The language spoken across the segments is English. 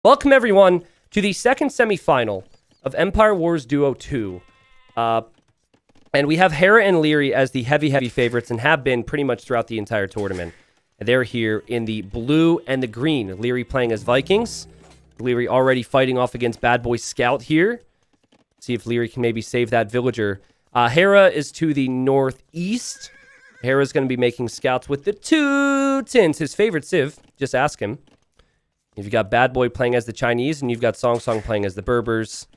Welcome, everyone, to the second semifinal of Empire Wars Duo 2. And we have Hera and Leary as the heavy favorites and have been pretty much throughout the entire tournament. They're here in the blue and the green. Leary playing as Vikings. Leary already fighting off against Bad Boy Scout here. See if Leary can maybe save that villager. Hera is to the northeast. Hera's going to be making scouts with the two tins. His favorite civ. Just ask him. You've got Bad Boy playing as the Chinese, and you've got Song Song playing as the Berbers.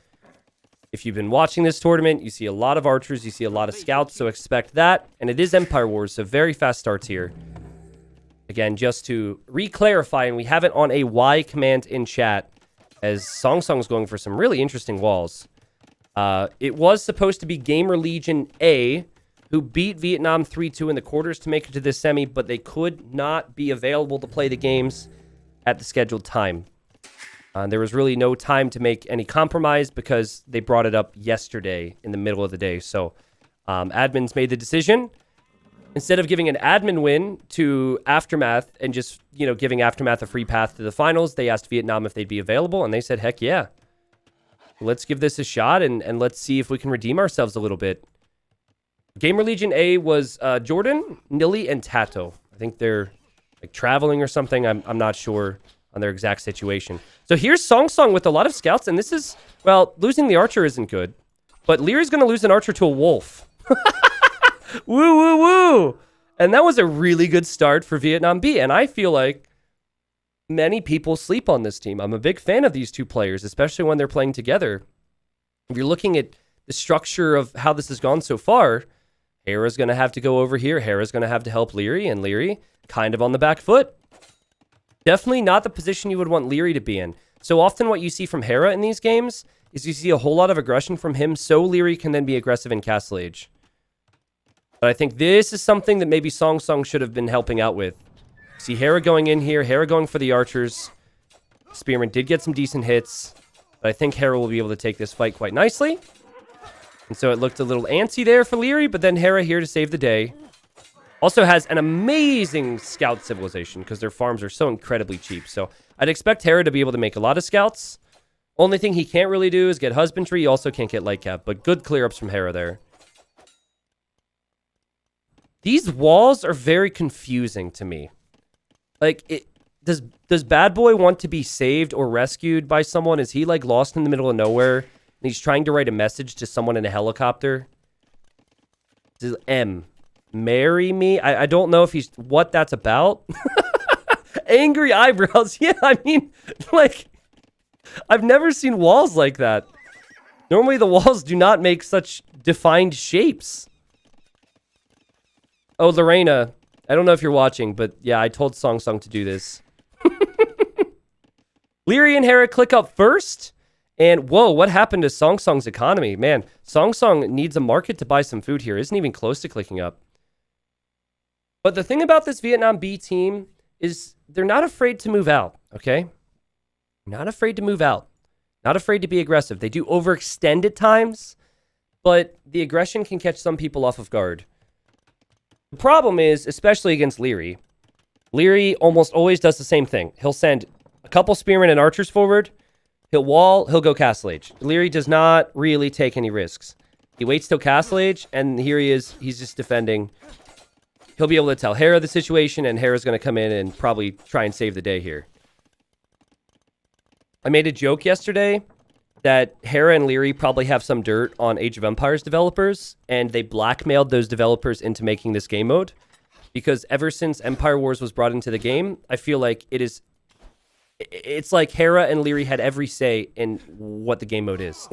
If you've been watching this tournament, you see a lot of archers, you see a lot of scouts, so expect that. And it is Empire Wars, so very fast starts here. Again, just to re-clarify, and we have it on a Y command in chat, as Song Song's going for some really interesting walls. It was supposed to be Gamer Legion A, who beat Vietnam 3-2 in the quarters to make it to this semi, but they could not be available to play the games at the scheduled time. There was really no time to make any compromise because they brought it up yesterday in the middle of the day. So admins made the decision. Instead of giving an admin win to Aftermath and just, giving Aftermath a free path to the finals, they asked Vietnam if they'd be available, and they said, heck yeah. Let's give this a shot, and let's see if we can redeem ourselves a little bit. Gamer Legion A was Jordan, Nilly, and Tato. I think they're traveling or something. I'm not sure on their exact situation. So here's Song Song with a lot of scouts, and this is, well, losing the archer isn't good, but Leary's going to lose an archer to a wolf. Woo, woo, woo. And that was a really good start for Vietnam B, and I feel like many people sleep on this team. I'm a big fan of these two players, especially when they're playing together. If you're looking at the structure of how this has gone so far, Hera's going to have to go over here. Hera's going to have to help Leary, and Leary kind of on the back foot. Definitely not the position you would want Leary to be in. So often what you see from Hera in these games is you see a whole lot of aggression from him, so Leary can then be aggressive in Castle Age. But I think this is something that maybe Song Song should have been helping out with. See Hera going in here, Hera going for the archers. Spearman did get some decent hits, but I think Hera will be able to take this fight quite nicely. And so it looked a little antsy there for Leary, but then Hera here to save the day. Also has an amazing scout civilization because their farms are so incredibly cheap. So I'd expect Hera to be able to make a lot of scouts. Only thing he can't really do is get husbandry. He also can't get light cap, but good clear ups from Hera there. These walls are very confusing to me. Does Bad Boy want to be saved or rescued by someone? Is he lost in the middle of nowhere and he's trying to write a message to someone in a helicopter? This is M. Marry me? I don't know if what that's about. Angry eyebrows. Yeah, I mean, I've never seen walls like that. Normally the walls do not make such defined shapes. Oh, Lorena, I don't know if you're watching, but yeah, I told Song Song to do this. Leary and Hera click up first. And whoa, what happened to Song Song's economy? Man, Song Song needs a market to buy some food here. Isn't even close to clicking up. But the thing about this Vietnam B team is they're not afraid to move out, okay? Not afraid to move out. Not afraid to be aggressive. They do overextend at times, but the aggression can catch some people off of guard. The problem is, especially against Leary, Leary almost always does the same thing. He'll send a couple spearmen and archers forward. He'll wall, he'll go Castle Age. Leary does not really take any risks. He waits till Castle Age, and here he is. He's just defending. He'll be able to tell Hera the situation, and Hera's going to come in and probably try and save the day here. I made a joke yesterday that Hera and Leary probably have some dirt on Age of Empires developers, and they blackmailed those developers into making this game mode. Because ever since Empire Wars was brought into the game, I feel like it's like Hera and Leary had every say in what the game mode is.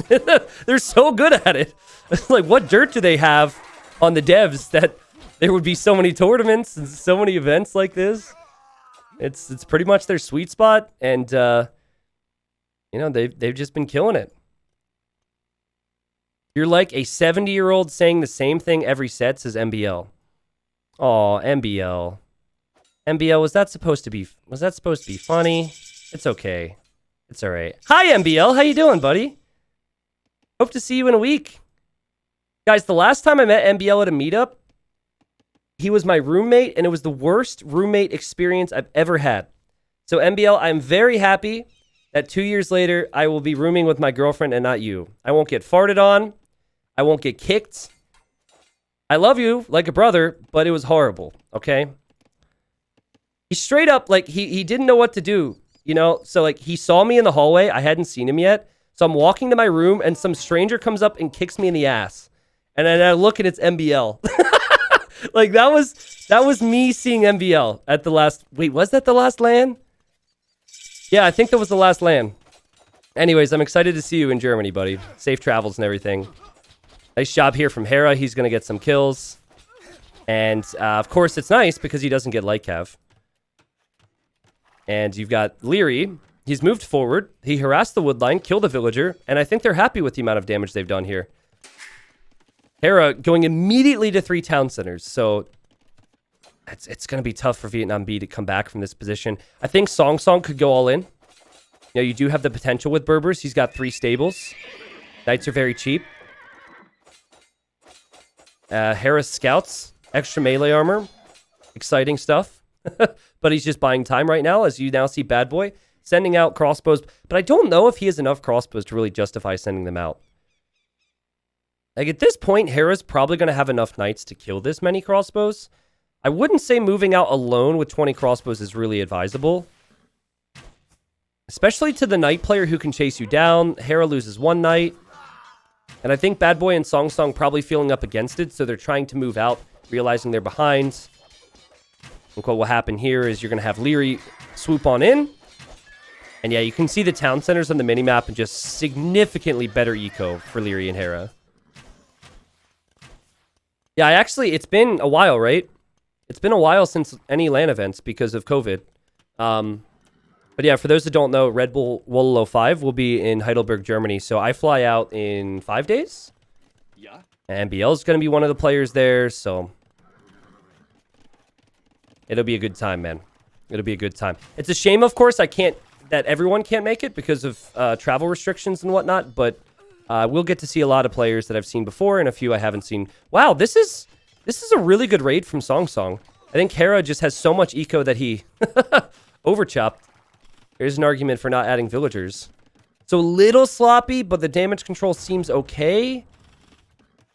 They're so good at it. It's like, what dirt do they have on the devs that there would be so many tournaments and so many events like this? It's pretty much their sweet spot, and they've just been killing it. You're like a 70-year-old saying the same thing every set, says MBL. Aw, MBL. MBL, was that supposed to be funny? It's okay. It's all right. Hi, MBL. How you doing, buddy? Hope to see you in a week. Guys, the last time I met MBL at a meetup, he was my roommate, and it was the worst roommate experience I've ever had. So, MBL, I'm very happy that 2 years later, I will be rooming with my girlfriend and not you. I won't get farted on. I won't get kicked. I love you like a brother, but it was horrible, okay? He straight up, like, he didn't know what to do, you know? So, like, he saw me in the hallway. I hadn't seen him yet. So I'm walking to my room, and some stranger comes up and kicks me in the ass. And then I look, and it's MBL. Like, that was me seeing MBL at the last... Wait, was that the last LAN? Yeah, I think that was the last LAN. Anyways, I'm excited to see you in Germany, buddy. Safe travels and everything. Nice job here from Hera. He's going to get some kills. And, of course, it's nice because he doesn't get light cav. And you've got Leary. He's moved forward. He harassed the woodline, killed a villager, and I think they're happy with the amount of damage they've done here. Hera going immediately to 3 town centers, so it's going to be tough for Vietnam B to come back from this position. I think Song Song could go all in. You know, you do have the potential with Berbers. He's got 3 stables. Knights are very cheap. Hera's scouts, extra melee armor. Exciting stuff. But he's just buying time right now, as you now see Bad Boy sending out crossbows. But I don't know if he has enough crossbows to really justify sending them out. Like, at this point, Hera's probably going to have enough knights to kill this many crossbows. I wouldn't say moving out alone with 20 crossbows is really advisable. Especially to the knight player who can chase you down. Hera loses 1 knight. And I think Bad Boy and Song Song probably feeling up against it, so they're trying to move out, realizing they're behind. And what will happen here is you're going to have Leary swoop on in. And yeah, you can see the town centers on the minimap and just significantly better eco for Leary and Hera. Yeah, it's been a while, right? It's been a while since any LAN events because of COVID. But yeah, for those that don't know, Red Bull Wololo 5 will be in Heidelberg, Germany. So I fly out in 5 days. Yeah. And BL is going to be one of the players there, so it'll be a good time, man. It'll be a good time. It's a shame, of course, that everyone can't make it because of travel restrictions and whatnot, but we'll get to see a lot of players that I've seen before and a few I haven't seen. Wow, this is a really good raid from Song Song. I think Hera just has so much eco that he overchopped. Here's an argument for not adding villagers. So a little sloppy, but the damage control seems okay.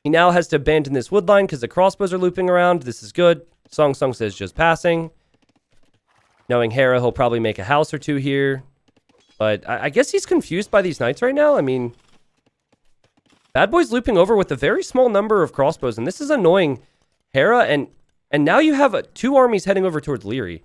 He now has to abandon this wood line because the crossbows are looping around. This is good. Song Song says just passing. Knowing Hera, he'll probably make a house or 2 here. But I guess he's confused by these knights right now. I mean, Bad Boy's looping over with a very small number of crossbows, and this is annoying Hera, and now you have 2 armies heading over towards Leary.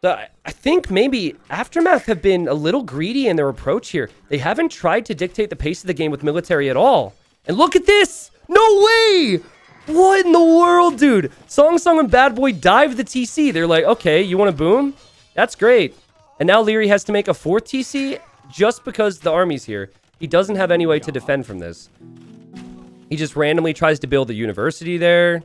So I think maybe Aftermath have been a little greedy in their approach here. They haven't tried to dictate the pace of the game with military at all. And look at this! No way! What in the world, dude? Song Song and Bad Boy dive the TC. They're like, okay, you want to boom? That's great. And now Leary has to make a 4th TC just because the army's here. He doesn't have any way to defend from this. He just randomly tries to build a university there.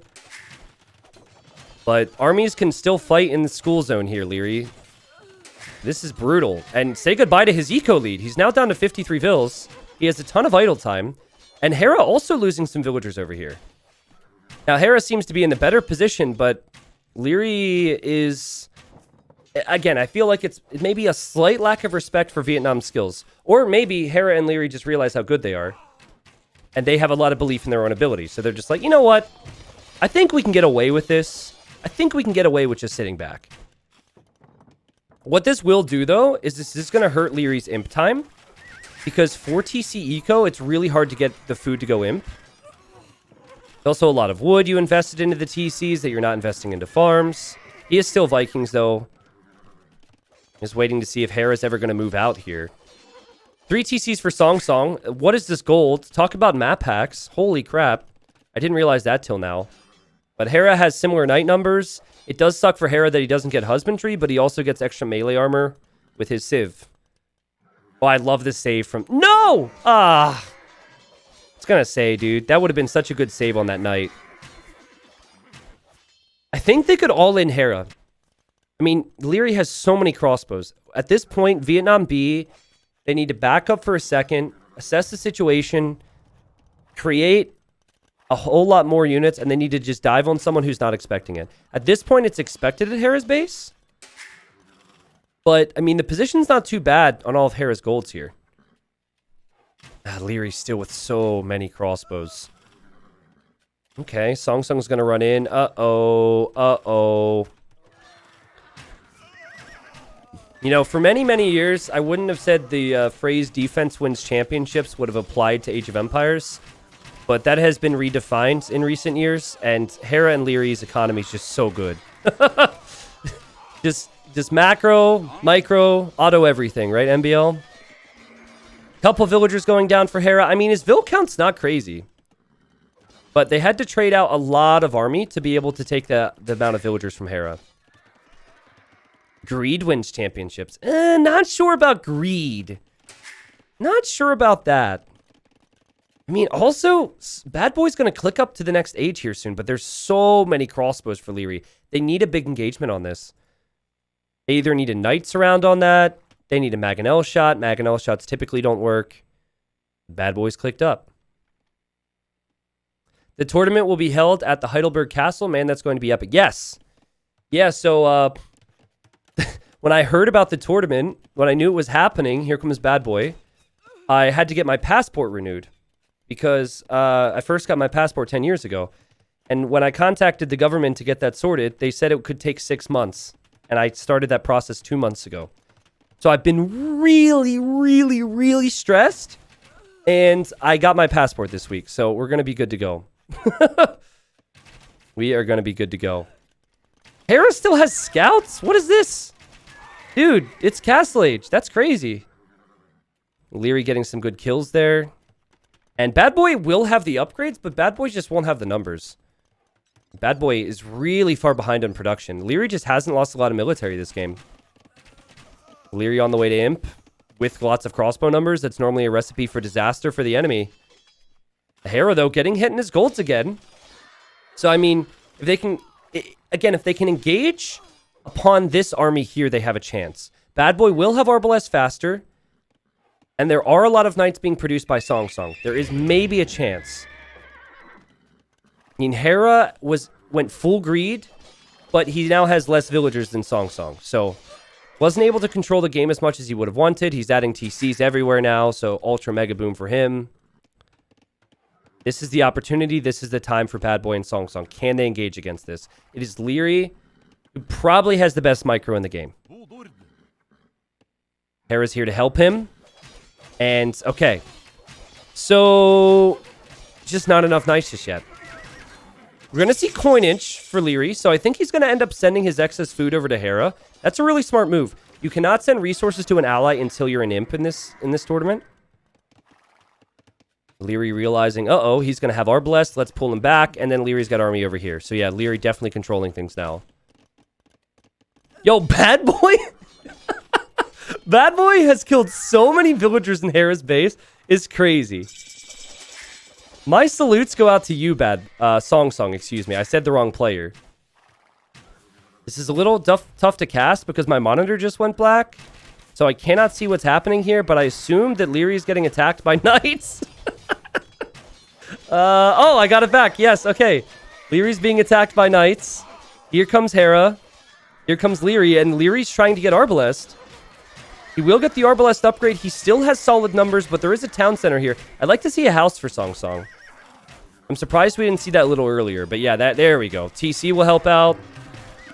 But armies can still fight in the school zone here, Leary. This is brutal. And say goodbye to his eco lead. He's now down to 53 vills. He has a ton of idle time. And Hera also losing some villagers over here. Now, Hera seems to be in the better position, but Leary is... Again, I feel like it's maybe a slight lack of respect for Vietnam skills. Or maybe Hera and Leary just realize how good they are. And they have a lot of belief in their own abilities. So they're just like, you know what? I think we can get away with this. I think we can get away with just sitting back. What this will do, though, is this is going to hurt Leary's imp time. Because for TC Eco, it's really hard to get the food to go imp. There's also a lot of wood you invested into the TCs that you're not investing into farms. He is still Vikings, though. Just waiting to see if Hera's ever going to move out here. 3 TCs for Song Song. What is this gold? Talk about map hacks. Holy crap. I didn't realize that till now. But Hera has similar knight numbers. It does suck for Hera that he doesn't get husbandry, but he also gets extra melee armor with his civ. Oh, I love this save from... No! Ah! I was gonna say, dude. That would have been such a good save on that knight. I think they could all in Hera. I mean, Leary has so many crossbows. At this point, Vietnam B, they need to back up for a second, assess the situation, create a whole lot more units, and they need to just dive on someone who's not expecting it. At this point, it's expected at Hera's base. But, I mean, the position's not too bad on all of Hera's golds here. Leary's still with so many crossbows. Okay, Song Song's going to run in. Uh-oh. You know, for many, many years, I wouldn't have said the phrase defense wins championships would have applied to Age of Empires. But that has been redefined in recent years. And Hera and Leary's economy is just so good. Just macro, micro, auto everything, right, MBL? Couple villagers going down for Hera. I mean, his vill count's not crazy. But they had to trade out a lot of army to be able to take the amount of villagers from Hera. Greed wins championships. Not sure about Greed. Not sure about that. I mean, also, Bad Boy's going to click up to the next age here soon, but there's so many crossbows for Leary. They need a big engagement on this. They either need a Knights around on that. They need a Mangonel shot. Mangonel shots typically don't work. Bad Boys clicked up. The tournament will be held at the Heidelberg Castle. Man, that's going to be epic. Yes. Yeah, so when I heard about the tournament, when I knew it was happening, here comes Bad Boy, I had to get my passport renewed. Because I first got my passport 10 years ago. And when I contacted the government to get that sorted, they said it could take 6 months. And I started that process 2 months ago. So I've been really stressed. And I got my passport this week. So we're going to be good to go. We are going to be good to go. Hera still has scouts? What is this? Dude, it's Castle Age. That's crazy. Leary getting some good kills there. And Bad Boy will have the upgrades, but Bad Boy just won't have the numbers. Bad Boy is really far behind on production. Leary just hasn't lost a lot of military this game. Leary on the way to Imp with lots of crossbow numbers. That's normally a recipe for disaster for the enemy. Hera, though, getting hit in his golds again. So, I mean, if they can... Again, if they can engage upon this army here, they have a chance. Bad Boy will have Arbalest faster. And there are a lot of knights being produced by Song Song. There is maybe a chance. I mean, Hera went full greed, but he now has less villagers than Song Song. So, wasn't able to control the game as much as he would have wanted. He's adding TCs everywhere now, so ultra mega boom for him. This is the opportunity. This is the time for Bad Boy and Song Song. Can they engage against this? It is Leary, who probably has the best micro in the game. Hera's here to help him. And, okay. So, just not enough knights just yet. We're going to see coinage for Leary, so I think he's going to end up sending his excess food over to Hera. That's a really smart move. You cannot send resources to an ally until you're an imp in this tournament. Leary realizing, uh-oh, he's going to have Arbalest. Let's pull him back. And then Leary's got army over here. So, yeah, Leary definitely controlling things now. Yo, Bad Boy? Bad Boy has killed so many villagers in Hera's base. It's crazy. My salutes go out to you, Song Song, excuse me. I said the wrong player. This is a little tough to cast because my monitor just went black. So I cannot see what's happening here, but I assume that Leary's getting attacked by knights. Oh, I got it back. Yes, okay. Leary's being attacked by knights. Here comes Hera. Here comes Leary, and Leary's trying to get Arbalest. He will get the Arbalest upgrade. He still has solid numbers, but there is a town center here. I'd like to see a house for Song Song. I'm surprised we didn't see that a little earlier, but yeah, there we go. TC will help out.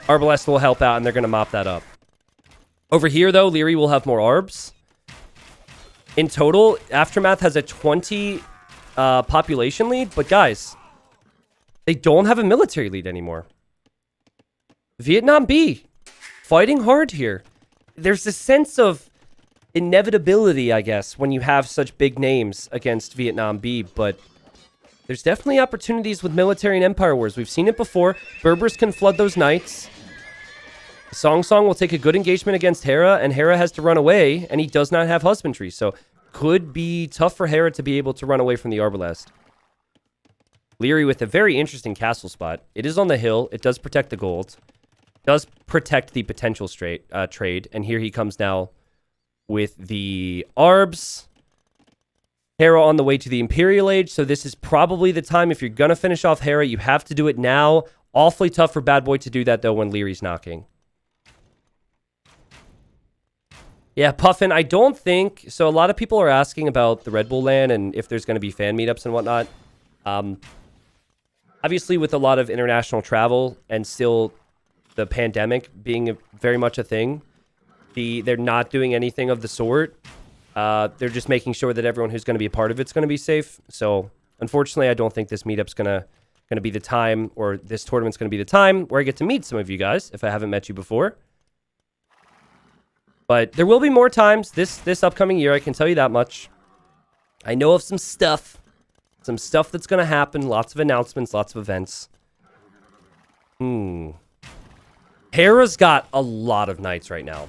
Arbalest will help out, and they're going to mop that up. Over here, though, Leary will have more Arbs. In total, Aftermath has a 20 population lead, but guys, they don't have a military lead anymore. Vietnam B, fighting hard here. There's a sense of inevitability, I guess, when you have such big names against Vietnam B, but there's definitely opportunities with military and empire wars. We've seen it before. Berbers can flood those knights. Song Song will take a good engagement against Hera, and Hera has to run away, and he does not have husbandry, so could be tough for Hera to be able to run away from the Arbalest. Leary with a very interesting castle spot. It is on the hill. It does protect the gold. Does protect the potential trade, and here he comes now with the Arbs. Hera on the way to the Imperial Age, so this is probably the time. If you're going to finish off Hera, you have to do it now. Awfully tough for Bad Boy to do that, though, when Leary's knocking. Yeah, Puffin, I don't think... So a lot of people are asking about the Red Bull LAN and if there's going to be fan meetups and whatnot. Obviously, with a lot of international travel and still the pandemic being very much a thing, they're not doing anything of the sort. They're just making sure that everyone who's going to be a part of it's going to be safe. So, unfortunately, I don't think this meetup's going to be the time, or this tournament's going to be the time where I get to meet some of you guys if I haven't met you before. But there will be more times this upcoming year, I can tell you that much. I know of some stuff that's going to happen, lots of announcements, lots of events. Hera's got a lot of knights right now.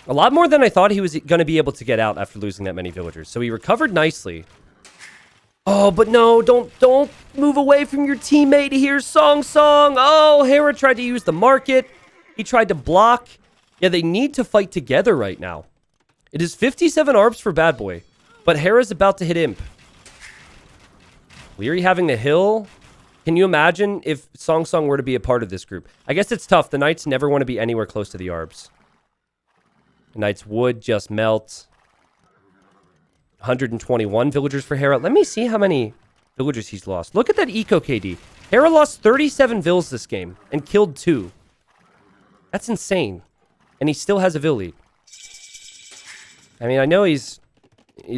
A lot more than I thought he was going to be able to get out after losing that many villagers. So he recovered nicely. Oh, but no, don't move away from your teammate here, Song. Oh, Hera tried to use the market. He tried to block. Yeah, they need to fight together right now. It is 57 ARBs for Bad Boy, but Hera's about to hit Imp. Leary having the hill. Can you imagine if Song were to be a part of this group? I guess it's tough. The Knights never want to be anywhere close to the ARBs. The Knights would just melt. 121 villagers for Hera. Let me see how many villagers he's lost. Look at that eco KD. Hera lost 37 vills this game and killed 2. That's insane. And he still has a vill lead. I mean, I know he's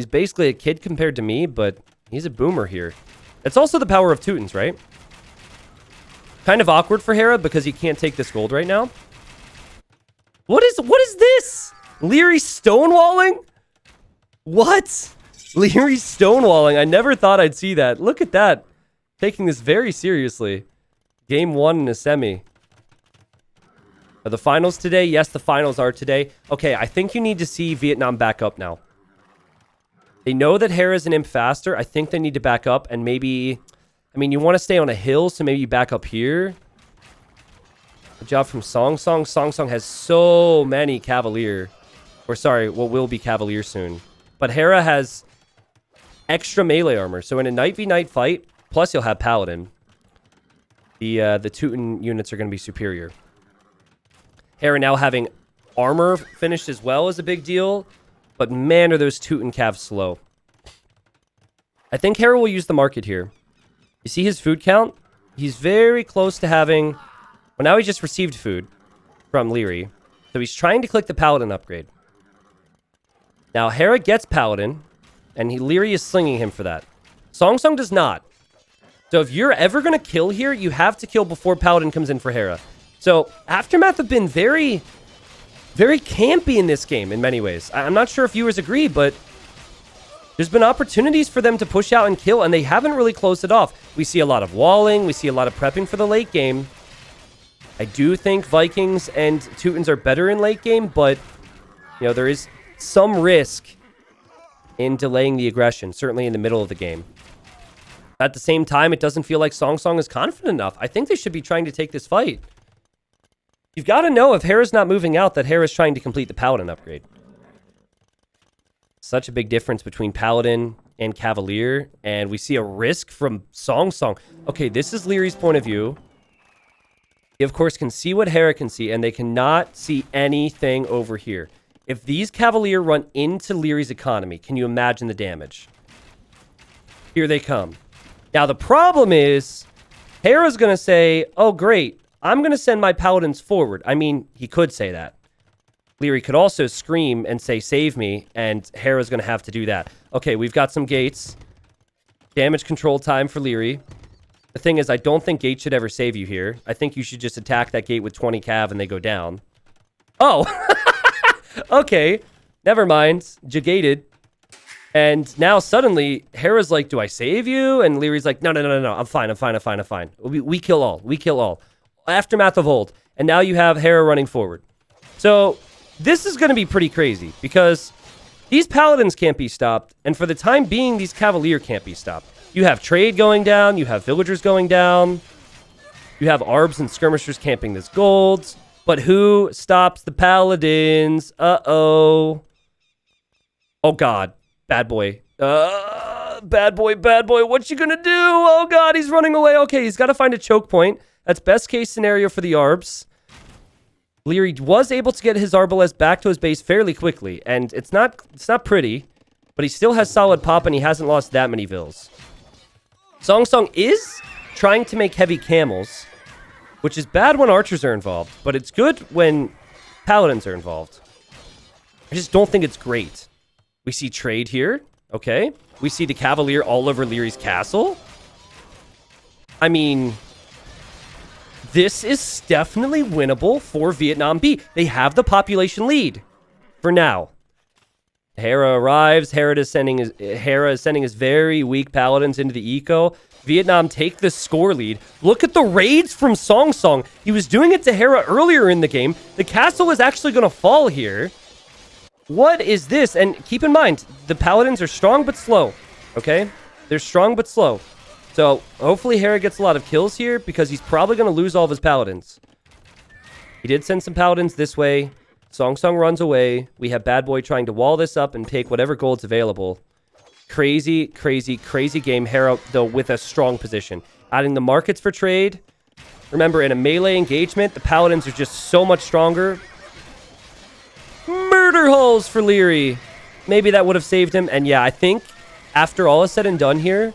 basically a kid compared to me, but he's a boomer here. It's also the power of Teutons, right? Kind of awkward for Hera because he can't take this gold right now. What is this? Leary stonewalling? What? Leary stonewalling. I never thought I'd see that. Look at that. Taking this very seriously. Game 1 in a semi. Are the finals today? Yes, the finals are today. Okay, I think you need to see Vietnam back up now. They know that Hera's an imp faster. I think they need to back up and maybe... I mean, you want to stay on a hill, so maybe you back up here. Good job from Song. Song has so many Cavalier. Or sorry, what will be Cavalier soon. But Hera has extra melee armor. So in a Knight v Knight fight, plus you'll have Paladin, the Teuton units are going to be superior. Hera now having armor finished as well is a big deal. But man, are those Teuton Cavs slow. I think Hera will use the market here. You see his food count? He's very close to having... Well, now he just received food from Leary. So he's trying to click the Paladin upgrade. Now, Hera gets Paladin, and Leary is slinging him for that. Song does not. So if you're ever going to kill here, you have to kill before Paladin comes in for Hera. So Aftermath have been very, very campy in this game in many ways. I'm not sure if viewers agree, but there's been opportunities for them to push out and kill, and they haven't really closed it off. We see a lot of walling. We see a lot of prepping for the late game. I do think Vikings and Teutons are better in late game, but, you know, there is some risk in delaying the aggression, certainly in the middle of the game. At the same time, it doesn't feel like Song is confident enough. I think they should be trying to take this fight. You've got to know if Hera's not moving out that Hera's trying to complete the Paladin upgrade. Such a big difference between Paladin and Cavalier, and we see a risk from Song. Okay, this is Leary's point of view. He, of course, can see what Hera can see, and they cannot see anything over here. If these Cavalier run into Leary's economy, can you imagine the damage? Here they come. Now, the problem is, Hera's going to say, oh, great, I'm going to send my Paladins forward. I mean, he could say that. Leary could also scream and say, save me, and Hera's going to have to do that. Okay, we've got some gates. Damage control time for Leary. The thing is, I don't think gate should ever save you here. I think you should just attack that gate with 20 cav and they go down. Oh! Okay, never mind. Jagated. And now suddenly, Hera's like, do I save you? And Leary's like, no, I'm fine. We kill all. Aftermath of old. And now you have Hera running forward. So, this is going to be pretty crazy, because these Paladins can't be stopped, and for the time being, these Cavalier can't be stopped. You have trade going down, you have villagers going down, you have Arbs and skirmishers camping this gold. But who stops the Paladins? Uh-oh. Oh, God. Bad boy. Bad boy. What you gonna do? Oh, God, he's running away. Okay, he's got to find a choke point. That's best case scenario for the Arbs. Leary was able to get his Arbalest back to his base fairly quickly, and it's not pretty, but he still has solid pop, and he hasn't lost that many vills. Song Song is trying to make heavy camels, which is bad when archers are involved, but it's good when paladins are involved. I just don't think it's great. We see trade here. Okay. We see the Cavalier all over Leary's castle. I mean, this is definitely winnable for Vietnam B. They have the population lead for now. Hera arrives. Hera is sending his very weak paladins into the eco. Vietnam take the score lead. Look at the raids from Song Song. He was doing it to Hera earlier in the game. The castle is actually going to fall here. What is this? And keep in mind, the paladins are strong but slow. Okay? They're strong but slow. So hopefully Hera gets a lot of kills here because he's probably going to lose all of his paladins. He did send some paladins this way. Song Song runs away. We have Bad Boy trying to wall this up and take whatever gold's available. Crazy, crazy, crazy game. Hera, though, with a strong position. Adding the markets for trade. Remember, in a melee engagement, the paladins are just so much stronger. Murder holes for Leary. Maybe that would have saved him. And yeah, I think after all is said and done here,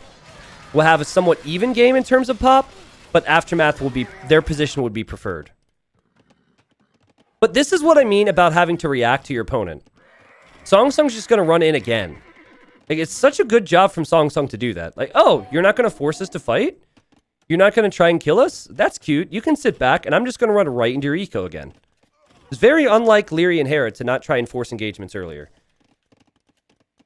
we'll have a somewhat even game in terms of pop, but Aftermath will be, their position would be preferred. But this is what I mean about having to react to your opponent. Song Song's just going to run in again. Like, it's such a good job from Song Song to do that. Like, oh, you're not going to force us to fight? You're not going to try and kill us? That's cute. You can sit back, and I'm just going to run right into your eco again. It's very unlike Leary and Hera to not try and force engagements earlier.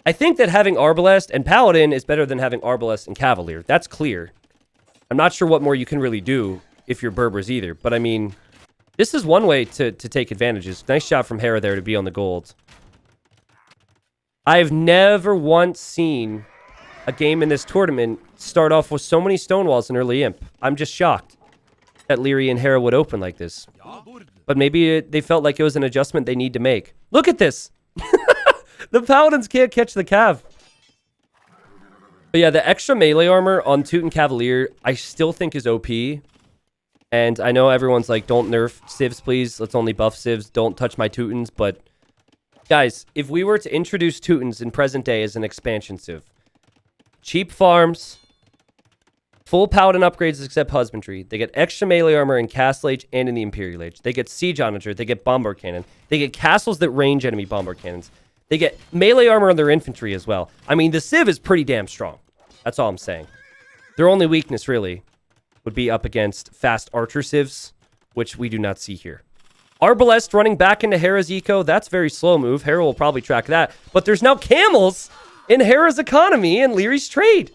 I think that having Arbalest and Paladin is better than having Arbalest and Cavalier. That's clear. I'm not sure what more you can really do if you're Berbers either. But I mean, this is one way to take advantages. Nice shot from Hera there to be on the gold. I've never once seen a game in this tournament start off with so many stonewalls in early imp. I'm just shocked that Leary and Hera would open like this. But maybe they felt like it was an adjustment they need to make. Look at this. The Paladins can't catch the Cav. But yeah, the extra melee armor on Teuton Cavalier, I still think is OP. And I know everyone's like, don't nerf civs, please. Let's only buff civs. Don't touch my Teutons. But guys, if we were to introduce Teutons in present day as an expansion civ, cheap farms, full Paladin upgrades except husbandry. They get extra melee armor in Castle Age and in the Imperial Age. They get siege onager. They get bombard cannon. They get castles that range enemy bombard cannons. They get melee armor on their infantry as well. I mean, the civ is pretty damn strong. That's all I'm saying. Their only weakness, really, would be up against fast archer civs, which we do not see here. Arbalest running back into Hera's eco. That's a very slow move. Hera will probably track that. But there's now camels in Hera's economy and Leary's trade.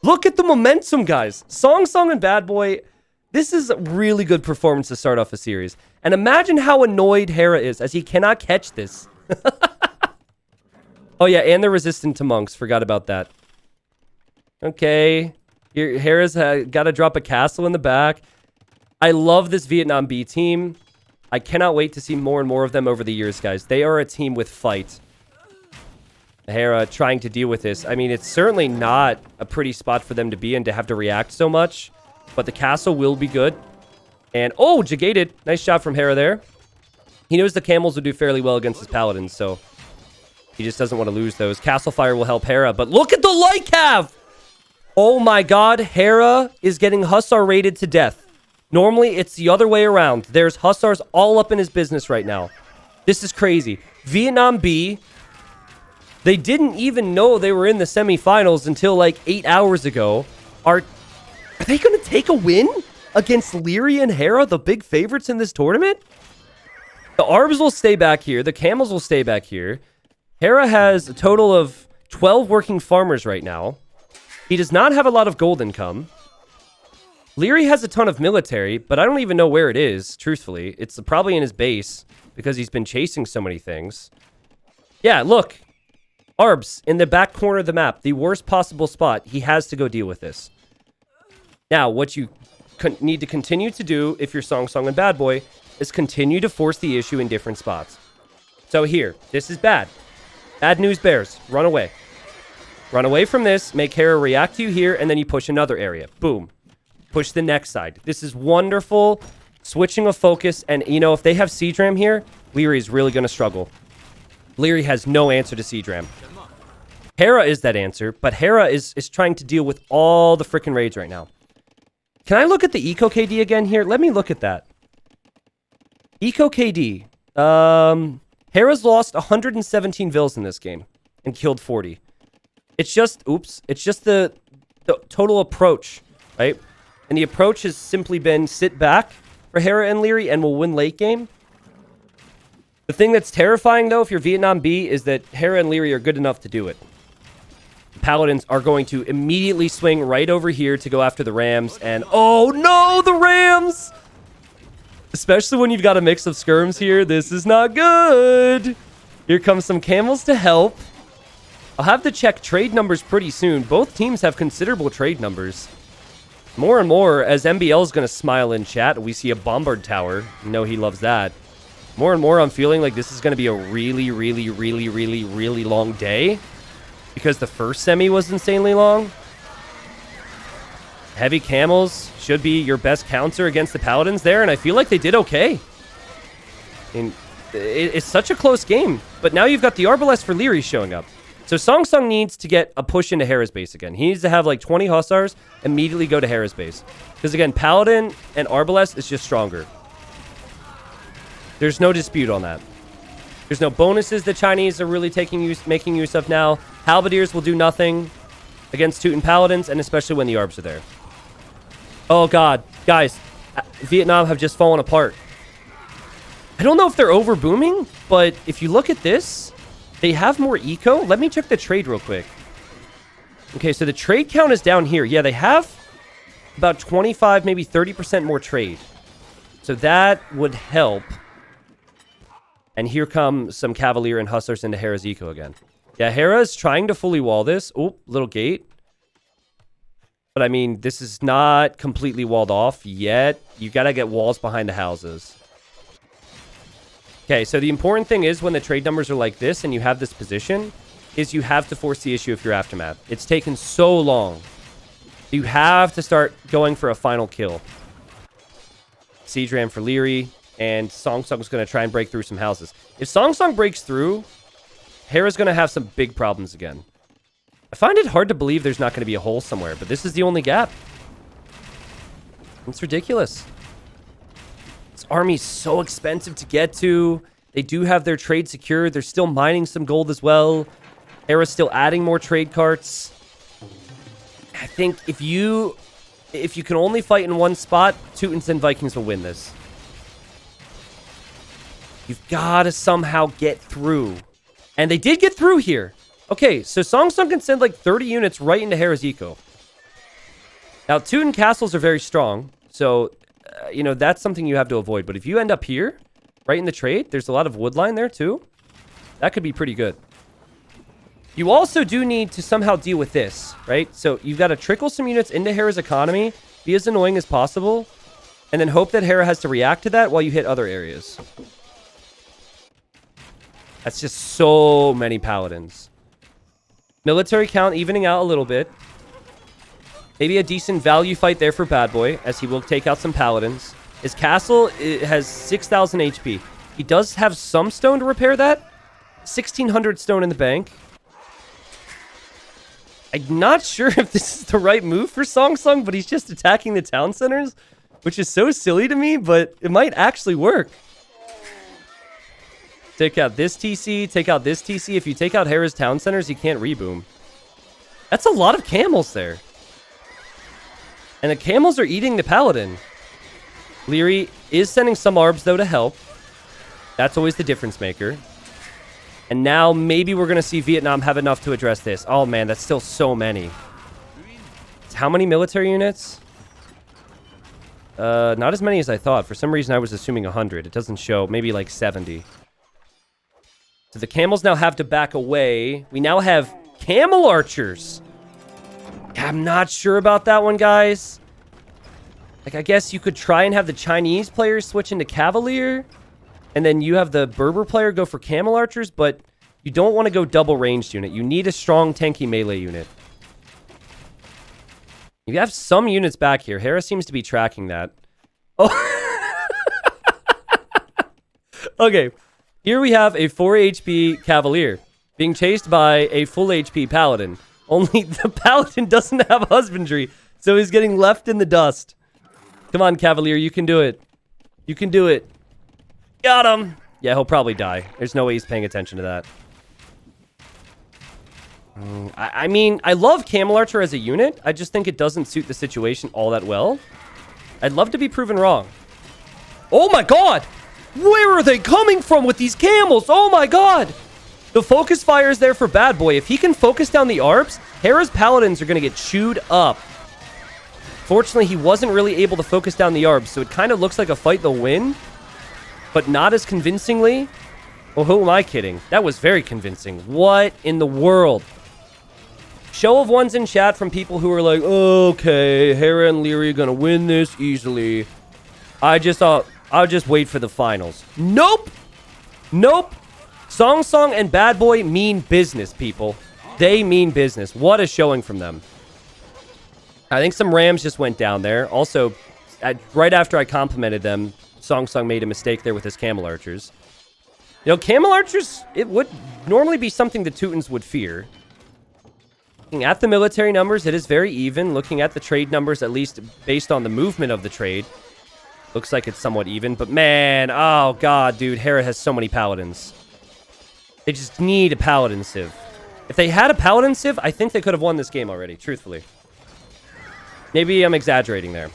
Look at the momentum, guys. Song Song and Bad Boy. This is a really good performance to start off a series. And imagine how annoyed Hera is as he cannot catch this. Oh, yeah, and they're resistant to monks. Forgot about that. Okay. Here, Hera's got to drop a castle in the back. I love this Vietnam B team. I cannot wait to see more and more of them over the years, guys. They are a team with fight. Hera trying to deal with this. I mean, it's certainly not a pretty spot for them to be in to have to react so much. But the castle will be good. And, oh, Jagated. Nice shot from Hera there. He knows the camels will do fairly well against his paladins, so he just doesn't want to lose those. Castle Fire will help Hera, but look at the light cav! Oh my god, Hera is getting Hussar raided to death. Normally, it's the other way around. There's Hussars all up in his business right now. This is crazy. Vietnam B, they didn't even know they were in the semifinals until like 8 hours ago. Are they going to take a win against Leary and Hera, the big favorites in this tournament? The Arbs will stay back here. The Camels will stay back here. Hera has a total of 12 working farmers right now. He does not have a lot of gold income. Leary has a ton of military, but I don't even know where it is, truthfully. It's probably in his base because he's been chasing so many things. Yeah, look. Arbs in the back corner of the map. The worst possible spot. He has to go deal with this. Now, what you need to continue to do if you're Song Song and Bad Boy is continue to force the issue in different spots. So here, this is bad. Bad news bears. Run away. Run away from this. Make Hera react to you here, and then you push another area. Boom. Push the next side. This is wonderful switching a focus. And, you know, if they have Seadram here, Leary is really going to struggle. Leary has no answer to Seadram. Hera is that answer, but Hera is trying to deal with all the freaking raids right now. Can I look at the Eco KD again here? Let me look at that. Eco KD. Hera's lost 117 vills in this game and killed 40. It's just, it's just the total approach, right? And the approach has simply been sit back for Hera and Leary and we'll win late game. The thing that's terrifying, though, if you're Vietnam B, is that Hera and Leary are good enough to do it. Paladins are going to immediately swing right over here to go after the Rams. And, oh no, the Rams! Especially when you've got a mix of skirms here. This is not good. Here comes some camels to help. I'll have to check trade numbers pretty soon. Both teams have considerable trade numbers. More and more, as MBL is going to smile in chat, we see a Bombard Tower. You know he loves that. More and more, I'm feeling like this is going to be a really, really, really, really, really long day. Because the first semi was insanely long. Heavy camels should be your best counter against the Paladins there, and I feel like they did okay. And it's such a close game, but now you've got the Arbalest for Leary showing up. So Song Sung needs to get a push into Hera's base again. He needs to have like 20 Hussars, immediately go to Hera's base. Because again, Paladin and Arbalest is just stronger. There's no dispute on that. There's no bonuses the Chinese are really making use of now. Halberdiers will do nothing against Teuton Paladins, and especially when the Arbs are there. Oh god, guys, Vietnam have just fallen apart. I don't know if they're over booming, but if you look at this, they have more eco. Let me check the trade real quick. Okay, so the trade count is down here. Yeah, they have about 25, maybe 30% more trade. So that would help. And here come some Cavalier and Hussars into Hera's eco again. Yeah, Hera is trying to fully wall this. Oh, little gate. But I mean, this is not completely walled off yet. You gotta get walls behind the houses. Okay, so the important thing is when the trade numbers are like this and you have this position, is you have to force the issue if you're Aftermath. It's taken so long. You have to start going for a final kill. Seadram for Leary. And Song Sung's going to try and break through some houses. If Song Sung breaks through, Hera's going to have some big problems again. I find it hard to believe there's not going to be a hole somewhere, but this is the only gap. It's ridiculous. This army's so expensive to get to. They do have their trade secured. They're still mining some gold as well. Hera's still adding more trade carts. I think if you can only fight in one spot, Teutons and Vikings will win this. You've got to somehow get through. And they did get through here. Okay, so Song Sung can send like 30 units right into Hera's eco. Now, Teuton castles are very strong. So, you know, that's something you have to avoid. But if you end up here, right in the trade, there's a lot of wood line there too. That could be pretty good. You also do need to somehow deal with this, right? So you've got to trickle some units into Hera's economy, be as annoying as possible, and then hope that Hera has to react to that while you hit other areas. That's just so many Paladins. Military count evening out a little bit. Maybe a decent value fight there for Bad Boy, as he will take out some Paladins. His castle has 6,000 HP. He does have some stone to repair that. 1,600 stone in the bank. I'm not sure if this is the right move for Song Sung, but he's just attacking the town centers, which is so silly to me, but it might actually work. Take out this TC, take out this TC. If you take out Hera's town centers, you can't reboom. That's a lot of camels there. And the camels are eating the Paladin. Leary is sending some Arbs, though, to help. That's always the difference maker. And now maybe we're going to see Vietnam have enough to address this. Oh, man, that's still so many. How many military units? Not as many as I thought. For some reason, I was assuming 100. It doesn't show. Maybe like 70. So the camels now have to back away. We now have camel archers. I'm not sure about that one, guys. Like, I guess you could try and have the Chinese players switch into Cavalier. And then you have the Berber player go for camel archers. But you don't want to go double ranged unit. You need a strong tanky melee unit. You have some units back here. Hera seems to be tracking that. Oh, Okay, here we have a 4 HP Cavalier being chased by a full HP Paladin. Only the Paladin doesn't have Husbandry, so he's getting left in the dust. Come on, Cavalier, you can do it. You can do it. Got him. Yeah, he'll probably die. There's no way he's paying attention to that. I mean, I love Camel Archer as a unit. I just think it doesn't suit the situation all that well. I'd love to be proven wrong. Oh my god! Where are they coming from with these camels? Oh my god! The focus fire is there for Bad Boy. If he can focus down the ARBs, Hera's Paladins are going to get chewed up. Fortunately, he wasn't really able to focus down the ARBs, so it kind of looks like a fight they'll win, but not as convincingly. Well, who am I kidding? That was very convincing. What in the world? Show of ones in chat from people who are like, oh, okay, Hera and Leary are going to win this easily. I'll just wait for the finals. Nope. Nope. Song Song and Bad Boy mean business, people. They mean business. What a showing from them. I think some Rams just went down there. Also, right after I complimented them, Song Song made a mistake there with his Camel Archers. You know, Camel Archers, it would normally be something the Teutons would fear. Looking at the military numbers, it is very even. Looking at the trade numbers, at least based on the movement of the trade, looks like it's somewhat even. But man, oh god, dude, Hera has so many Paladins. They just need a Paladin Civ. If they had a Paladin Civ, I think they could have won this game already, truthfully. Maybe I'm exaggerating there.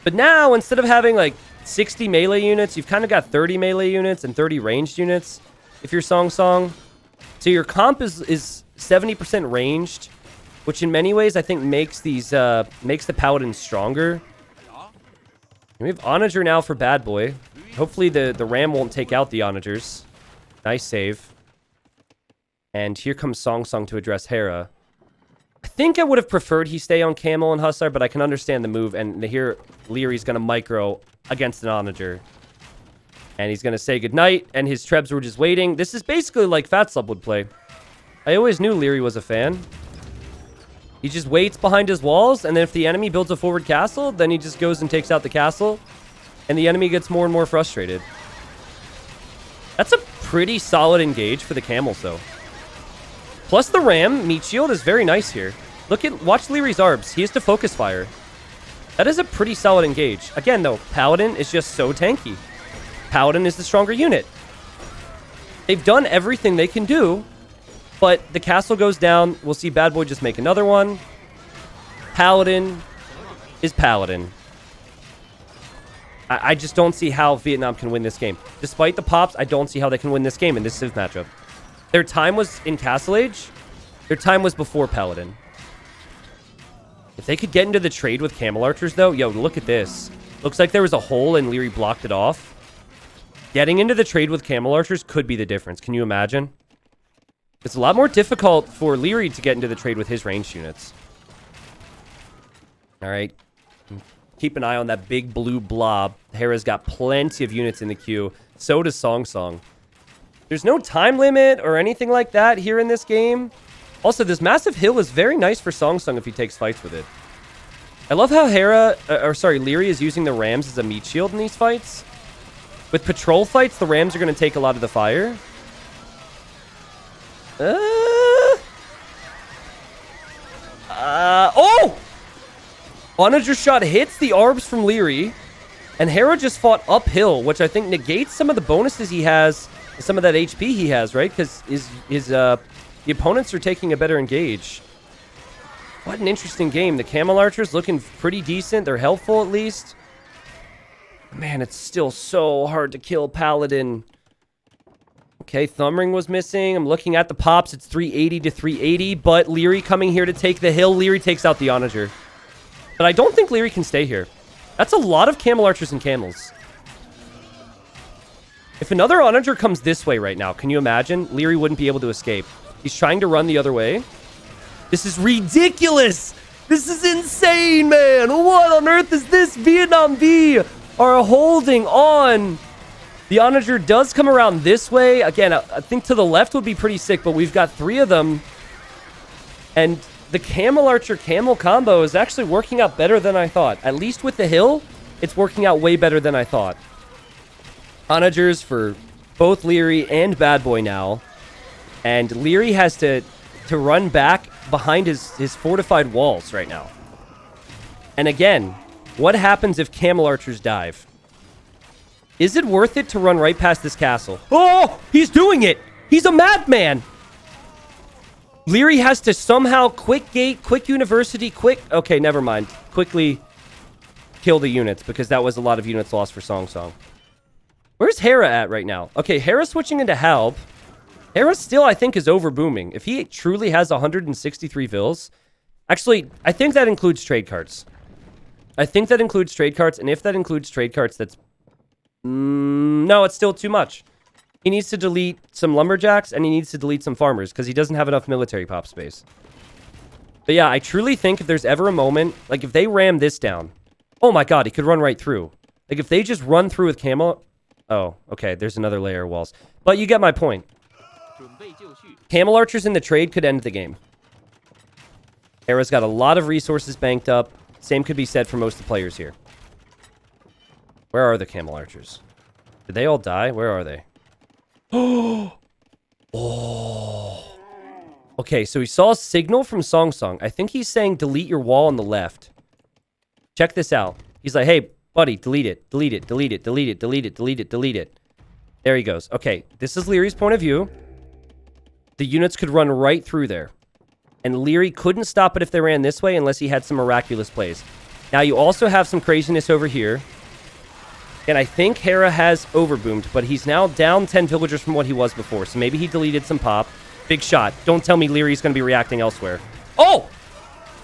But now, instead of having like 60 melee units, you've kind of got 30 melee units and 30 ranged units if you're Song Song. So your comp is 70% ranged, which in many ways I think makes these makes the Paladins stronger. We have Onager now for Bad Boy. Hopefully the Ram won't take out the Onagers. Nice save. And here comes Song Song to address Hera. I think I would have preferred he stay on Camel and Hussar, but I can understand the move. And here Leary's going to micro against an Onager. And he's going to say goodnight, and his Trebs were just waiting. This is basically like Fatslub would play. I always knew Leary was a fan. He just waits behind his walls, and then if the enemy builds a forward castle, then he just goes and takes out the castle, and the enemy gets more and more frustrated. That's a pretty solid engage for the Camels, though. Plus the Ram, meat shield is very nice here. Watch Leary's ARBs. He has to focus fire. That is a pretty solid engage. Again, though, Paladin is just so tanky. Paladin is the stronger unit. They've done everything they can do, but the castle goes down. We'll see Bad Boy just make another one. Paladin is Paladin. I just don't see how Vietnam can win this game. Despite the pops, I don't see how they can win this game in this Civ matchup. Their time was in Castle Age. Their time was before Paladin. If they could get into the trade with Camel Archers, though, yo, look at this. Looks like there was a hole and Leary blocked it off. Getting into the trade with Camel Archers could be the difference. Can you imagine? It's a lot more difficult for Leary to get into the trade with his ranged units. All right. Keep an eye on that big blue blob. Hera's got plenty of units in the queue. So does Song Song. There's no time limit or anything like that here in this game. Also, this massive hill is very nice for Song Song if he takes fights with it. I love how Leary is using the Rams as a meat shield in these fights. With patrol fights, the Rams are going to take a lot of the fire. Oh! Onager shot hits the ARBs from Leary. And Hera just fought uphill, which I think negates some of the bonuses he has. Some of that HP he has, right? Because the opponents are taking a better engage. What an interesting game. The Camel Archers looking pretty decent. They're helpful at least. Man, it's still so hard to kill Paladin. Okay, Thumbring was missing. I'm looking at the pops. It's 380 to 380, but Leary coming here to take the hill. Leary takes out the Onager. But I don't think Leary can stay here. That's a lot of Camel Archers and Camels. If another Onager comes this way right now, can you imagine? Leary wouldn't be able to escape. He's trying to run the other way. This is ridiculous! This is insane, man! What on earth is this? Vietnam V are holding on. The Onager does come around this way. Again, I think to the left would be pretty sick, but we've got 3 of them. And the Camel Archer Camel combo is actually working out better than I thought. At least with the hill, it's working out way better than I thought. Onagers for both Leary and Bad Boy now. And Leary has to run back behind his fortified walls right now. And again, what happens if Camel Archers dive? Is it worth it to run right past this castle? Oh, he's doing it. He's a madman. Leary has to somehow quick gate, quick university, quick... Okay, never mind. Quickly kill the units because that was a lot of units lost for Song Song. Where's Hera at right now? Okay, Hera's switching into Halb. Hera still, I think, is over booming. If he truly has 163 vills... Actually, I think that includes trade cards. I think that includes trade cards, and if that includes trade cards, that's... no, it's still too much. He needs to delete some lumberjacks, and he needs to delete some farmers, because he doesn't have enough military pop space. But yeah, I truly think if there's ever a moment, like if they ram this down... Oh my god, he could run right through. Like if they just run through with Camel... Oh, okay, there's another layer of walls. But you get my point. Camel Archers in the trade could end the game. Hera's got a lot of resources banked up. Same could be said for most of the players here. Where are the Camel Archers? Did they all die? Where are they? Oh. Okay, so he saw a signal from Song Song. I think he's saying delete your wall on the left. Check this out. He's like, hey, buddy, delete it. Delete it. Delete it. Delete it. Delete it. Delete it. Delete it. There he goes. Okay, this is Leary's point of view. The units could run right through there. And Leary couldn't stop it if they ran this way unless he had some miraculous plays. Now, you also have some craziness over here. And I think Hera has overboomed, but he's now down 10 villagers from what he was before. So maybe he deleted some pop. Big shot. Don't tell me Leary's going to be reacting elsewhere. Oh!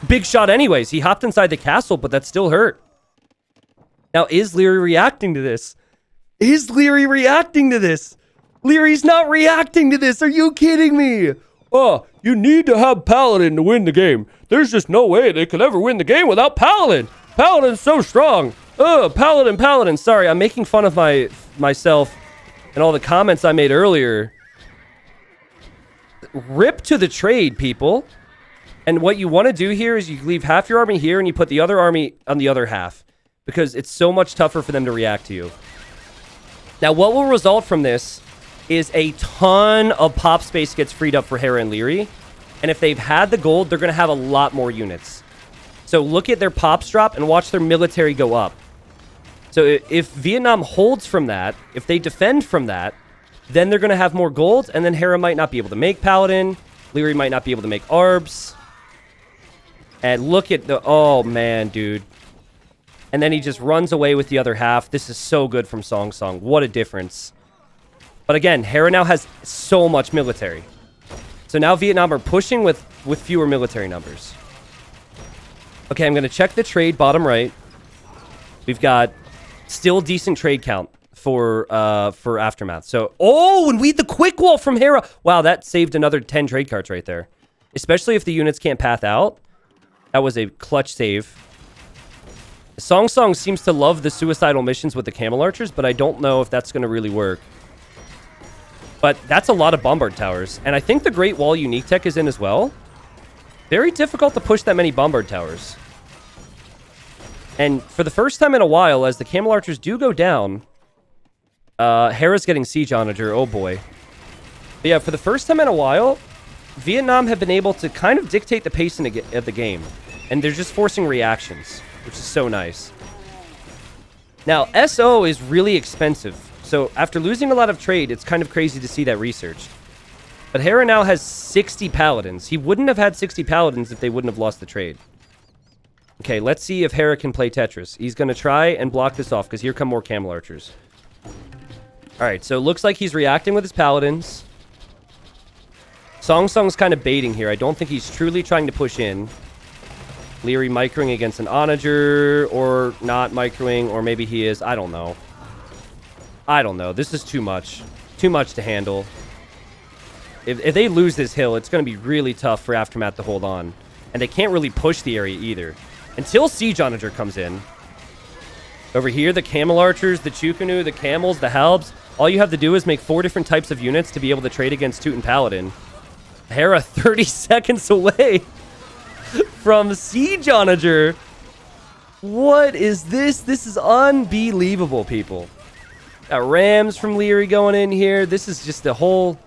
Big shot anyways. He hopped inside the castle, but that still hurt. Now, is Leary reacting to this? Is Leary reacting to this? Leary's not reacting to this. Are you kidding me? Oh, you need to have Paladin to win the game. There's just no way they could ever win the game without Paladin. Paladin's so strong. Paladin. Sorry, I'm making fun of myself and all the comments I made earlier. Rip to the trade, people. And what you want to do here is you leave half your army here and you put the other army on the other half. Because it's so much tougher for them to react to you. Now, what will result from this is a ton of pop space gets freed up for Hera and Leary. And if they've had the gold, they're going to have a lot more units. So look at their pops drop and watch their military go up. So if Vietnam holds from that, if they defend from that, then they're going to have more gold. And then Hera might not be able to make Paladin. Leary might not be able to make Arbs. And look at the... Oh, man, dude. And then he just runs away with the other half. This is so good from Song Song. What a difference. But again, Hera now has so much military. So now Vietnam are pushing with fewer military numbers. Okay, I'm going to check the trade bottom right. We've got still decent trade count for Aftermath. So, oh, and we had the quick wall from Hera. Wow, that saved another 10 trade cards right there. Especially if the units can't path out. That was a clutch save. Song Song seems to love the suicidal missions with the Camel Archers, but I don't know if that's going to really work. But that's a lot of Bombard Towers. And I think the Great Wall Unique Tech is in as well. Very difficult to push that many Bombard Towers. And for the first time in a while, as the Camel Archers do go down, Hera's getting Siege Onager. Oh boy. But yeah, for the first time in a while, Vietnam have been able to kind of dictate the pace of the game. And they're just forcing reactions, which is so nice. Now, SO is really expensive. So after losing a lot of trade, it's kind of crazy to see that researched. But Hera now has 60 Paladins. He wouldn't have had 60 Paladins if they wouldn't have lost the trade. Okay, let's see if Hera can play Tetris. He's going to try and block this off because here come more Camel Archers. Alright, so it looks like he's reacting with his Paladins. Song Song's kind of baiting here. I don't think he's truly trying to push in. Leary microing against an Onager, or not microing, or maybe he is. I don't know. I don't know. This is too much. Too much to handle. If they lose this hill, it's going to be really tough for Aftermath to hold on. And they can't really push the area either. Until Siege Onager comes in. Over here, the Camel Archers, the Chukunu, the Camels, the Halbs. All you have to do is make 4 different types of units to be able to trade against Toot and Paladin. Hera 30 seconds away from Siege Onager. What is this? This is unbelievable, people. Got Rams from Leary going in here. This is just a whole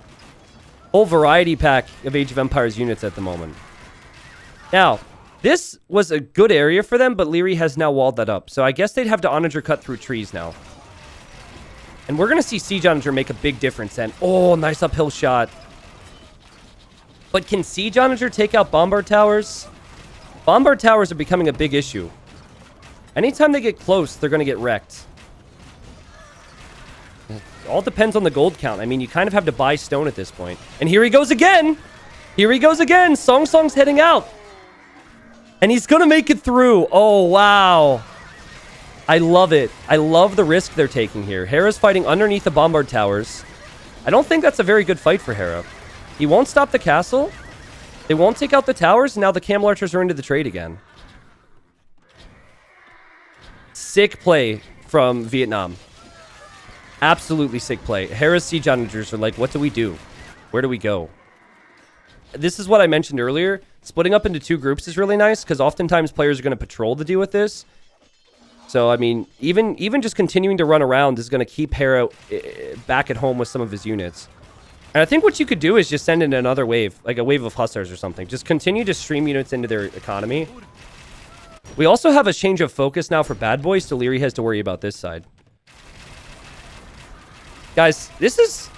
variety pack of Age of Empires units at the moment. Now, this was a good area for them, but Leary has now walled that up. So I guess they'd have to Onager cut through trees now. And we're going to see Siege Onager make a big difference. And, oh, nice uphill shot. But can Siege Onager take out Bombard Towers? Bombard Towers are becoming a big issue. Anytime they get close, they're going to get wrecked. It all depends on the gold count. I mean, you kind of have to buy stone at this point. And here he goes again. Here he goes again. Song Song's heading out. And he's going to make it through. Oh, wow. I love it. I love the risk they're taking here. Hera's fighting underneath the Bombard Towers. I don't think that's a very good fight for Hera. He won't stop the castle. They won't take out the towers. Now the Camel Archers are into the trade again. Sick play from Vietnam. Absolutely sick play. Hera's Siege Onagers are like, what do we do? Where do we go? This is what I mentioned earlier. Splitting up into two groups is really nice because oftentimes players are going to patrol to deal with this. So, I mean, even just continuing to run around is going to keep Hera back at home with some of his units. And I think what you could do is just send in another wave, like a wave of Hussars or something. Just continue to stream units into their economy. We also have a change of focus now for Bad Boys, so Leary has to worry about this side. Guys, this is,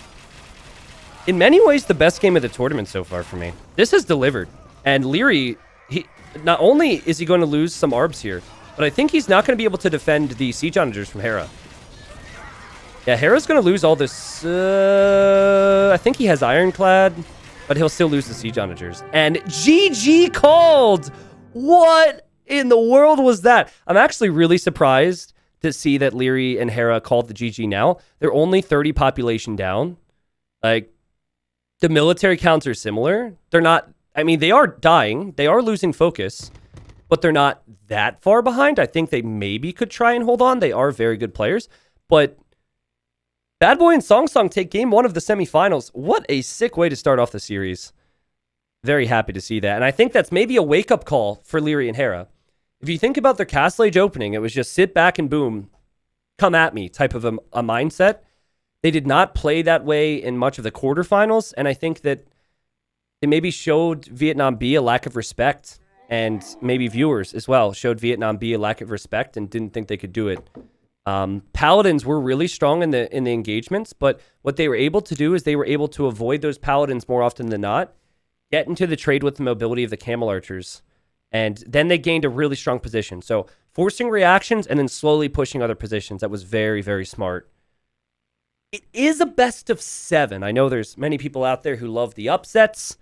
in many ways, the best game of the tournament so far for me. This has delivered. And Leary, not only is he going to lose some ARBs here, but I think he's not going to be able to defend the Siege Onagers from Hera. Yeah, Hera's going to lose all this. I think he has Ironclad, but he'll still lose the Siege Onagers. And GG called! What in the world was that? I'm actually really surprised to see that Leary and Hera called the GG now. They're only 30 population down. Like, the military counts are similar. They're not, I mean, they are dying. They are losing focus, but they're not that far behind. I think they maybe could try and hold on. They are very good players, but Bad Boy and Song Song take game one of the semifinals. What a sick way to start off the series. Very happy to see that. And I think that's maybe a wake-up call for Leary and Hera. If you think about their Castle Age opening, it was just sit back and boom, come at me type of a mindset. They did not play that way in much of the quarterfinals, and I think that it maybe showed Vietnam B a lack of respect, and maybe viewers as well showed Vietnam B a lack of respect and didn't think they could do it. Paladins were really strong in the engagements, but what they were able to do is they were able to avoid those Paladins more often than not, get into the trade with the mobility of the Camel Archers, and then they gained a really strong position. So forcing reactions and then slowly pushing other positions. That was very, very smart. It is a best of 7. I know there's many people out there who love the upsets,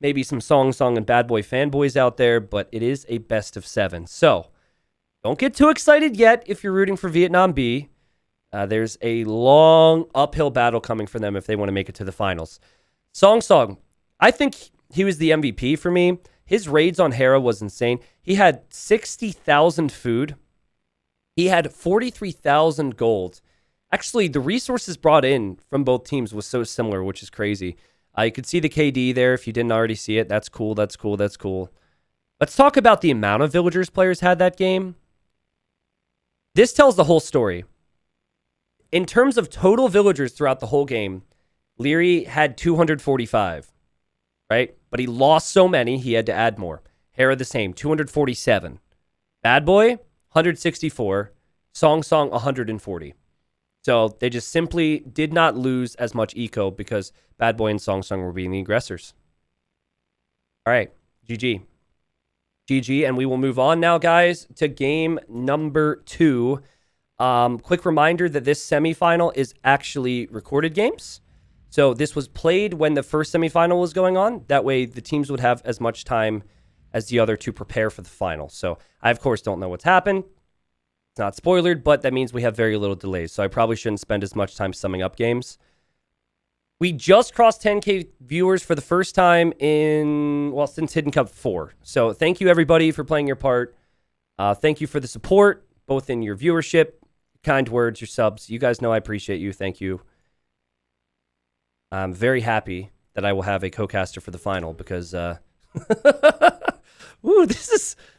maybe some Song Song and Bad Boy fanboys out there, but it is a best of 7. So don't get too excited yet if you're rooting for Vietnam B. There's a long uphill battle coming for them if they want to make it to the finals. Song Song, I think he was the MVP for me. His raids on Hera was insane. He had 60,000 food. He had 43,000 gold. Actually, the resources brought in from both teams was so similar, which is crazy. You could see the KD there if you didn't already see it. That's cool, that's cool, that's cool. Let's talk about the amount of villagers players had that game. This tells the whole story. In terms of total villagers throughout the whole game, Leary had 245, right? But he lost so many, he had to add more. Hera the same, 247. Bad Boy, 164. Song Song, 140. So they just simply did not lose as much eco because Bad Boy and Song Song were being the aggressors. All right, GG. GG, and we will move on now, guys, to game number 2. Quick reminder that this semifinal is actually recorded games. So this was played when the first semifinal was going on. That way the teams would have as much time as the other to prepare for the final. So I, of course, don't know what's happened. It's not spoilered, but that means we have very little delays. So I probably shouldn't spend as much time summing up games. We just crossed 10K viewers for the first time since Hidden Cup 4. So thank you, everybody, for playing your part. Thank you for the support, both in your viewership, kind words, your subs. You guys know I appreciate you. Thank you. I'm very happy that I will have a co-caster for the final because, ooh, this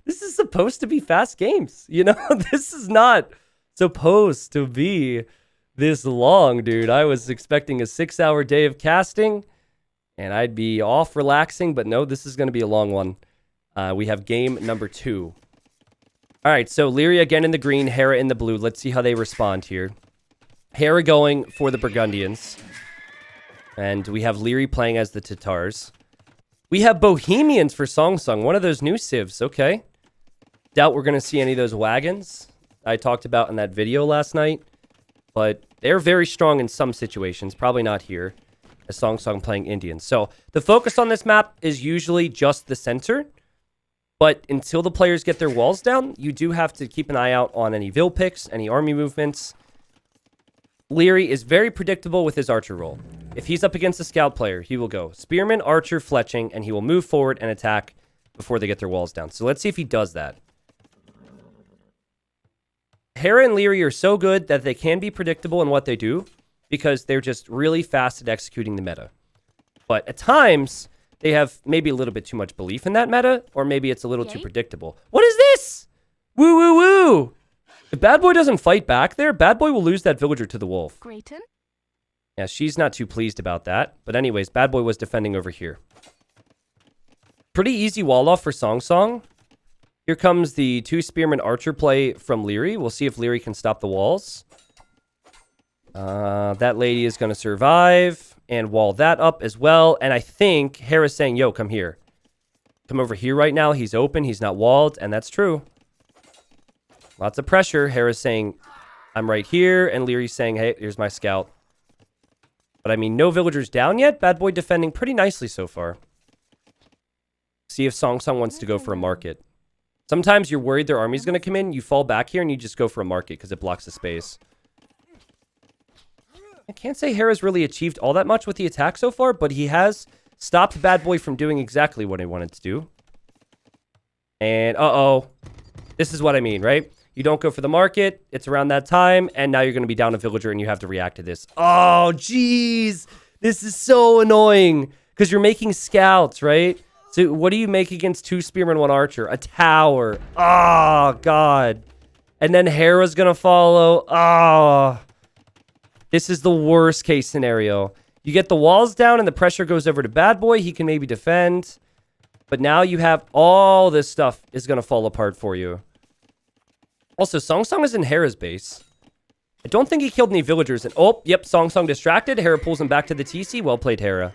is supposed to be fast games. You know, this is not supposed to be this long, dude. I was expecting a 6-hour day of casting, and I'd be off relaxing, but no, this is going to be a long one. We have game number 2. All right, so Leary again in the green, Hera in the blue. Let's see how they respond here. Hera going for the Burgundians. And we have Leary playing as the Tatars. We have Bohemians for Song Song, one of those new civs. Okay. Doubt we're going to see any of those wagons I talked about in that video last night. But they're very strong in some situations. Probably not here. As Song Song playing Indians. So the focus on this map is usually just the center. But until the players get their walls down, you do have to keep an eye out on any Vil picks, any army movements. Leary is very predictable with his archer roll. If he's up against a scout player, he will go spearman, archer, fletching, and he will move forward and attack before they get their walls down. So let's see if he does that. Hera and Leary are so good that they can be predictable in what they do because they're just really fast at executing the meta. But at times, they have maybe a little bit too much belief in that meta, or maybe it's a little too predictable. What is this? Woo, woo, woo. If Bad Boy doesn't fight back there, Bad Boy will lose that villager to the wolf. Grayton? Yeah, she's not too pleased about that. But anyways, Bad Boy was defending over here. Pretty easy wall off for Song Song. Here comes the 2 Spearman Archer play from Leary. We'll see if Leary can stop the walls. That lady is going to survive and wall that up as well. And I think Hera's saying, yo, come here. Come over here right now. He's open. He's not walled. And that's true. Lots of pressure. Hera's saying, I'm right here. And Leary's saying, hey, here's my scout. But I mean, no villagers down yet. Bad Boy defending pretty nicely so far. See if Song Song wants to go for a market. Sometimes you're worried their army's going to come in. You fall back here and you just go for a market because it blocks the space. I can't say Hera's really achieved all that much with the attack so far, but he has stopped Bad Boy from doing exactly what he wanted to do. And, uh-oh. This is what I mean, right? You don't go for the market. It's around that time. And now you're going to be down a villager and you have to react to this. Oh, jeez. This is so annoying. Because you're making scouts, right? So what do you make against 2 spearmen, 1 archer? A tower. Oh, God. And then Hera's going to follow. Oh. This is the worst case scenario. You get the walls down and the pressure goes over to Bad Boy. He can maybe defend. But now you have all this stuff is going to fall apart for you. Also, Song Song is in Hera's base. I don't think he killed any villagers. And oh, yep, Song Song distracted. Hera pulls him back to the TC. Well played, Hera.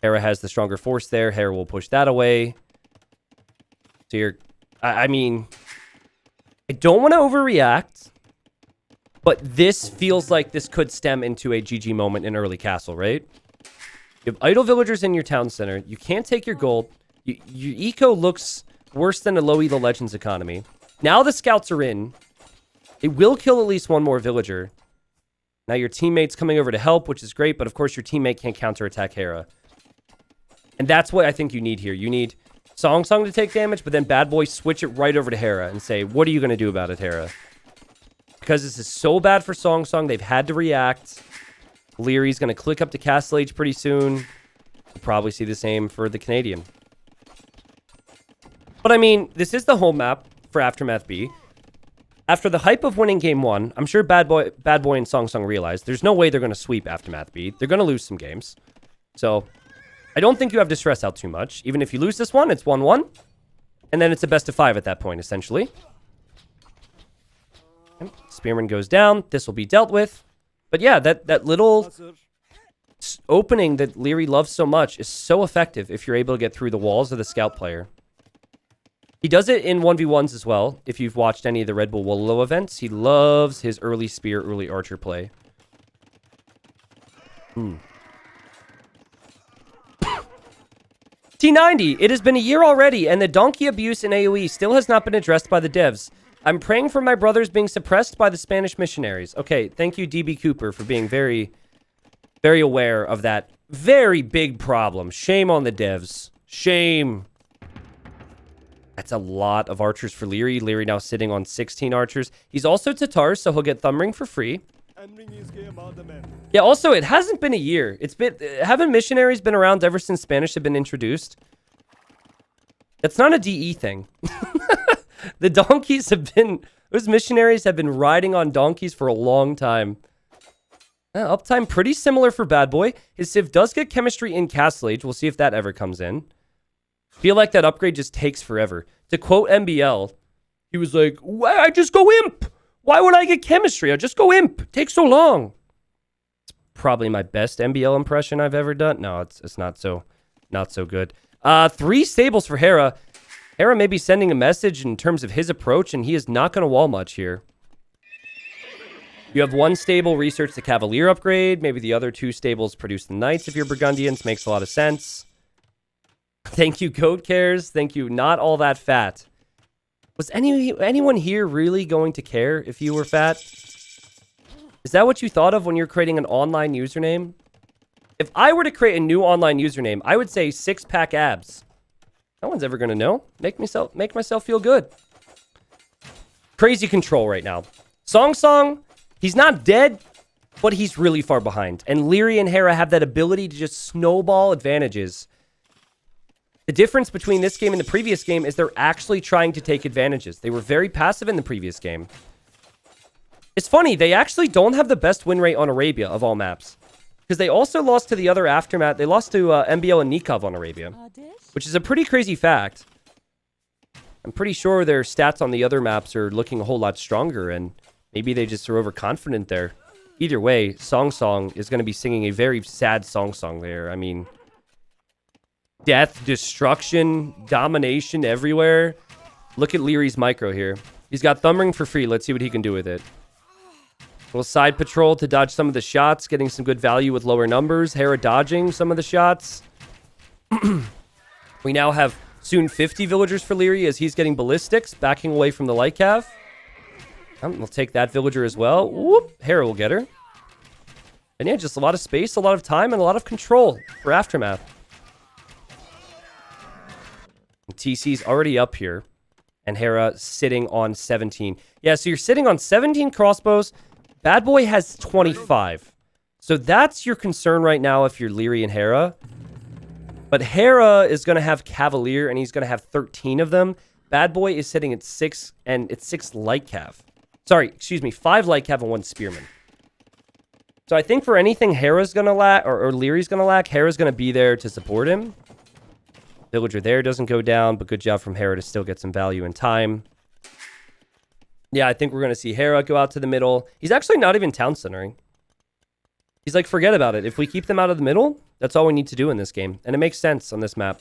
Hera has the stronger force there. Hera will push that away. So you're... I mean... I don't want to overreact. But this feels like this could stem into a GG moment in early castle, right? You have idle villagers in your town center. You can't take your gold. Your eco looks worse than a low elo legends economy. Now the scouts are in. It will kill at least 1 more villager. Now your teammate's coming over to help, which is great. But of course your teammate can't counterattack Hera. And that's what I think you need here. You need Song Song to take damage, but then Bad Boy switch it right over to Hera and say, what are you going to do about it, Hera? Because this is so bad for Song Song, they've had to react. Leary's going to click up to Castle Age pretty soon. We'll probably see the same for the Canadian. But I mean, this is the home map for Aftermath B. After the hype of winning game 1, I'm sure Bad Boy and Song Song realize there's no way they're going to sweep Aftermath B. They're going to lose some games. So, I don't think you have to stress out too much. Even if you lose this one, it's 1-1. And then it's a best of 5 at that point, essentially. Spearman goes down. This will be dealt with. But yeah, that little opening that Leary loves so much is so effective if you're able to get through the walls of the scout player. He does it in 1v1s as well. If you've watched any of the Red Bull Wololo events, he loves his early spear, early archer play. T90, it has been a year already, and the donkey abuse in AoE still has not been addressed by the devs. I'm praying for my brothers being suppressed by the Spanish missionaries. Okay, thank you, DB Cooper, for being very, very aware of that very big problem. Shame on the devs. Shame. That's a lot of archers for Leary. Leary now sitting on 16 archers. He's also Tatar, so he'll get Thumb Ring for free. Yeah, also, it hasn't been a year. Haven't missionaries been around ever since Spanish have been introduced? It's not a DE thing. The donkeys have been... Those missionaries have been riding on donkeys for a long time. Uptime pretty similar for Bad Boy. His Civ does get chemistry in Castle Age. We'll see if that ever comes in. Feel like that upgrade just takes forever. To quote MBL, he was like, "Why I just go imp? Why would I get chemistry? I just go imp. It takes so long." It's probably my best MBL impression I've ever done. No, it's not so good. 3 stables for Hera. Hera may be sending a message in terms of his approach, and he is not going to wall much here. You have 1 stable research the Cavalier upgrade. Maybe the other 2 stables produce the Knights if you're Burgundians. Makes a lot of sense. Thank you, Goat Cares. Thank you, Not All That Fat. Was anyone here really going to care if you were fat? Is that what you thought of when you're creating an online username? If I were to create a new online username, I would say 6-pack abs. No one's ever going to know. Make myself feel good. Crazy control right now. Song, he's not dead, but he's really far behind. And Leary and Hera have that ability to just snowball advantages. The difference between this game and the previous game is they're actually trying to take advantages. They were very passive in the previous game. It's funny, they actually don't have the best win rate on Arabia of all maps. Because they also lost to the other Aftermath. They lost to MBL and Nikov on Arabia. Which is a pretty crazy fact. I'm pretty sure their stats on the other maps are looking a whole lot stronger. And maybe they just are overconfident there. Either way, Song is going to be singing a very sad Song there. I mean, death, destruction, domination everywhere. Look at Leary's micro here. He's got Thumb Ring for free. Let's see what he can do with it. Little side patrol to dodge some of the shots, getting some good value with lower numbers. Hera dodging some of the shots. We now have soon 50 villagers for Leary as he's getting ballistics, backing away from the light cav. We'll take that villager as well. Whoop, Hera will get her. And yeah, just a lot of space, a lot of time, and a lot of control for Aftermath. TC's already up here. And Hera sitting on 17. Yeah, so you're sitting on 17 crossbows. Bad Boy has 25. So that's your concern right now if you're Leary and Hera. But Hera is going to have Cavalier, and he's going to have 13 of them. Bad Boy is sitting at 6, and it's 6 light cav. Sorry, excuse me, 5 light cav and 1 spearman. So I think for anything Hera's going to lack, or Leary's going to lack, Hera's going to be there to support him. Villager there doesn't go down, but good job from Hera to still get some value in time. Yeah, I think we're going to see Hera go out to the middle. He's actually not even town centering. He's like, forget about it. If we keep them out of the middle, that's all we need to do in this game. And it makes sense on this map.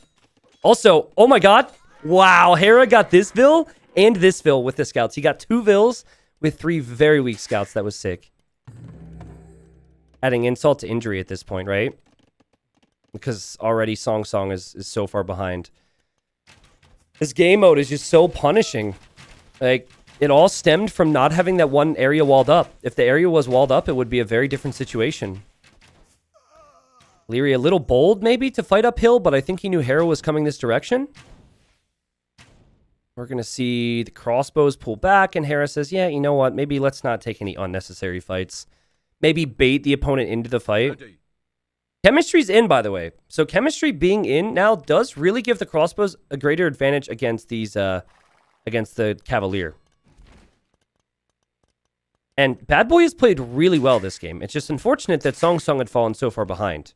Also, oh my god. Wow, Hera got this vill and this vill with the scouts. He got 2 vills with 3 very weak scouts. That was sick. Adding insult to injury at this point, right? Because already Song is so far behind. This game mode is just so punishing. Like, it all stemmed from not having that one area walled up. If the area was walled up, it would be a very different situation. Leary a little bold, maybe, to fight uphill, but I think he knew Hera was coming this direction. We're going to see the crossbows pull back, and Hera says, yeah, you know what? Maybe let's not take any unnecessary fights. Maybe bait the opponent into the fight. Chemistry's in, by the way. So chemistry being in now does really give the crossbows a greater advantage against these, against the Cavalier. And Bad Boy has played really well this game. It's just unfortunate that Song had fallen so far behind.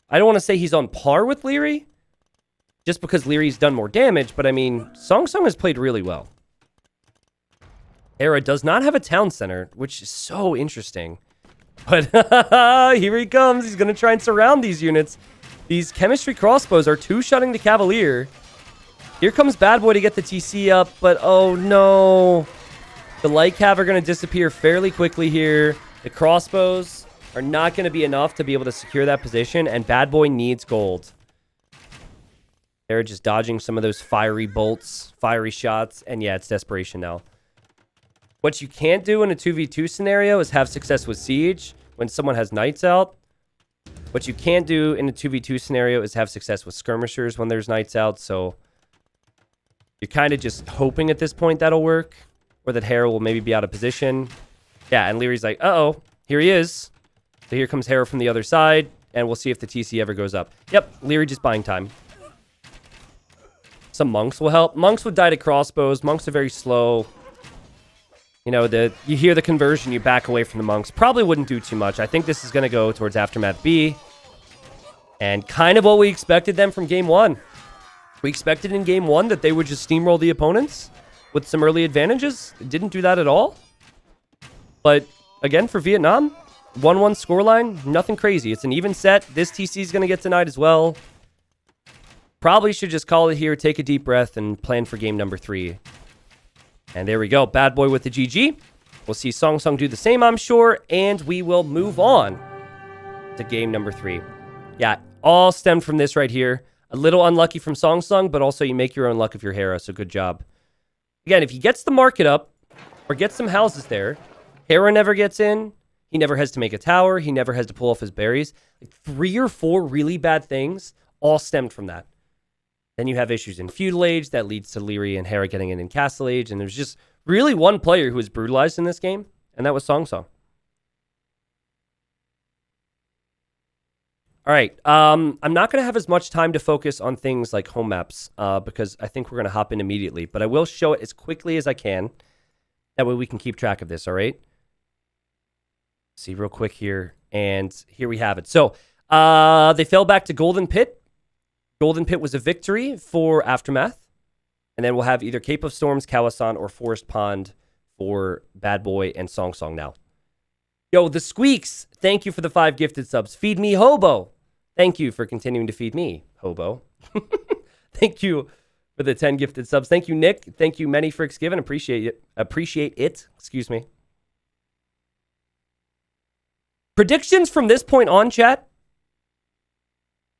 I don't want to say he's on par with Leary, just because Leary's done more damage, but I mean, Song has played really well. Hera does not have a town center, which is so interesting. But here he comes. He's going to try and surround these units. These chemistry crossbows are 2-shotting the Cavalier. Here comes Bad Boy to get the TC up, but oh no. The light cav are going to disappear fairly quickly here. The crossbows are not going to be enough to be able to secure that position, and Bad Boy needs gold. They're just dodging some of those fiery bolts, fiery shots, and yeah, it's desperation now. What you can't do in a 2v2 scenario is have success with Siege when someone has Knights out. What you can't do in a 2v2 scenario is have success with Skirmishers when there's Knights out, so you're kind of just hoping at this point that'll work. Or that Hera will maybe be out of position. Yeah, and Leary's like, uh-oh, here he is. So here comes Hera from the other side, and we'll see if the TC ever goes up. Yep, Leary just buying time. Some monks will help. Monks would die to crossbows. Monks are very slow. You know, you hear the conversion, you back away from the monks. Probably wouldn't do too much. I think this is going to go towards Aftermath B. And kind of what we expected them from game one. We expected in game one that they would just steamroll the opponents with some early advantages. It didn't do that at all. But again, for Vietnam, 1-1 scoreline, nothing crazy. It's an even set. This TC is going to get denied as well. Probably should just call it here, take a deep breath, and plan for game number 3. And there we go. Bad Boy with the GG. We'll see Song Song do the same, I'm sure. And we will move on to game number 3. Yeah, all stemmed from this right here. A little unlucky from Song Song, but also you make your own luck if you're Hera, so good job. Again, if he gets the market up or gets some houses there, Hera never gets in. He never has to make a tower. He never has to pull off his berries. Like 3 or 4 really bad things all stemmed from that. Then you have issues in Feudal Age that leads to Leary and Hera getting in Castle Age. And there's just really one player who was brutalized in this game, and that was Song Song. All right. I'm not going to have as much time to focus on things like home maps because I think we're going to hop in immediately. But I will show it as quickly as I can. That way we can keep track of this, all right? See real quick here. And here we have it. So they fell back to Golden Pit. Golden Pit was a victory for Aftermath. And then we'll have either Cape of Storms, Kawasan, or Forest Pond for Bad Boy and Song Song now. Yo, the Squeaks, thank you for the 5 gifted subs. Feed me, Hobo. Thank you for continuing to feed me, Hobo. Thank you for the 10 gifted subs. Thank you, Nick. Thank you, Many Fricks Given. Appreciate it. Appreciate it. Excuse me. Predictions from this point on, chat.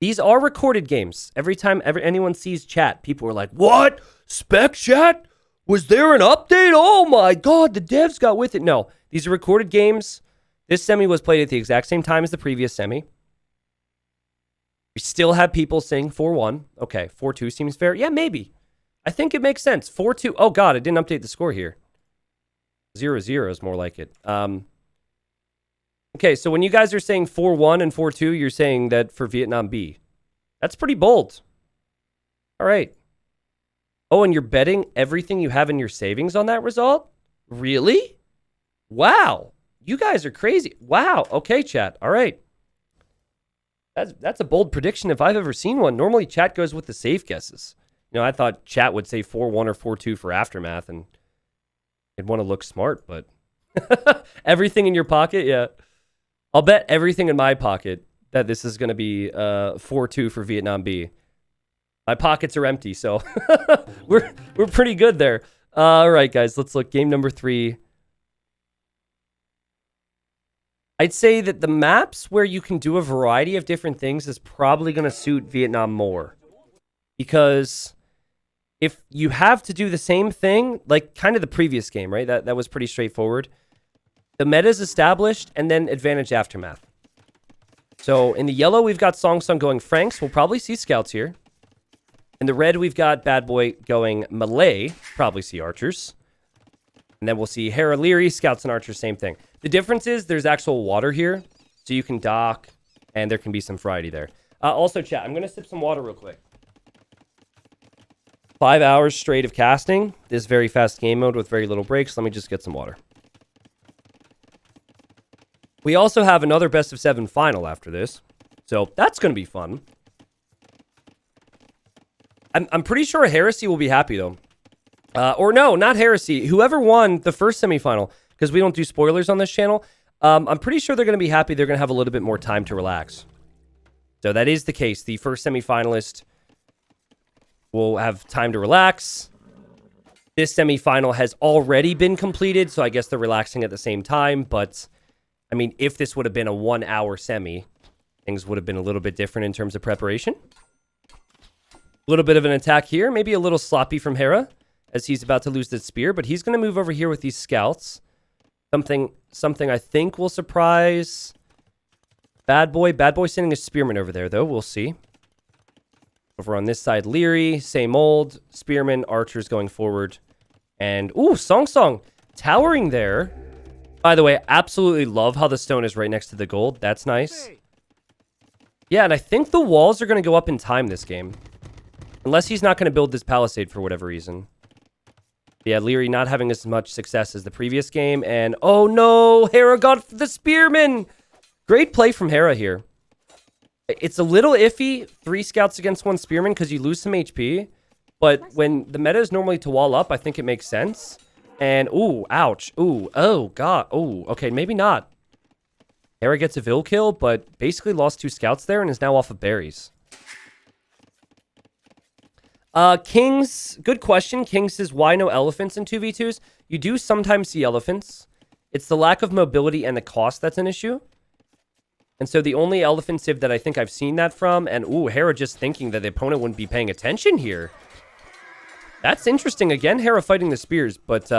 These are recorded games. Every time anyone sees chat, people are like, what? Spec chat? Was there an update? Oh my God, the devs got with it. No, these are recorded games. This semi was played at the exact same time as the previous semi. We still have people saying 4-1. Okay, 4-2 seems fair. Yeah, maybe. I think it makes sense. 4-2. Oh God, I didn't update the score here. 0-0 is more like it. Okay, so when you guys are saying 4-1 and 4-2, you're saying that for Vietnam B. That's pretty bold. All right. Oh, and you're betting everything you have in your savings on that result? Really? Wow. You guys are crazy. Wow. Okay, chat. All right. That's a bold prediction if I've ever seen one. Normally, chat goes with the safe guesses. You know, I thought chat would say 4-1 or 4-2 for Aftermath, and they'd want to look smart, but everything in your pocket, yeah. I'll bet everything in my pocket that this is going to be 4-2 for Vietnam B. My pockets are empty, so we're pretty good there. All right, guys, let's look. Game number 3. I'd say that the maps where you can do a variety of different things is probably going to suit Vietnam more. Because if you have to do the same thing, like kind of the previous game, right? That was pretty straightforward. The meta is established, and then advantage Aftermath. So in the yellow, we've got Song Song going Franks. We'll probably see Scouts here. In the red, we've got Bad Boy going Malay. Probably see Archers. And then we'll see Hera Leary, Scouts and Archers, same thing. The difference is there's actual water here, so you can dock, and there can be some variety there. Also, chat, I'm going to sip some water real quick. 5 hours straight of casting. This very fast game mode with very little breaks. Let me just get some water. We also have another best of 7 final after this, so that's going to be fun. I'm pretty sure Heresy will be happy, though. Or no, not Heresy. Whoever won the first semifinal, because we don't do spoilers on this channel, I'm pretty sure they're going to be happy. They're going to have a little bit more time to relax. So that is the case. The first semifinalist will have time to relax. This semifinal has already been completed, so I guess they're relaxing at the same time, but I mean, if this would have been a 1-hour semi, things would have been a little bit different in terms of preparation. A little bit of an attack here. Maybe a little sloppy from Hera as he's about to lose the spear, but he's going to move over here with these scouts. Something I think will surprise Bad Boy. Bad Boy sending a spearman over there, though. We'll see. Over on this side, Leary, same old. Spearman, Archers going forward. And, ooh, Song Song towering there. By the way, absolutely love how the stone is right next to the gold. That's nice. Yeah, and I think the walls are going to go up in time this game. Unless he's not going to build this palisade for whatever reason. Yeah, Leary not having as much success as the previous game. And, oh no, Hera got the Spearman. Great play from Hera here. It's a little iffy, 3 scouts against 1 Spearman, because you lose some HP. But when the meta is normally to wall up, I think it makes sense. And, ooh, ouch. Ooh, oh, God. Ooh, okay, maybe not. Hera gets a Vil kill, but basically lost 2 scouts there and is now off of berries. Kings, good question. King says, why no elephants in 2v2s? You do sometimes see elephants. It's the lack of mobility and the cost that's an issue. And so the only elephant civ that I think I've seen that from, and ooh, Hera just thinking that the opponent wouldn't be paying attention here. That's interesting. Again, Hera fighting the spears, but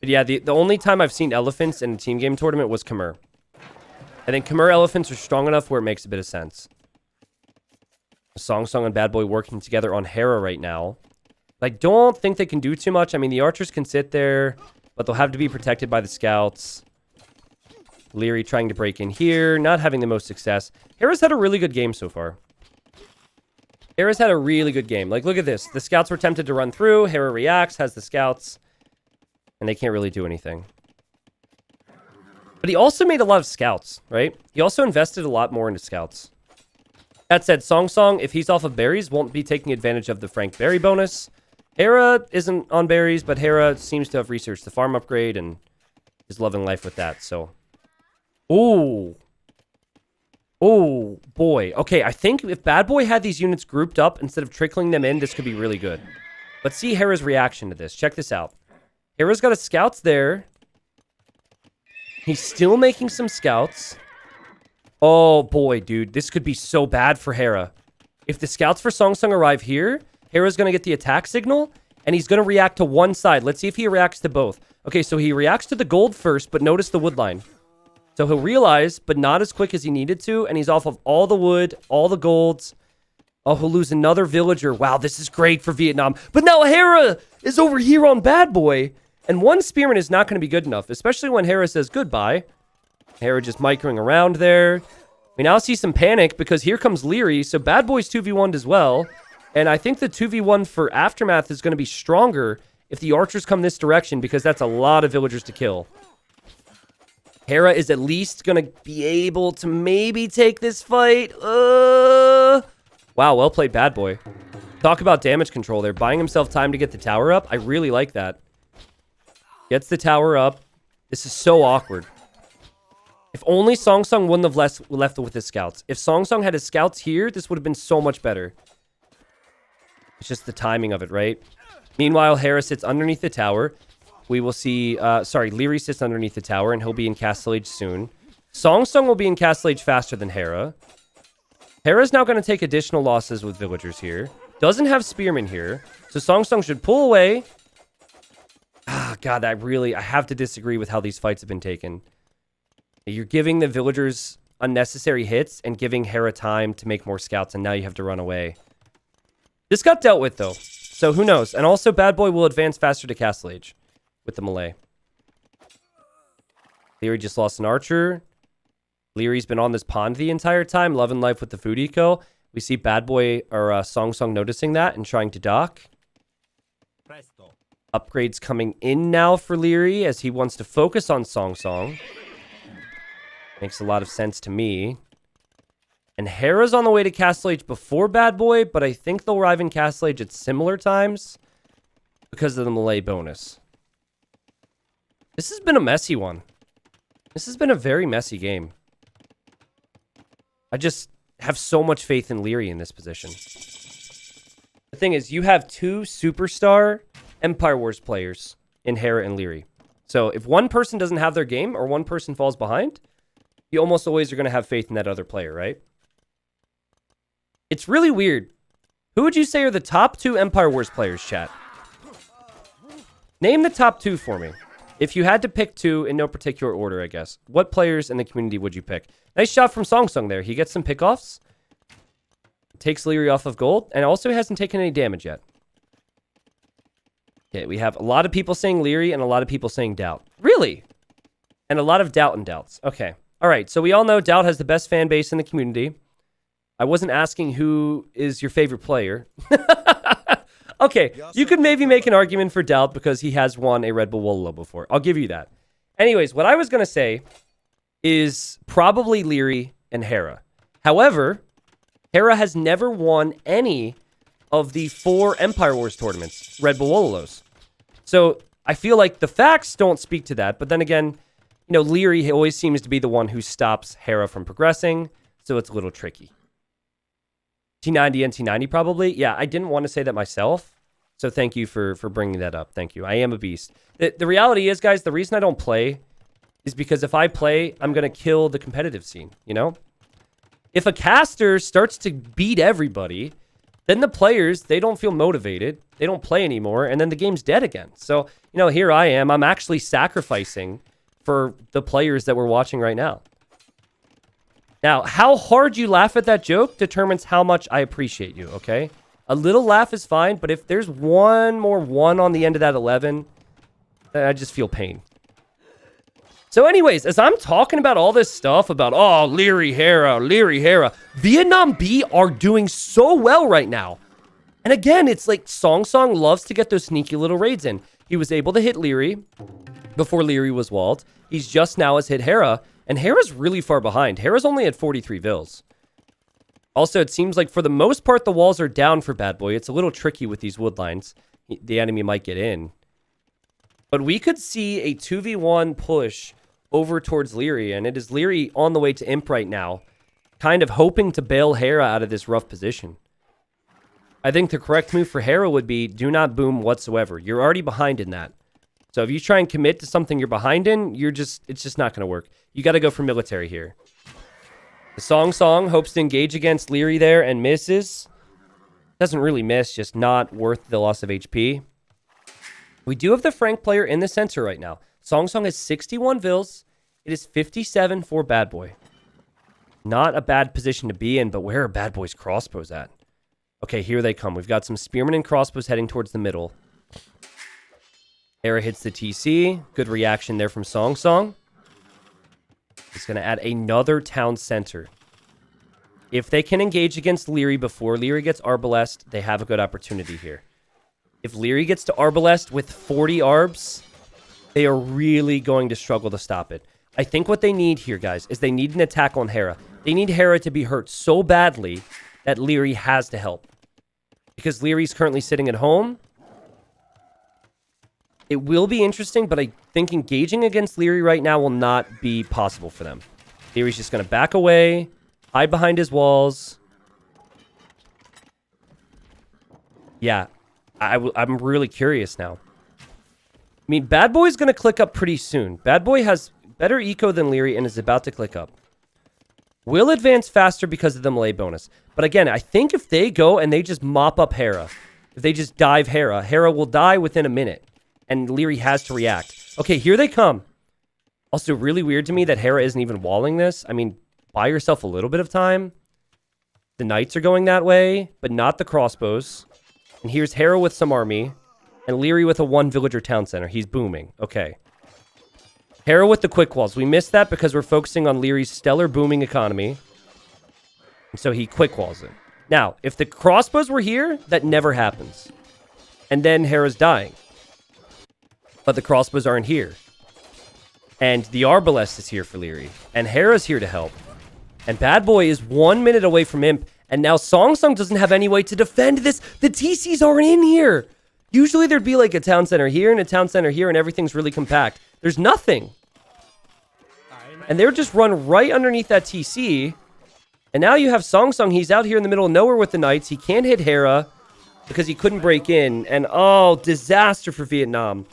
yeah, the only time I've seen elephants in a team game tournament was Khmer. I think Khmer elephants are strong enough where it makes a bit of sense. Song and Bad Boy working together on Hera right now. I don't think they can do too much. I mean, the archers can sit there, but they'll have to be protected by the scouts. Leary trying to break in here, not having the most success. Hera's had a really good game so far. Hera's had a really good game. Like, look at this. The scouts were tempted to run through. Hera reacts, has the scouts, and they can't really do anything. But he also made a lot of scouts, right? He also invested a lot more into scouts. That said, Song, if he's off of berries, won't be taking advantage of the Frank berry bonus. Hera isn't on berries, but Hera seems to have researched the farm upgrade and is loving life with that, so. Ooh. Oh, boy. Okay, I think if Bad Boy had these units grouped up instead of trickling them in, this could be really good. Let's see Hera's reaction to this. Check this out. Hera's got his scouts there. He's still making some scouts. Oh, boy, dude. This could be so bad for Hera. If the scouts for Song arrive here, Hera's going to get the attack signal, and he's going to react to one side. Let's see if he reacts to both. Okay, so he reacts to the gold first, but notice the wood line. So he'll realize, but not as quick as he needed to, and he's off of all the wood, all the golds. Oh, he'll lose another villager. Wow, this is great for Vietnam. But now Hera is over here on Bad Boy, and 1 Spearman is not going to be good enough, especially when Hera says goodbye. Hera just microing around there. We now see some panic because here comes Leary, so Bad Boy's 2v1'd as well. And I think the 2v1 for Aftermath is going to be stronger if the archers come this direction because that's a lot of villagers to kill. Hera is at least going to be able to maybe take this fight. Wow, well played, Bad Boy. Talk about damage control there. Buying himself time to get the tower up. I really like that. Gets the tower up. This is so awkward. If only Song wouldn't have left with his scouts. If Song had his scouts here, this would have been so much better. It's just the timing of it, right? Meanwhile, Hera sits underneath the tower. We will see, Leary sits underneath the tower, and he'll be in Castle Age soon. Song will be in Castle Age faster than Hera. Hera's now going to take additional losses with villagers here. Doesn't have Spearmen here. So Song should pull away. Ah, God, I have to disagree with how these fights have been taken. You're giving the villagers unnecessary hits and giving Hera time to make more scouts, and now you have to run away. This got dealt with, though. So who knows? And also, Bad Boy will advance faster to Castle Age with the melee. Leary just lost an archer. Leary's been on this pond the entire time, loving life with the food eco. We see Bad Boy or Song noticing that and trying to dock. Presto. Upgrades coming in now for Leary as he wants to focus on Song. Makes a lot of sense to me. And Hera's on the way to Castle Age before Bad Boy, but I think they'll arrive in Castle Age at similar times because of the melee bonus. This has been a messy one. This has been a very messy game. I just have so much faith in Leary in this position. The thing is, you have 2 superstar Empire Wars players in Hera and Leary. So if one person doesn't have their game or one person falls behind, you almost always are going to have faith in that other player, right? It's really weird. Who would you say are the top 2 Empire Wars players, chat? Name the top 2 for me. If you had to pick 2 in no particular order, I guess. What players in the community would you pick? Nice shot from Song there. He gets some pickoffs. Takes Leary off of gold. And also hasn't taken any damage yet. Okay, we have a lot of people saying Leary and a lot of people saying Doubt. Really? And a lot of Doubt and Doubts. Okay. All right, so we all know Doubt has the best fan base in the community. I wasn't asking who is your favorite player. Okay, you could maybe make an argument for Doubt because he has won a Red Bull Wololo before. I'll give you that. Anyways, what I was going to say is probably Leary and Hera. However, Hera has never won any of the 4 Empire Wars tournaments, Red Bull Wololos. So I feel like the facts don't speak to that. But then again, you know, Leary always seems to be the one who stops Hera from progressing. So it's a little tricky. T90 and T90 probably. Yeah, I didn't want to say that myself. So thank you for bringing that up. Thank you. I am a beast. The reality is, guys, the reason I don't play is because if I play, I'm going to kill the competitive scene, you know? If a caster starts to beat everybody, then the players, they don't feel motivated. They don't play anymore, and then the game's dead again. So, you know, here I am. I'm actually sacrificing for the players that we're watching right now. Now, how hard you laugh at that joke determines how much I appreciate you, okay? A little laugh is fine, but if there's one more 1 on the end of that 11, then I just feel pain. So anyways, as I'm talking about all this stuff about, oh, Leary Hera, Vietnam B are doing so well right now. And again, it's like Song Song loves to get those sneaky little raids in. He was able to hit Leary before Leary was walled. He's just now has hit Hera, and Hera's really far behind. Hera's only at 43 vills. Also, it seems like for the most part, the walls are down for Bad Boy. It's a little tricky with these wood lines. The enemy might get in. But we could see a 2v1 push over towards Leary, and it is Leary on the way to Imp right now, kind of hoping to bail Hera out of this rough position. I think the correct move for Hera would be do not boom whatsoever. You're already behind in that. So if you try and commit to something you're behind in, it's just not going to work. You got to go for military here. The Song Song hopes to engage against Leary there and misses. Doesn't really miss, just not worth the loss of HP. We do have the Frank player in the center right now. Song Song has 61 vills. It is 57 for Bad Boy. Not a bad position to be in, but where are Bad Boy's crossbows at? Okay, here they come. We've got some spearmen and crossbows heading towards the middle. Hera hits the TC. Good reaction there from Song Song. He's going to add another town center. If they can engage against Leary before Leary gets Arbalest, they have a good opportunity here. If Leary gets to Arbalest with 40 Arbs, they are really going to struggle to stop it. I think what they need here, guys, is they need an attack on Hera. They need Hera to be hurt so badly that Leary has to help. Because Leary's currently sitting at home. It will be interesting, but I think engaging against Leary right now will not be possible for them. Leary's just going to back away, hide behind his walls. Yeah, I'm really curious now. I mean, Bad Boy's going to click up pretty soon. Bad Boy has better eco than Leary and is about to click up. Will advance faster because of the melee bonus. But again, I think if they go and they just mop up Hera, if they just dive Hera, Hera will die within a minute. And Leary has to react. Okay, here they come. Also, really weird to me that Hera isn't even walling this. I mean, buy yourself a little bit of time. The knights are going that way, but not the crossbows. And here's Hera with some army. And Leary with a 1 villager town center. He's booming. Okay. Hera with the quick walls. We missed that because we're focusing on Leary's stellar booming economy. And so he quick walls it. Now, if the crossbows were here, that never happens. And then Hera's dying. But the crossbows aren't here. And the Arbalest is here for Leary. And Hera's here to help. And Bad Boy is 1 minute away from Imp. And now Song Song doesn't have any way to defend this. The TCs aren't in here. Usually there'd be like a town center here and a town center here and everything's really compact. There's nothing. And they're just run right underneath that TC. And now you have Song Song. He's out here in the middle of nowhere with the Knights. He can't hit Hera because he couldn't break in. And oh, disaster for Vietnam.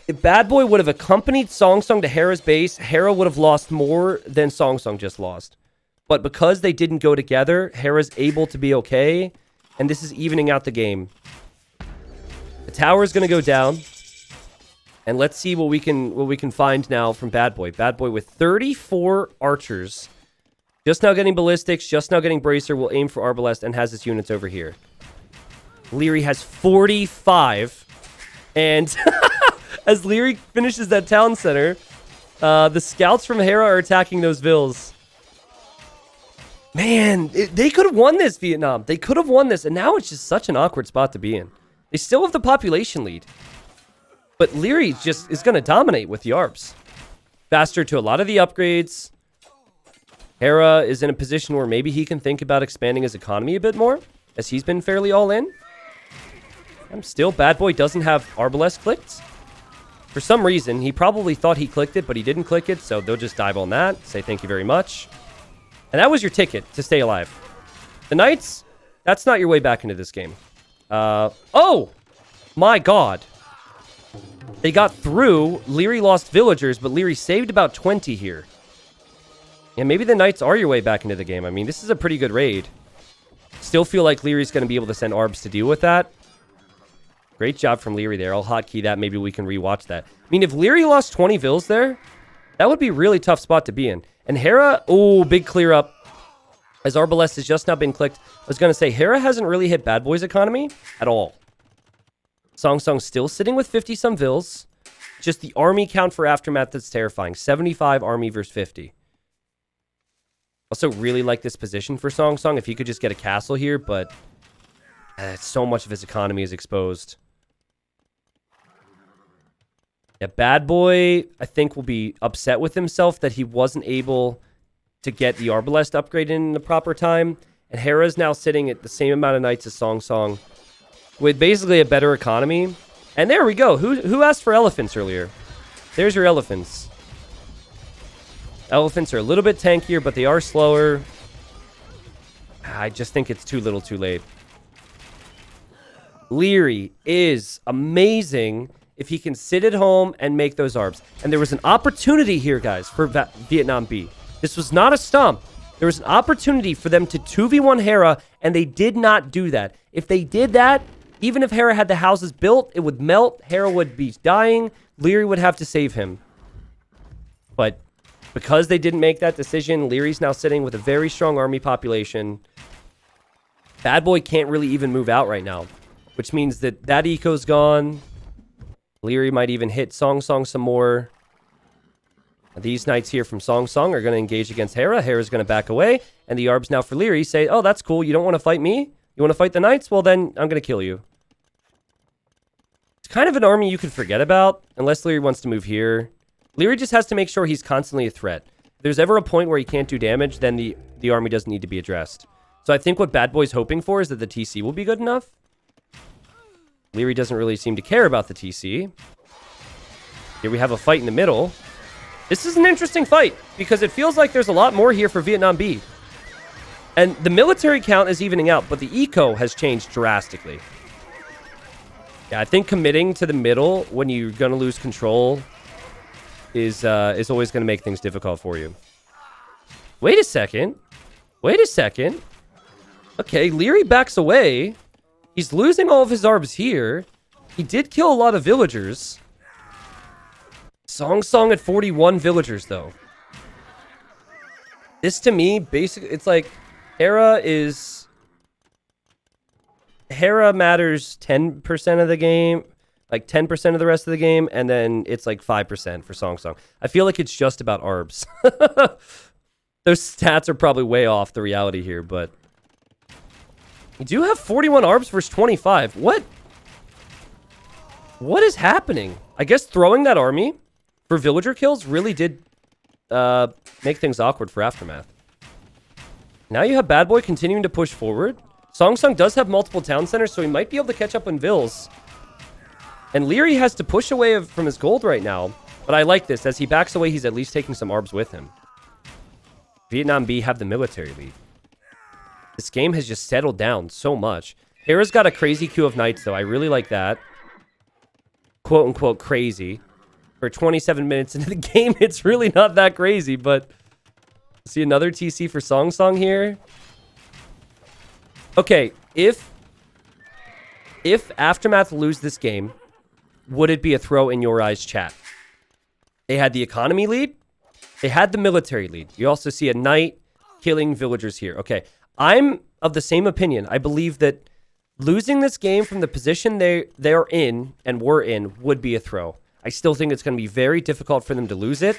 If Bad Boy would have accompanied Song Song to Hera's base, Hera would have lost more than Song Song just lost. But because they didn't go together, Hera's able to be okay. And this is evening out the game. The tower is going to go down. And let's see what we can find now from Bad Boy. Bad Boy with 34 archers. Just now getting ballistics, just now getting bracer, will aim for Arbalest and has his units over here. Leary has 45. And as Leary finishes that town center, the scouts from Hera are attacking those vills. Man, they could have won this, Vietnam. They could have won this, and now it's just such an awkward spot to be in. They still have the population lead. But Leary just is going to dominate with the ARBs. Faster to a lot of the upgrades. Hera is in a position where maybe he can think about expanding his economy a bit more, as he's been fairly all in. And still, Bad Boy doesn't have Arbalest clicked. For some reason, he probably thought he clicked it, but he didn't click it, so they'll just dive on that, say thank you very much. And that was your ticket to stay alive. The Knights, that's not your way back into this game. Oh! My god. They got through. Leary lost villagers, but Leary saved about 20 here. And maybe the Knights are your way back into the game. I mean, this is a pretty good raid. Still feel like Leary's going to be able to send ARBs to deal with that. Great job from Leary there. I'll hotkey that. Maybe we can rewatch that. I mean, if Leary lost 20 vills there, that would be a really tough spot to be in. And Hera, oh, big clear up. As Arbalest has just now been clicked. I was going to say, Hera hasn't really hit Bad Boy's economy at all. Song Song still sitting with 50-some vills. Just the army count for Aftermath that's terrifying. 75 army versus 50. Also really like this position for Song Song if he could just get a castle here, but so much of his economy is exposed. Yeah, Bad Boy, I think, will be upset with himself that he wasn't able to get the Arbalest upgrade in the proper time. And Hera's now sitting at the same amount of knights as Song Song with basically a better economy. And there we go. Who asked for elephants earlier? There's your elephants. Elephants are a little bit tankier, but they are slower. I just think it's too little too late. Leary is amazing if he can sit at home and make those ARBs. And there was an opportunity here, guys, for Vietnam B. This was not a stump. There was an opportunity for them to 2v1 Hera, and they did not do that. If they did that, even if Hera had the houses built, it would melt. Hera would be dying. Leary would have to save him. But because they didn't make that decision, Leary's now sitting with a very strong army population. Bad Boy can't really even move out right now, which means that that eco's gone. Leary might even hit Song Song some more. These knights here from Song Song are going to engage against Hera. Hera's going to back away. And the ARBs now for Leary say, oh, that's cool. You don't want to fight me? You want to fight the knights? Well, then I'm going to kill you. It's kind of an army you could forget about, unless Leary wants to move here. Leary just has to make sure he's constantly a threat. If there's ever a point where he can't do damage, then the army doesn't need to be addressed. So I think what Bad Boy's hoping for is that the TC will be good enough. Leary doesn't really seem to care about the TC. Here we have a fight in the middle. This is an interesting fight, because it feels like there's a lot more here for Vietnam B. And the military count is evening out, but the eco has changed drastically. Yeah, I think committing to the middle when you're going to lose control is always going to make things difficult for you. Wait a second. Wait a second. Okay, Leary backs away. He's losing all of his ARBs here. He did kill a lot of villagers. Song Song at 41 villagers, though. This, to me, basically, it's like Hera matters 10% of the game, like 10% of the rest of the game, and then it's like 5% for Song Song. I feel like it's just about ARBs. Those stats are probably way off the reality here, but you do have 41 ARBs versus 25. What is happening? I guess throwing that army for villager kills really did make things awkward for Aftermath. Now you have Bad Boy continuing to push forward. Song Song does have multiple town centers, so he might be able to catch up on vills. And Leary has to push away from his gold right now. But I like this. As he backs away, he's at least taking some ARBs with him. Vietnam B have the military lead. This game has just settled down so much. Hera's got a crazy queue of knights, though. I really like that. Quote-unquote crazy. For 27 minutes into the game, it's really not that crazy, but... See another TC for Song Song here. Okay, if Aftermath lose this game, would it be a throw in your eyes, chat? They had the economy lead. They had the military lead. You also see a knight killing villagers here. Okay, I'm of the same opinion. I believe that losing this game from the position they're in and were in would be a throw. I still think it's going to be very difficult for them to lose it.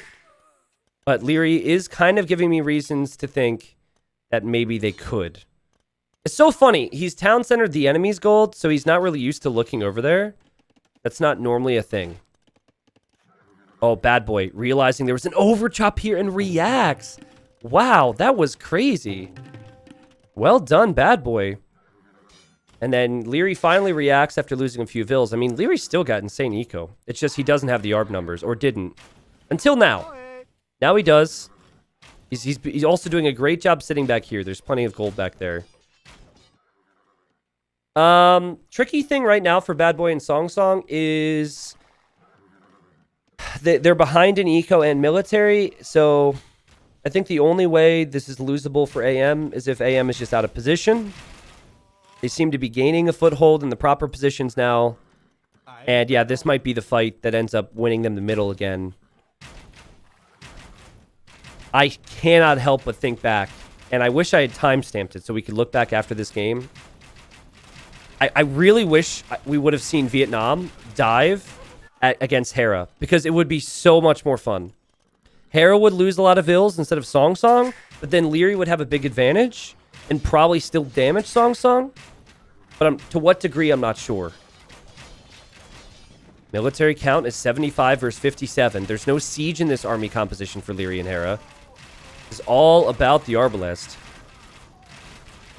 But Leary is kind of giving me reasons to think that maybe they could. It's so funny. He's town centered the enemy's gold, so he's not really used to looking over there. That's not normally a thing. Oh, bad boy. Realizing there was an overchop here and reacts. Wow, that was crazy. Well done, bad boy. And then Leary finally reacts after losing a few vills. I mean, Leary's still got insane eco. It's just he doesn't have the ARB numbers, or didn't. Until now. Now he does. He's also doing a great job sitting back here. There's plenty of gold back there. Tricky thing right now for Bad Boy and Song is they're behind in eco and military, so I think the only way this is losable for AM is if AM is just out of position. They seem to be gaining a foothold in the proper positions now. And yeah, this might be the fight that ends up winning them the middle again. I cannot help but think back, and I wish I had timestamped it so we could look back after this game. I really wish we would have seen Vietnam dive against Hera, because it would be so much more fun. Hera would lose a lot of vills instead of Song, but then Leary would have a big advantage and probably still damage Song. But to what degree, I'm not sure. Military count is 75 versus 57. There's no siege in this army composition for Leary and Hera. It's all about the Arbalest.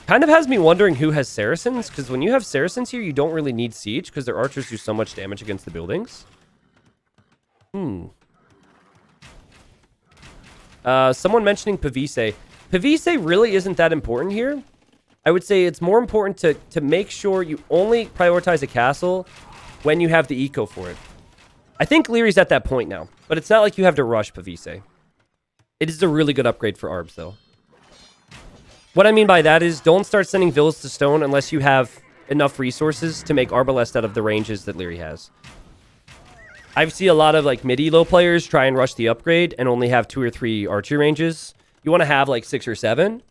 Kind of has me wondering who has Saracens, because when you have Saracens here, you don't really need siege, because their archers do so much damage against the buildings. Someone mentioning Pavise. Pavise really isn't that important here. I would say it's more important to make sure you only prioritize a castle when you have the eco for it. I think Leary's at that point now, but it's not like you have to rush Pavise. It is a really good upgrade for ARBs, though. What I mean by that is don't start sending villas to stone unless you have enough resources to make Arbalest out of the ranges that Leary has. I've seen a lot of like mid-elo players try and rush the upgrade and only have 2 or 3 archery ranges. You want to have like 6 or 7.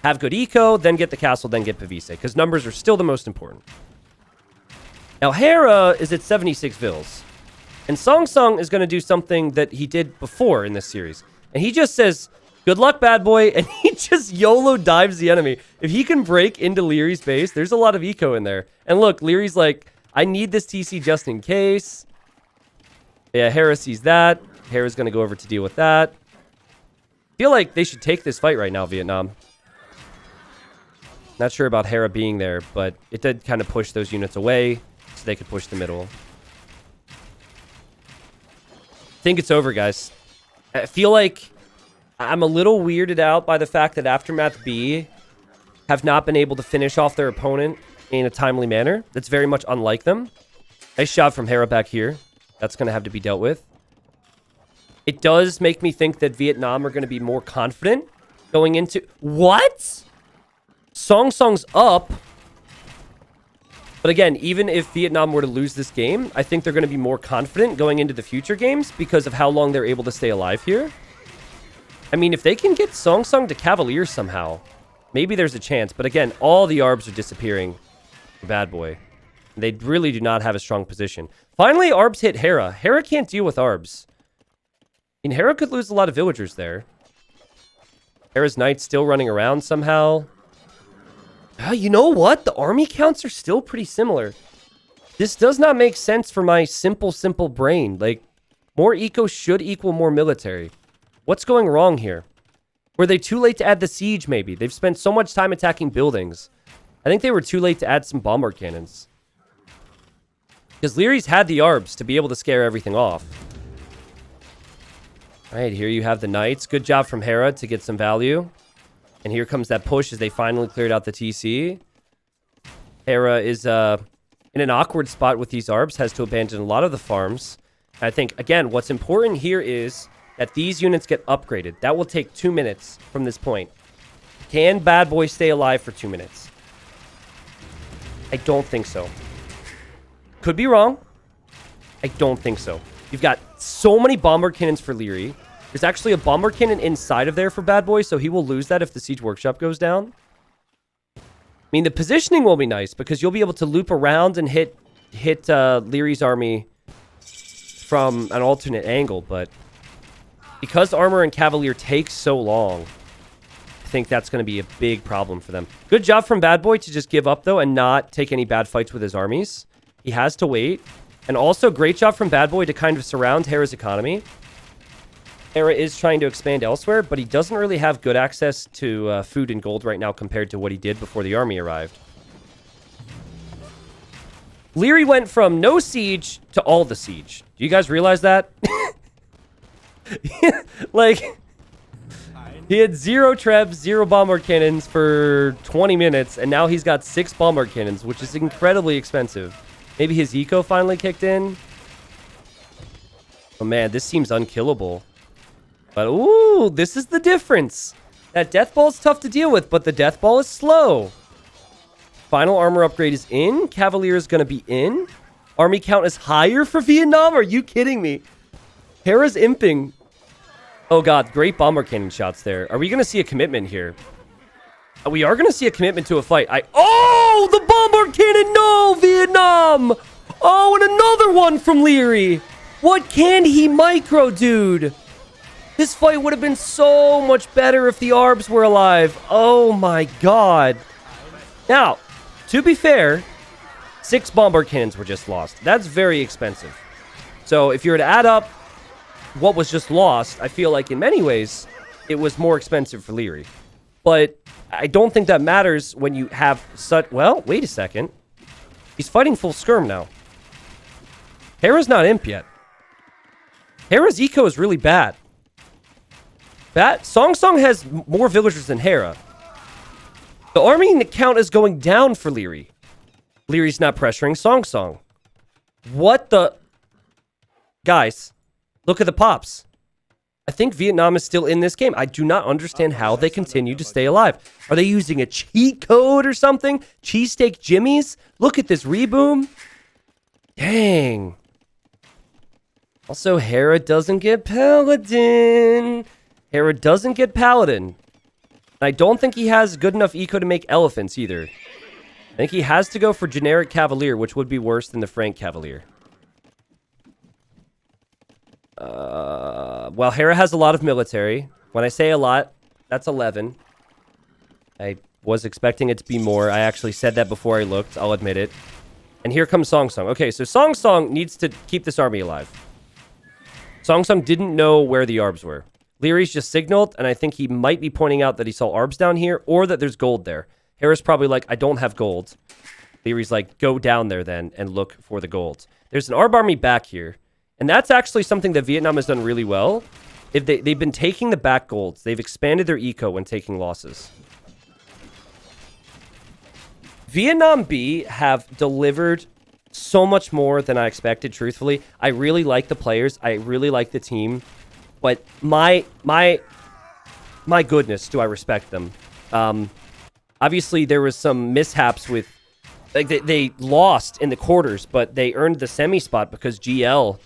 Have good eco, then get the castle, then get Pavise, because numbers are still the most important. Now, Hera is at 76 vills. And Song is going to do something that he did before in this series. And he just says, good luck, bad boy, and he just YOLO dives the enemy. If he can break into Leary's base, there's a lot of eco in there. And look, Leary's like, I need this TC just in case. Yeah, Hera sees that. Hera's going to go over to deal with that. I feel like they should take this fight right now, Vietnam. Not sure about Hera being there, but it did kind of push those units away so they could push the middle. I think it's over, guys. I feel like I'm a little weirded out by the fact that Aftermath B have not been able to finish off their opponent in a timely manner. That's very much unlike them. Nice shot from Hera back here. That's going to have to be dealt with. It does make me think that Vietnam are going to be more confident going into... What? Song's up. But again, even if Vietnam were to lose this game, I think they're going to be more confident going into the future games because of how long they're able to stay alive here. I mean, if they can get Song to Cavalier somehow, maybe there's a chance. But again, all the ARBs are disappearing. Bad boy. They really do not have a strong position. Finally, ARBs hit Hera. Hera can't deal with ARBs. I mean, Hera could lose a lot of villagers there. Hera's Knight's still running around somehow. You know what? The army counts are still pretty similar. This does not make sense for my simple brain. Like, more eco should equal more military. What's going wrong here? Were they too late to add the siege, maybe? They've spent so much time attacking buildings. I think they were too late to add some bombard cannons. Because Leary's had the ARBs to be able to scare everything off. Alright, here you have the Knights. Good job from Hera to get some value. And here comes that push as they finally cleared out the TC. Hera is in an awkward spot with these ARBs. Has to abandon a lot of the farms. I think, again, what's important here is that these units get upgraded. That will take 2 minutes from this point. Can Bad Boy stay alive for 2 minutes? I don't think so. Could be wrong. I don't think so. You've got so many bombard cannons for Leary. There's actually a bombard cannon inside of there for Bad Boy, so he will lose that if the Siege Workshop goes down. I mean, the positioning will be nice because you'll be able to loop around and hit Leary's army from an alternate angle, but because Armor and Cavalier take so long, I think that's going to be a big problem for them. Good job from Bad Boy to just give up, though, and not take any bad fights with his armies. He has to wait. And also, great job from Bad Boy to kind of surround Hera's economy. Hera is trying to expand elsewhere, but he doesn't really have good access to food and gold right now compared to what he did before the army arrived. Leary went from no siege to all the siege. Do you guys realize that? Like, he had 0 trebs, 0 bombard cannons for 20 minutes, and now he's got 6 bombard cannons, which is incredibly expensive. Maybe his eco finally kicked in. Oh man, this seems unkillable. But ooh, this is the difference. That death ball is tough to deal with, but the death ball is slow. Final armor upgrade is in. Cavalier is going to be in. Army count is higher for Vietnam. Are you kidding me? Hera's imping. Oh god, great bomber cannon shots there. Are we going to see a commitment here? We are going to see a commitment to a fight. Oh, the bombard cannon. No, Vietnam. Oh, and another one from Leary. What can he micro, dude? This fight would have been so much better if the Arbs were alive. Oh my god. Now, to be fair, 6 bombard cannons were just lost. That's very expensive. So if you were to add up what was just lost, I feel like in many ways, it was more expensive for Leary. But I don't think that matters when you have such... Well, wait a second. He's fighting full skirm now. Hera's not imp yet. Hera's eco is really bad. Song Song has more villagers than Hera. The army count is going down for Leary. Leary's not pressuring Song Song. What the... Guys, look at the pops. I think Vietnam is still in this game. I do not understand how they continue to stay alive. Are they using a cheat code or something? Cheesesteak Jimmy's? Look at this reboom. Dang. Also, Hera doesn't get Paladin. Hera doesn't get Paladin. I don't think he has good enough eco to make elephants either. I think he has to go for generic Cavalier, which would be worse than the Frank Cavalier. Well, Hera has a lot of military. When I say a lot, that's 11. I was expecting it to be more. I actually said that before I looked. I'll admit it. And here comes Song Song. Okay, so Song Song needs to keep this army alive. Song Song didn't know where the Arbs were. Leary's just signaled, and I think he might be pointing out that he saw Arbs down here, or that there's gold there. Hera's probably like, I don't have gold. Leary's like, go down there then and look for the gold. There's an Arb army back here. And that's actually something that Vietnam has done really well. If they've been taking the back golds. They've expanded their eco when taking losses. Vietnam B have delivered so much more than I expected, truthfully. I really like the players. I really like the team. But my goodness, do I respect them. Obviously, there was some mishaps with... Like, they lost in the quarters, but they earned the semi spot because GL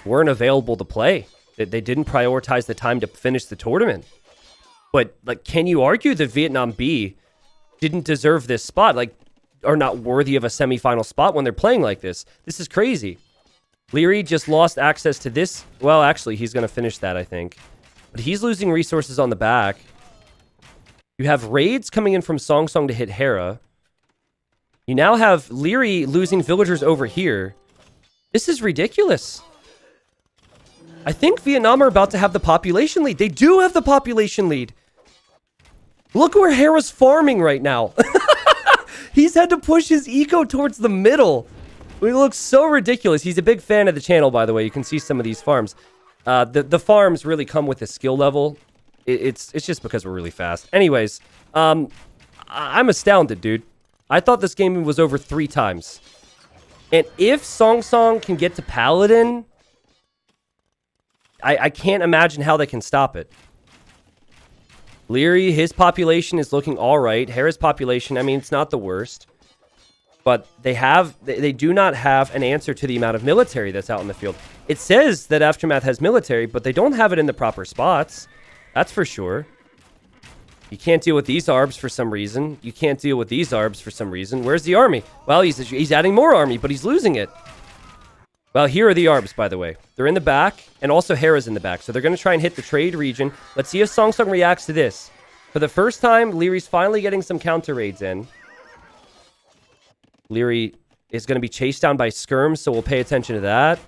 weren't available to play. They didn't prioritize the time to finish the tournament. But, like, can you argue that Vietnam B didn't deserve this spot? Like, are not worthy of a semifinal spot when they're playing like this? This is crazy. Leary just lost access to this. Well, actually, he's going to finish that, I think. But he's losing resources on the back. You have raids coming in from Song Song to hit Hera. You now have Leary losing villagers over here. This is ridiculous. I think Vietnam are about to have the population lead. They do have the population lead. Look where Hera's farming right now. He's had to push his eco towards the middle. It looks so ridiculous. He's a big fan of the channel, by the way. You can see some of these farms. The farms really come with a skill level. It's just because we're really fast. Anyways, I'm astounded, dude. I thought this game was over 3 times. And if Song Song can get to Paladin, I can't imagine how they can stop it. Leary, his population is looking all right. Hera's population, I mean, it's not the worst. But they do not have an answer to the amount of military that's out in the field. It says that Aftermath has military, but they don't have it in the proper spots. That's for sure. You can't deal with these Arbs for some reason. You can't deal with these Arbs for some reason. Where's the army? Well, he's adding more army, but he's losing it. Well, here are the Arbs, by the way. They're in the back, and also Hera's in the back. So they're going to try and hit the trade region. Let's see if Song Song reacts to this. For the first time, Leary's finally getting some counter raids in. Leary is going to be chased down by skirms, so we'll pay attention to that.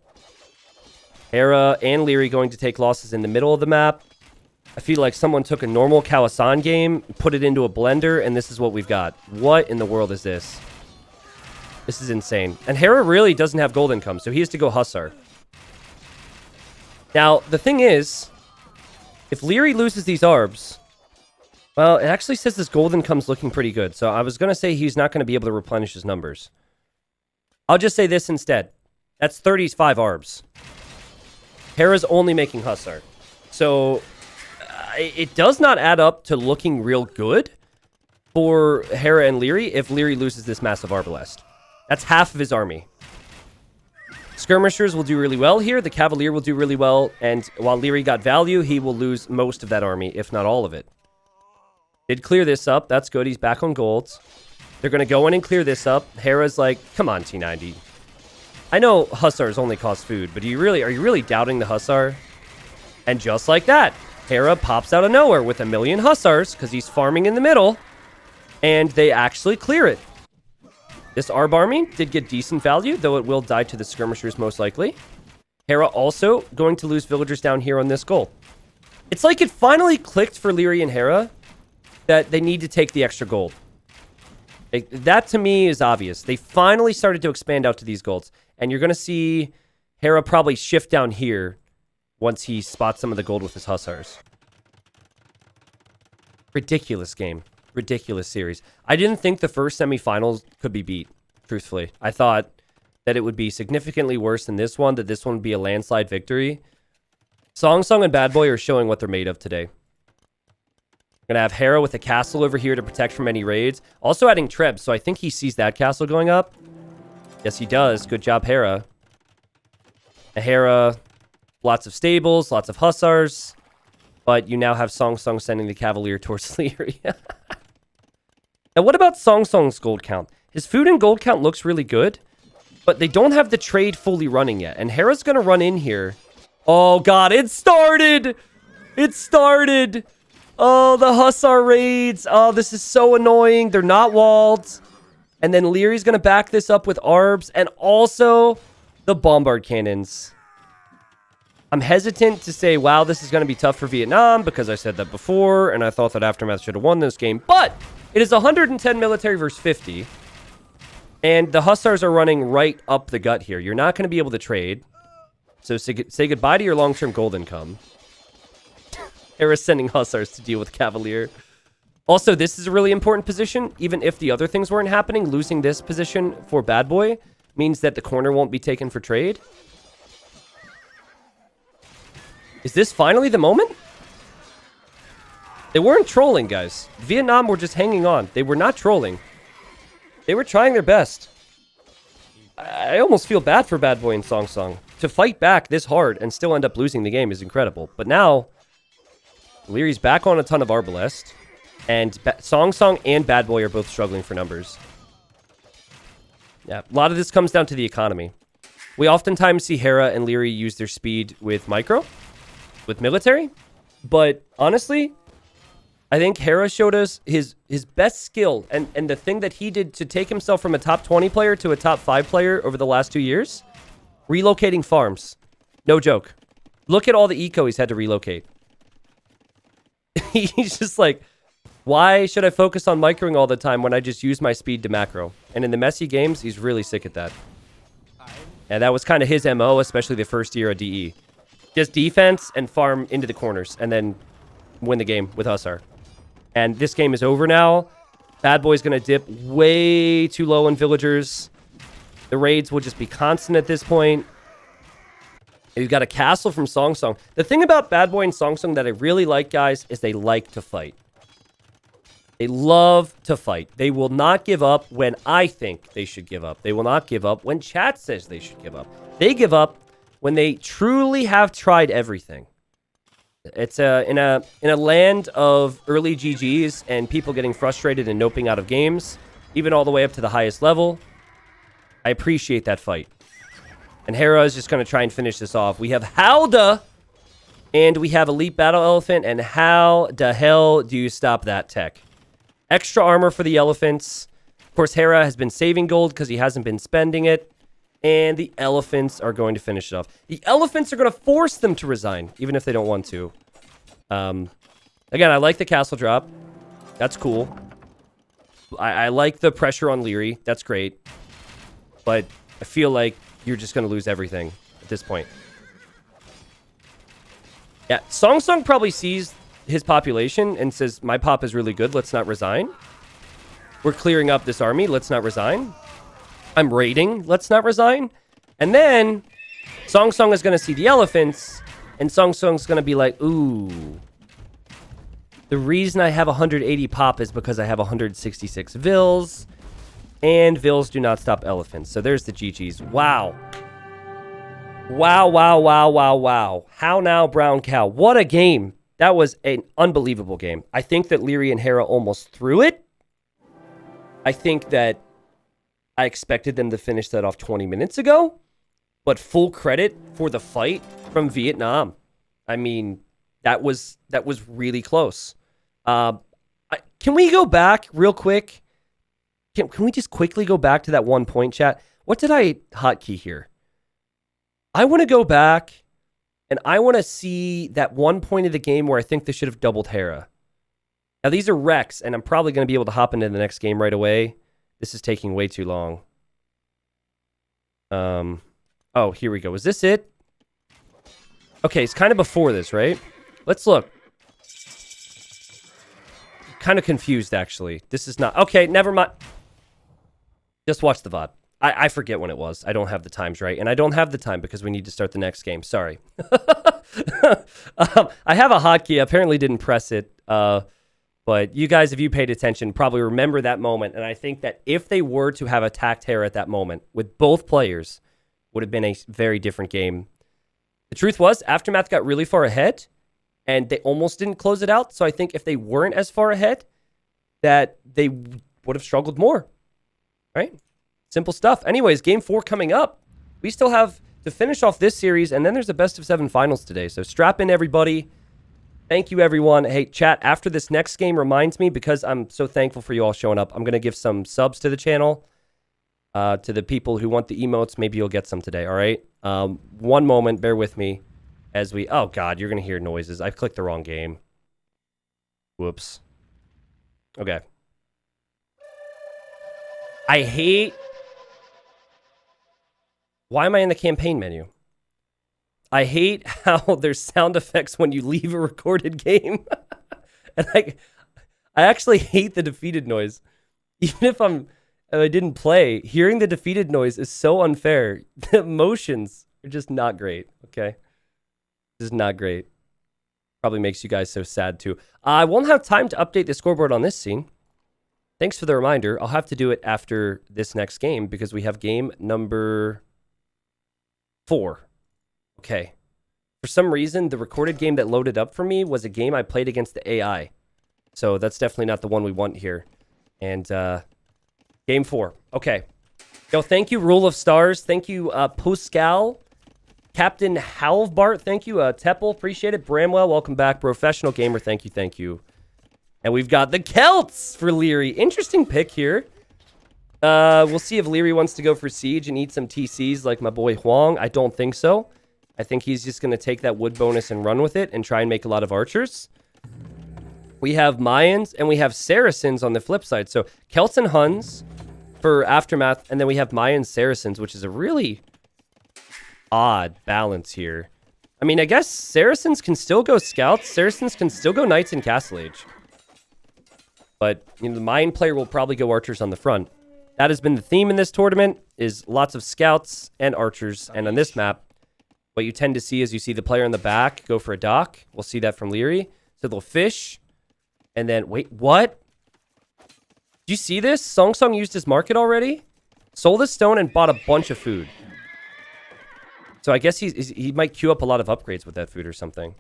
Hera and Leary going to take losses in the middle of the map. I feel like someone took a normal Kawasan game, put it into a blender, and this is what we've got. What in the world is this? This is insane. And Hera really doesn't have gold income, so he has to go Hussar. Now, the thing is, if Leary loses these ARBs, well, it actually says this gold income's looking pretty good. So I was going to say he's not going to be able to replenish his numbers. I'll just say this instead. That's 35 ARBs. Hera's only making Hussar. So it does not add up to looking real good for Hera and Leary if Leary loses this massive Arbalest. That's half of his army. Skirmishers will do really well here. The Cavalier will do really well. And while Leary got value, he will lose most of that army, if not all of it. Did clear this up. That's good. He's back on golds. They're going to go in and clear this up. Hera's like, come on, T90. I know Hussars only cost food, but are you really doubting the Hussar? And just like that, Hera pops out of nowhere with 1,000,000 Hussars because he's farming in the middle. And they actually clear it. This Arb army did get decent value, though it will die to the skirmishers most likely. Hera also going to lose villagers down here on this goal. It's like it finally clicked for Leary and Hera that they need to take the extra gold. That to me is obvious. They finally started to expand out to these golds. And you're going to see Hera probably shift down here once he spots some of the gold with his Hussars. Ridiculous game. Ridiculous series. I didn't think the first semifinals could be beat, truthfully. I thought that it would be significantly worse than this one, that this one would be a landslide victory. Song Song and Bad Boy are showing what they're made of today. We're going to have Hera with a castle over here to protect from any raids. Also adding Treb, so I think he sees that castle going up. Yes, he does. Good job, Hera. Hera, lots of stables, lots of Hussars. But you now have Song Song sending the Cavalier towards Leary. Now, what about Song Song's gold count? His food and gold count looks really good, but they don't have the trade fully running yet. And Hera's going to run in here. Oh, God, it started! It started! Oh, the Hussar raids. Oh, this is so annoying. They're not walled. And then Leary's going to back this up with Arbs and also the Bombard Cannons. I'm hesitant to say, wow, this is going to be tough for Vietnam because I said that before and I thought that Aftermath should have won this game. But it is 110 military versus 50. And the Hussars are running right up the gut here. You're not going to be able to trade. So say goodbye to your long-term gold income. Hera's sending Hussars to deal with Cavalier. Also, this is a really important position. Even if the other things weren't happening, losing this position for Bad Boy means that the corner won't be taken for trade. Is this finally the moment? They weren't trolling, guys. Vietnam were just hanging on. They were not trolling. They were trying their best. I almost feel bad for Bad Boy and Song Song. To fight back this hard and still end up losing the game is incredible. But now, Leary's back on a ton of Arbalest. And Song Song and Bad Boy are both struggling for numbers. Yeah, a lot of this comes down to the economy. We oftentimes see Hera and Leary use their speed with micro, with military. But honestly, I think Hera showed us his best skill and the thing that he did to take himself from a top 20 player to a top 5 player over the last 2 years. Relocating farms. No joke. Look at all the eco he's had to relocate. He's just like, why should I focus on microing all the time when I just use my speed to macro? And in the messy games, he's really sick at that. And that was kind of his MO, especially the first year of DE. Just defense and farm into the corners and then win the game with Hussar. And this game is over now. Bad Boy's going to dip way too low in villagers. The raids will just be constant at this point. You've got a castle from Song Song. The thing about Bad Boy and Song Song that I really like, guys, is they like to fight. They love to fight. They will not give up when I think they should give up. They will not give up when chat says they should give up. They give up when they truly have tried everything. It's in a land of early GGs and people getting frustrated and noping out of games, even all the way up to the highest level. I appreciate that fight. And Hera is just going to try and finish this off. We have Halda And we have Elite Battle Elephant, and how the hell do you stop that tech? Extra armor for the elephants. Of course, Hera has been saving gold because he hasn't been spending it. And the elephants are going to finish it off. The elephants are going to force them to resign, even if they don't want to. Again, I like the castle drop. That's cool. I like the pressure on Leary. That's great. But I feel like you're just going to lose everything at this point. Yeah, Song Song probably sees his population and says, my pop is really good. Let's not resign. We're clearing up this army. Let's not resign. I'm raiding. Let's not resign. And then Song Song is going to see the elephants. And Song Song's going to be like, ooh. The reason I have 180 pop is because I have 166 Vils. And Vils do not stop elephants. So there's the GGs. Wow. Wow, wow, wow, wow, wow. How now, Brown Cow? What a game. That was an unbelievable game. I think that Leary and Hera almost threw it. I think that I expected them to finish that off 20 minutes ago. But full credit for the fight from Vietnam. I mean, that was really close. Can we go back real quick? Can we just quickly go back to that 1 point, chat? What did I hotkey here? I want to go back, and I want to see that 1 point of the game where I think they should have doubled Hera. Now, these are wrecks, and I'm probably going to be able to hop into the next game right away. This is taking way too long. Oh, here we go. Is this it? Okay, it's kind of before this, right? Let's look. Kind of confused, actually. This is not... Okay, never mind. Just watch the VOD. I forget when it was. I don't have the times right. And I don't have the time because we need to start the next game. Sorry. I have a hotkey. I apparently didn't press it. But you guys, if you paid attention, probably remember that moment. And I think that if they were to have attacked Hera at that moment with both players, would have been a very different game. The truth was, Aftermath got really far ahead. And they almost didn't close it out. So I think if they weren't as far ahead, that they would have struggled more. Right? Simple stuff. Anyways, game 4 coming up. We still have to finish off this series, and then there's a best of 7 finals today. So strap in, everybody. Thank you, everyone. Hey, chat, after this next game reminds me, because I'm so thankful for you all showing up, I'm going to give some subs to the channel. To the people who want the emotes, maybe you'll get some today, all right? One moment, bear with me as we... Oh, God, you're going to hear noises. I clicked the wrong game. Whoops. Okay. I hate... Why am I in the campaign menu? I hate how there's sound effects when you leave a recorded game. And I actually hate the defeated noise. Even if I didn't play, hearing the defeated noise is so unfair. The emotions are just not great, okay? This is not great. Probably makes you guys so sad too. I won't have time to update the scoreboard on this scene. Thanks for the reminder. I'll have to do it after this next game because we have game number 4. Okay. For some reason, the recorded game that loaded up for me was a game I played against the AI. So that's definitely not the one we want here. And game 4. Okay. Yo, thank you, Rule of Stars. Thank you, Pascal. Captain Halvbart. Thank you, Teppel. Appreciate it. Bramwell, welcome back. Professional Gamer, thank you, thank you. And we've got the Celts for Leary. Interesting pick here. We'll see if Leary wants to go for Siege and eat some TCs like my boy Huang. I don't think so. I think he's just going to take that wood bonus and run with it and try and make a lot of archers. We have Mayans and we have Saracens on the flip side. So Celts and Huns for Aftermath, and then we have Mayans, Saracens, which is a really odd balance here. I mean, I guess Saracens can still go Scouts. Saracens can still go Knights in Castle Age. But you know, the Mayan player will probably go archers on the front. That has been the theme in this tournament, is lots of scouts and archers. And on this map, what you tend to see is you see the player in the back go for a dock. We'll see that from Leary. So they'll fish. And then, wait, what? Do you see this? Song Song used his market already? Sold his stone and bought a bunch of food. So I guess he might queue up a lot of upgrades with that food or something.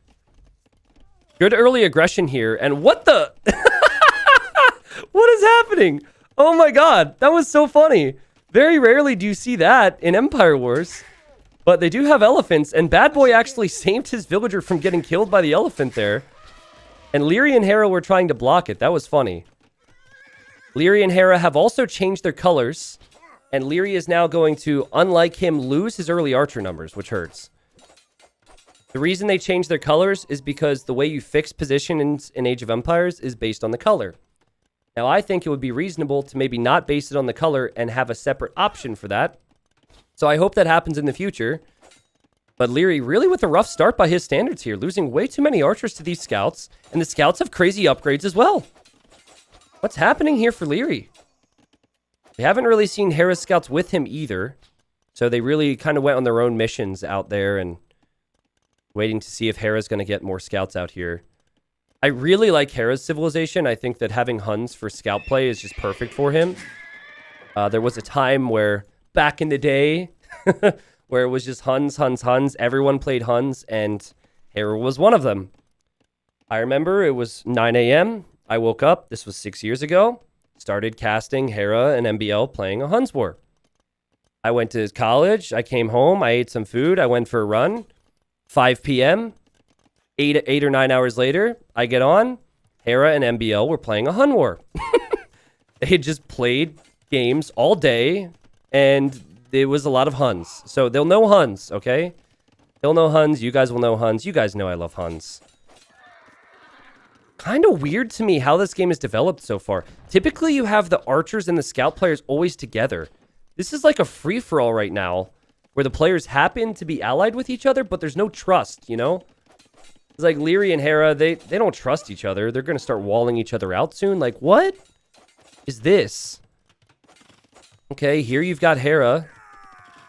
Good early aggression here. And what the... What is happening? Oh my god, that was so funny. Very rarely do you see that in Empire Wars. But they do have elephants, and Bad Boy actually saved his villager from getting killed by the elephant there. And Leary and Hera were trying to block it. That was funny. Leary and Hera have also changed their colors. And Leary is now going to, unlike him, lose his early archer numbers, which hurts. The reason they changed their colors is because the way you fix position in Age of Empires is based on the color. Now, I think it would be reasonable to maybe not base it on the color and have a separate option for that. So I hope that happens in the future. But Leary really with a rough start by his standards here, losing way too many archers to these scouts. And the scouts have crazy upgrades as well. What's happening here for Leary? We haven't really seen Hera's scouts with him either. So they really kind of went on their own missions out there and waiting to see if Hera's going to get more scouts out here. I really like Hera's civilization. I think that having Huns for scout play is just perfect for him. There was a time where, back in the day, where it was just Huns, Huns, Huns. Everyone played Huns, and Hera was one of them. I remember it was 9 a.m. I woke up. This was 6 years ago. Started casting Hera and MBL playing a Huns war. I went to college. I came home. I ate some food. I went for a run. 5 p.m. 8 or 9 hours later, I get on. Hera and MBL were playing a Hun war. They had just played games all day, and it was a lot of Huns. So they'll know Huns, okay? They'll know Huns. You guys will know Huns. You guys know I love Huns. Kind of weird to me how this game is developed so far. Typically, you have the archers and the scout players always together. This is like a free-for-all right now, where the players happen to be allied with each other, but there's no trust, you know? It's like Leary and Hera, they don't trust each other. They're going to start walling each other out soon. Like, what is this? Okay, here you've got Hera.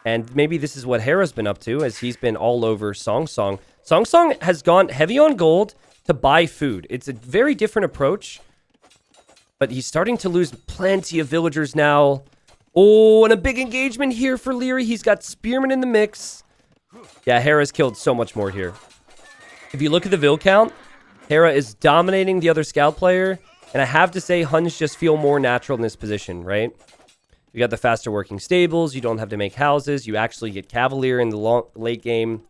And maybe this is what Hera's been up to, as he's been all over Song Song. Song Song has gone heavy on gold to buy food. It's a very different approach. But he's starting to lose plenty of villagers now. Oh, and a big engagement here for Leary. He's got Spearman in the mix. Yeah, Hera's killed so much more here. If you look at the Vil count, Hera is dominating the other scout player. And I have to say, Huns just feel more natural in this position, right? You got the faster working stables. You don't have to make houses. You actually get Cavalier in the late game.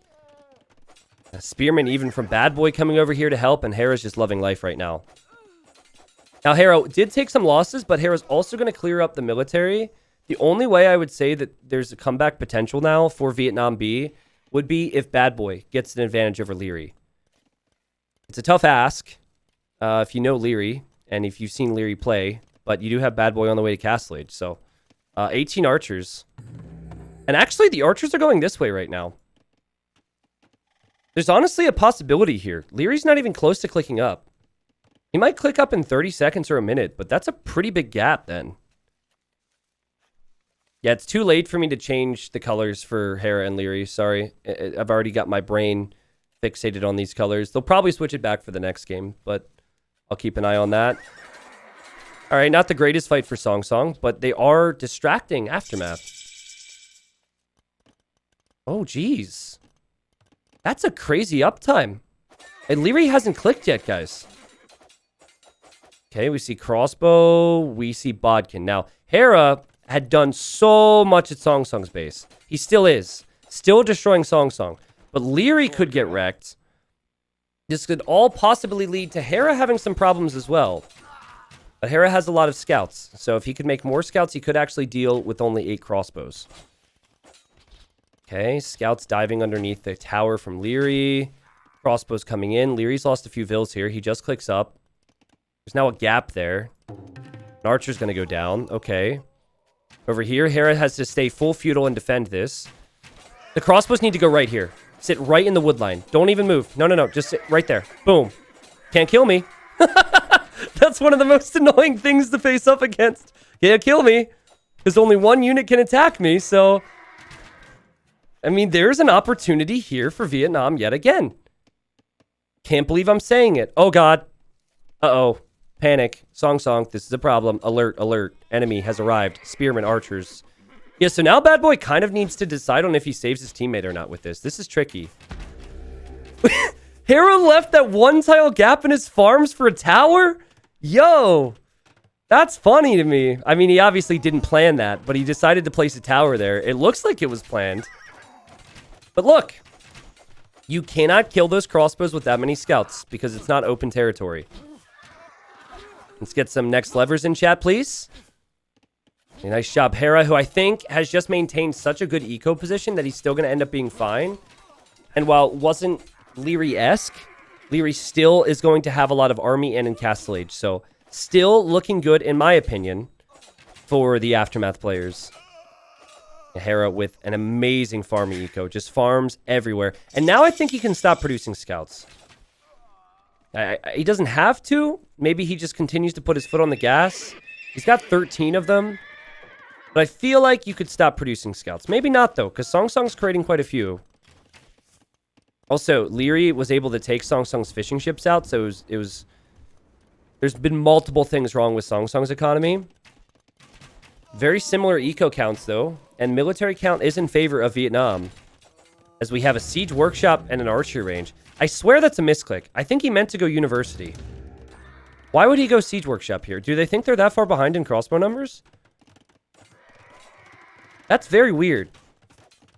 A Spearman even from Bad Boy coming over here to help. And Hera's just loving life right now. Now, Hera did take some losses, but Hera's also going to clear up the military. The only way I would say that there's a comeback potential now for Vietnam B would be if Bad Boy gets an advantage over Leary. It's a tough ask if you know Leary and if you've seen Leary play, but you do have Bad Boy on the way to Castle Age. So 18 archers. And actually, the archers are going this way right now. There's honestly a possibility here. Leary's not even close to clicking up. He might click up in 30 seconds or a minute, but that's a pretty big gap then. Yeah, it's too late for me to change the colors for Hera and Leary. Sorry. I've already got my brain fixated on these colors. They'll probably switch it back for the next game, but I'll keep an eye on that. All right, not the greatest fight for Song Song, but they are distracting Aftermath. Oh, geez. That's a crazy uptime. And Leary hasn't clicked yet, guys. Okay, we see Crossbow. We see Bodkin. Now, Hera had done so much at Song Song's base. He still is. Still destroying Song Song. But Leary could get wrecked. This could all possibly lead to Hera having some problems as well. But Hera has a lot of scouts. So if he could make more scouts, he could actually deal with only 8 crossbows. Okay, scouts diving underneath the tower from Leary. Crossbows coming in. Leary's lost a few vills here. He just clicks up. There's now a gap there. An archer's going to go down. Okay. Over here, Hera has to stay full feudal and defend this. The crossbows need to go right here. Sit right in the wood line. Don't even move. No, no, no. Just sit right there. Boom. Can't kill me. That's one of the most annoying things to face up against. Can't kill me. Because only one unit can attack me, so... I mean, there's an opportunity here for Vietnam yet again. Can't believe I'm saying it. Oh, God. Uh-oh. Panic. Song Song. This is a problem. Alert, alert. Enemy has arrived. Spearmen, archers. Yeah, so now Bad Boy kind of needs to decide on if he saves his teammate or not with this. This is tricky. Hera left that one tile gap in his farms for a tower? Yo. That's funny to me. I mean, he obviously didn't plan that, but he decided to place a tower there. It looks like it was planned. But look, you cannot kill those crossbows with that many scouts because it's not open territory. Let's get some next levers in chat, please. A nice job, Hera, who I think has just maintained such a good eco position that he's still going to end up being fine. And while it wasn't Leary-esque, Leary still is going to have a lot of army and encastelage. So still looking good, in my opinion, for the Aftermath players. Hera with an amazing farming eco. Just farms everywhere. And now I think he can stop producing scouts. He doesn't have to. Maybe he just continues to put his foot on the gas. He's got 13 of them. But I feel like you could stop producing scouts. Maybe not, though, because Song Song's creating quite a few. Also, Leary was able to take Song Song's fishing ships out, so it was... There's been multiple things wrong with Song Song's economy. Very similar eco counts, though. And military count is in favor of Vietnam. As we have a siege workshop and an archery range. I swear that's a misclick. I think he meant to go university. Why would he go siege workshop here? Do they think they're that far behind in crossbow numbers? That's very weird.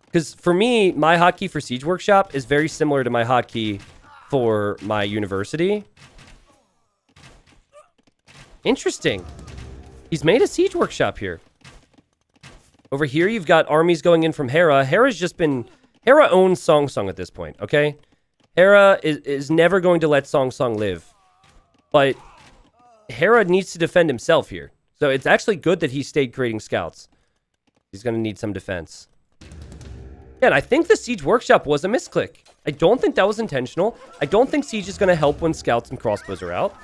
Because for me, my hotkey for siege workshop is very similar to my hotkey for my university. Interesting. He's made a siege workshop here. Over here, you've got armies going in from Hera. Hera's just been... Hera owns Song Song at this point, okay? Hera is never going to let Song Song live. But Hera needs to defend himself here. So it's actually good that he stayed creating scouts. He's going to need some defense. Yeah, and I think the siege workshop was a misclick. I don't think that was intentional. I don't think siege is going to help when scouts and crossbows are out.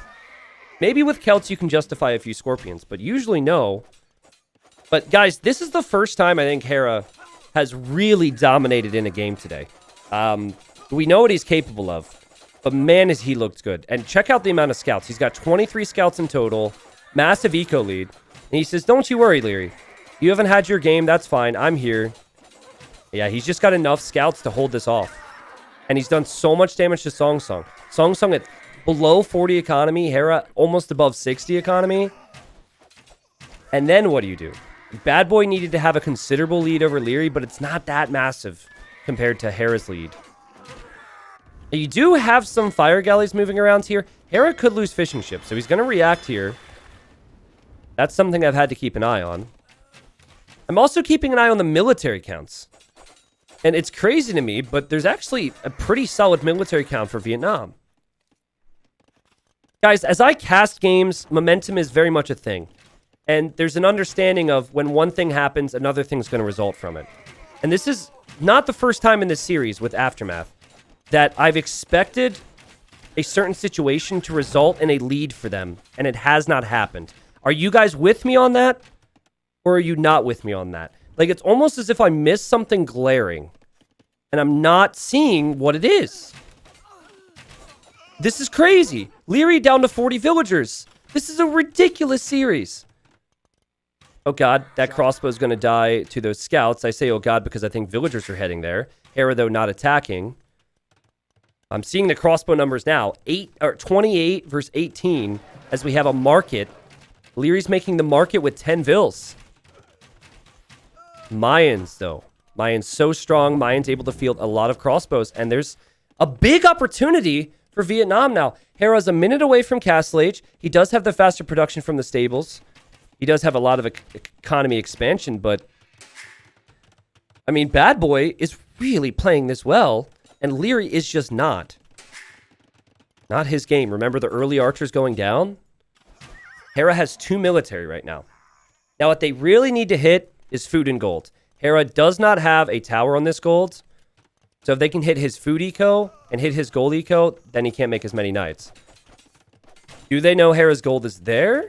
Maybe with Celts you can justify a few scorpions, but usually no. But guys, this is the first time I think Hera has really dominated in a game today. We know what he's capable of, but man, has he looked good. And check out the amount of scouts. He's got 23 scouts in total, massive eco lead. And he says, don't you worry, Leary. You haven't had your game, that's fine. I'm here. Yeah, he's just got enough scouts to hold this off. And he's done so much damage to Song Song. Song Song at below 40 economy, Hera almost above 60 economy. And then what do? Bad Boy needed to have a considerable lead over Leary, but it's not that massive compared to Hera's lead. You do have some fire galleys moving around here. Hera could lose fishing ships, so he's going to react here. That's something I've had to keep an eye on. I'm also keeping an eye on the military counts. And it's crazy to me, but there's actually a pretty solid military count for Vietnam. Guys, as I cast games, momentum is very much a thing. And there's an understanding of when one thing happens, another thing's going to result from it. And this is not the first time in this series with Aftermath that I've expected a certain situation to result in a lead for them, and it has not happened. Are you guys with me on that? Or are you not with me on that? Like, it's almost as if I missed something glaring, and I'm not seeing what it is. This is crazy. Leary down to 40 villagers. This is a ridiculous series. Oh god, that crossbow is going to die to those scouts. I say oh god because I think villagers are heading there. Hera, though, not attacking. I'm seeing the crossbow numbers now. 28 versus 18 as we have a market. Leary's making the market with 10 vills. Mayans, though. Mayans so strong. Mayans able to field a lot of crossbows. And there's a big opportunity for Vietnam now. Hera's a minute away from Castle Age. He does have the faster production from the stables. He does have a lot of economy expansion, but... I mean, Bad Boy is really playing this well, and Leary is just not. Not his game. Remember the early archers going down? Hera has 2 military right now. Now, what they really need to hit is food and gold. Hera does not have a tower on this gold. So if they can hit his food eco and hit his gold eco, then he can't make as many knights. Do they know Hera's gold is there?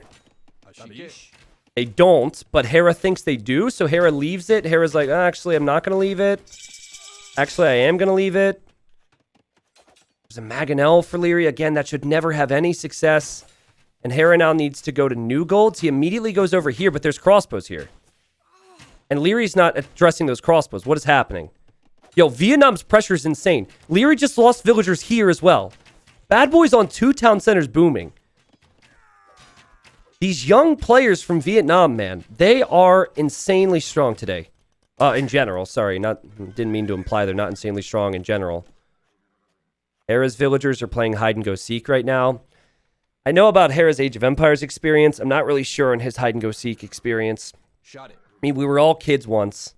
They don't, but Hera thinks they do, so Hera leaves it. Hera's like, actually, I'm not going to leave it. Actually, I am going to leave it. There's a Maganel for Leary. Again, that should never have any success. And Hera now needs to go to new golds. He immediately goes over here, but there's crossbows here. And Leary's not addressing those crossbows. What is happening? Yo, Vietnam's pressure is insane. Leary just lost villagers here as well. Bad Boy's on 2 town centers booming. These young players from Vietnam, man, they are insanely strong today. In general, sorry. Didn't mean to imply they're not insanely strong in general. Hera's villagers are playing hide and go seek right now. I know about Hera's Age of Empires experience. I'm not really sure on his hide and go seek experience. Shot it. I mean, we were all kids once.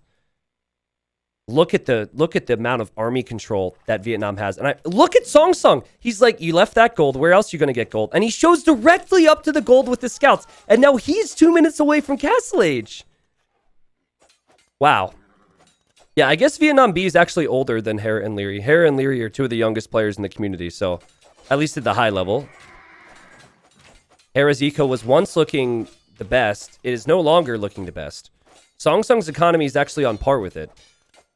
Look at the amount of army control that Vietnam has. And look at Song Song. He's like, you left that gold. Where else are you going to get gold? And he shows directly up to the gold with the scouts. And now he's 2 minutes away from Castle Age. Wow. Yeah, I guess Vietnam B is actually older than Hera and Leary. Hera and Leary are two of the youngest players in the community. So at least at the high level. Hera's eco was once looking the best. It is no longer looking the best. Song Song's economy is actually on par with it.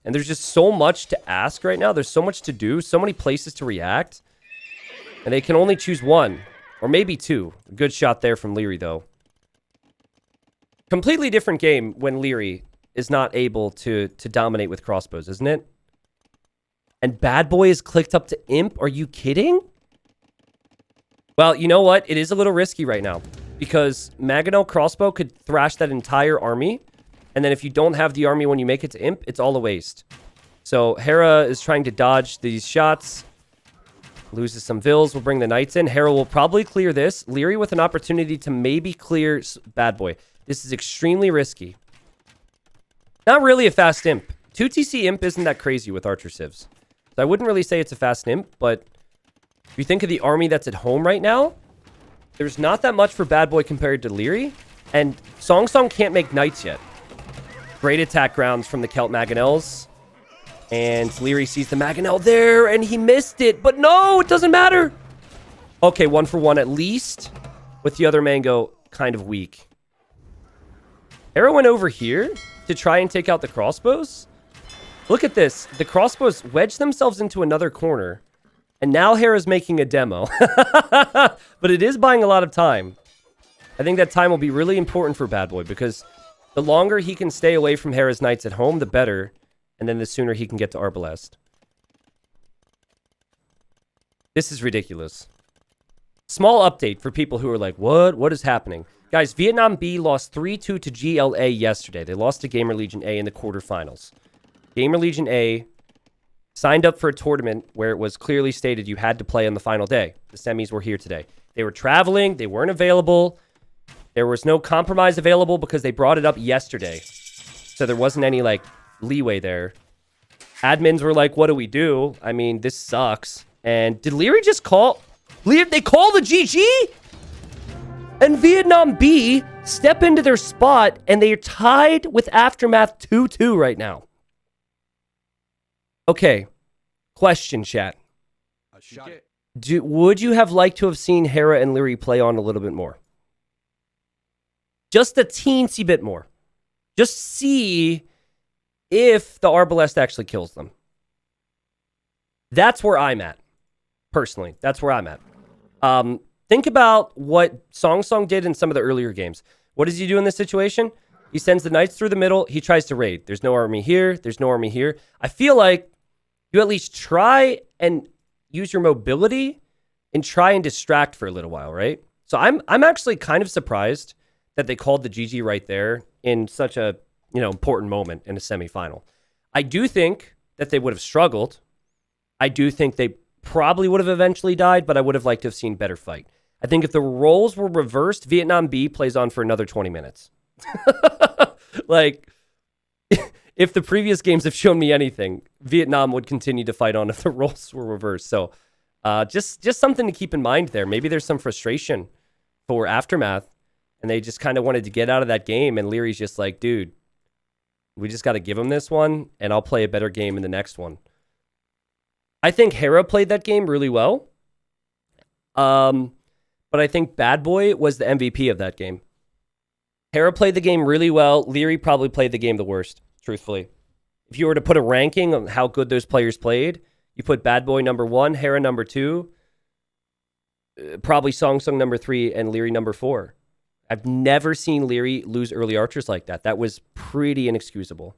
And there's just so much to ask right now. There's so much to do. So many places to react. And they can only choose one. Or maybe two. A good shot there from Leary, though. Completely different game when Leary is not able to dominate with crossbows, isn't it? And Bad Boy is clicked up to Imp? Are you kidding? Well, you know what? It is a little risky right now. Because Maginot Crossbow could thrash that entire army. And then if you don't have the army when you make it to Imp, it's all a waste. So Hera is trying to dodge these shots. Loses some vills. We'll bring the knights in. Hera will probably clear this. Leary with an opportunity to maybe clear Bad Boy. This is extremely risky. Not really a fast Imp. 2TC Imp isn't that crazy with Archer Civs. So I wouldn't really say it's a fast Imp, but if you think of the army that's at home right now, there's not that much for Bad Boy compared to Leary. And Song Song can't make knights yet. Great attack grounds from the Celt Maganels. And Leary sees the Maganel there, and he missed it. But no, it doesn't matter. Okay, 1 for 1 at least. With the other Mango kind of weak. Hera went over here to try and take out the crossbows. Look at this. The crossbows wedge themselves into another corner. And now Hera's making a demo. But it is buying a lot of time. I think that time will be really important for Bad Boy because the longer he can stay away from Hera's knights at home, the better. And then the sooner he can get to Arbalest. This is ridiculous. Small update for people who are like, what? What is happening? Guys, Vietnam B lost 3-2 to GLA yesterday. They lost to Gamer Legion A in the quarterfinals. Gamer Legion A signed up for a tournament where it was clearly stated you had to play on the final day. The semis were here today. They were traveling. They weren't available. There was no compromise available because they brought it up yesterday. So there wasn't any, like, leeway there. Admins were like, what do we do? I mean, this sucks. And did Leary just call? They call the GG? And Vietnam B step into their spot, and they are tied with Aftermath 2-2 right now. Okay. Question, chat. Would you have liked to have seen Hera and Leary play on a little bit more? Just a teensy bit more. Just see if the Arbalest actually kills them. That's where I'm at. Personally, that's where I'm at. Think about what Song Song did in some of the earlier games. What does he do in this situation? He sends the knights through the middle. He tries to raid. There's no army here. There's no army here. I feel like you at least try and use your mobility and try and distract for a little while, right? So I'm actually kind of surprised that they called the GG right there in such a, important moment in a semifinal. I do think that they would have struggled. I do think they probably would have eventually died, but I would have liked to have seen better fight. I think if the roles were reversed, Vietnam B plays on for another 20 minutes. Like, if the previous games have shown me anything, Vietnam would continue to fight on if the roles were reversed. So just something to keep in mind there. Maybe there's some frustration for Aftermath, and they just kind of wanted to get out of that game, and Leary's just like, dude, we just got to give him this one, and I'll play a better game in the next one. I think Hera played that game really well. But I think Bad Boy was the MVP of that game. Hera played the game really well. Leary probably played the game the worst, truthfully. If you were to put a ranking on how good those players played, you put Bad Boy number 1, Hera number 2, probably Song Song number 3, and Leary number 4. I've never seen Leary lose early archers like that. That was pretty inexcusable.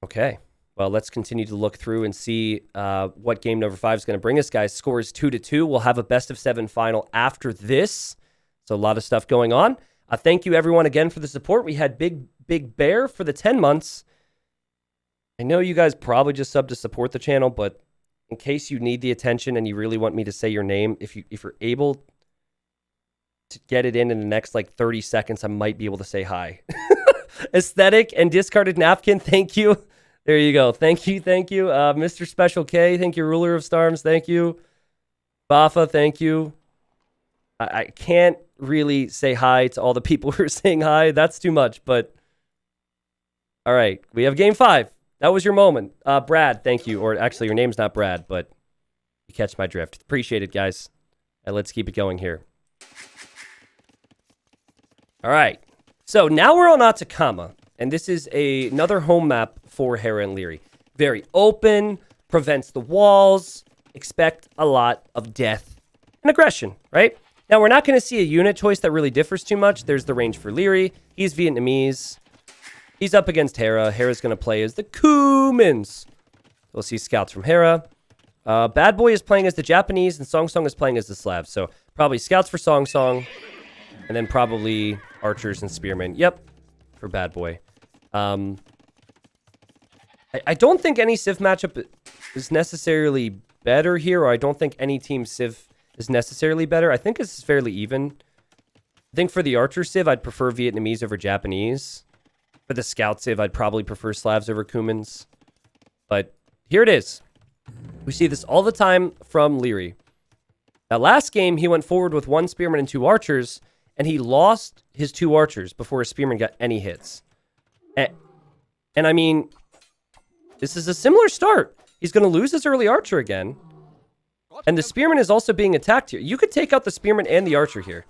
Okay. Well, let's continue to look through and see what game number 5 is going to bring us, guys. Score is 2-2. We'll have a best of 7 final after this. So a lot of stuff going on. Thank you, everyone, again for the support. We had big Big Bear for the 10 months. I know you guys probably just subbed to support the channel, but in case you need the attention and you really want me to say your name, if you're able to get it in the next like 30 seconds, I might be able to say hi. Aesthetic and discarded napkin, thank you. There you go. Thank you. Mr. Special K, thank you. Ruler of Storms, thank you. Bafa, thank you. I can't really say hi to all the people who are saying hi. That's too much, but all right. We have game 5. That was your moment. Brad, thank you. Or actually, your name's not Brad, but you catch my drift. Appreciate it, guys. And let's keep it going here. All right. So now we're on Atacama, and this is another home map for Hera and Leary. Very open, prevents the walls, expect a lot of death and aggression, right? Now, we're not going to see a unit choice that really differs too much. There's the range for Leary. He's Vietnamese. He's up against Hera. Hera's going to play as the Kumins. We'll see scouts from Hera. Bad Boy is playing as the Japanese, and Song Song is playing as the Slavs. So probably scouts for Song Song, and then probably archers and spearmen. Yep, for Bad Boy. I don't think any Civ matchup is necessarily better here, or I don't think any team Civ is necessarily better. I think it's fairly even. I think for the archer Civ, I'd prefer Vietnamese over Japanese. For the scout Civ, I'd probably prefer Slavs over Kumins. But here it is. We see this all the time from Leary. That last game, he went forward with 1 spearman and 2 archers, and he lost his 2 archers before his spearman got any hits. And I mean, this is a similar start. He's going to lose his early archer again. And the spearman is also being attacked here. You could take out the spearman and the archer here.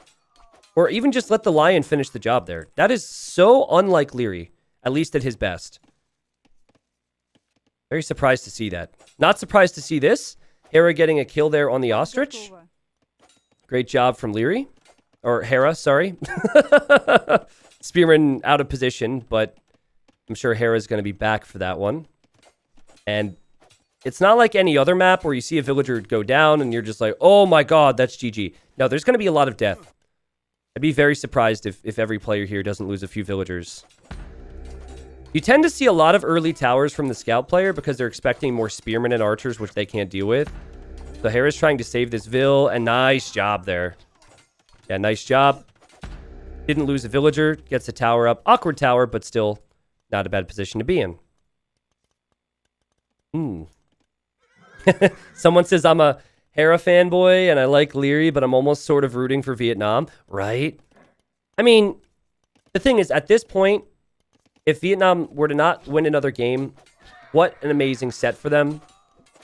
Or even just let the lion finish the job there. That is so unlike Leary, at least at his best. Very surprised to see that. Not surprised to see this. Hera getting a kill there on the ostrich. Great job from Leary. Or Hera, sorry. Spearman out of position, but I'm sure Hera's going to be back for that one. And it's not like any other map where you see a villager go down and you're just like, oh my god, that's GG. No, there's going to be a lot of death. I'd be very surprised if every player here doesn't lose a few villagers. You tend to see a lot of early towers from the scout player because they're expecting more spearmen and archers, which they can't deal with. So Hera's trying to save this vill, and nice job there. Yeah, nice job. Didn't lose a villager, gets a tower up. Awkward tower, but still not a bad position to be in. Someone says I'm a Hera fanboy and I like Leary, but I'm almost sort of rooting for Vietnam, right? I mean, the thing is, at this point, if Vietnam were to not win another game, what an amazing set for them.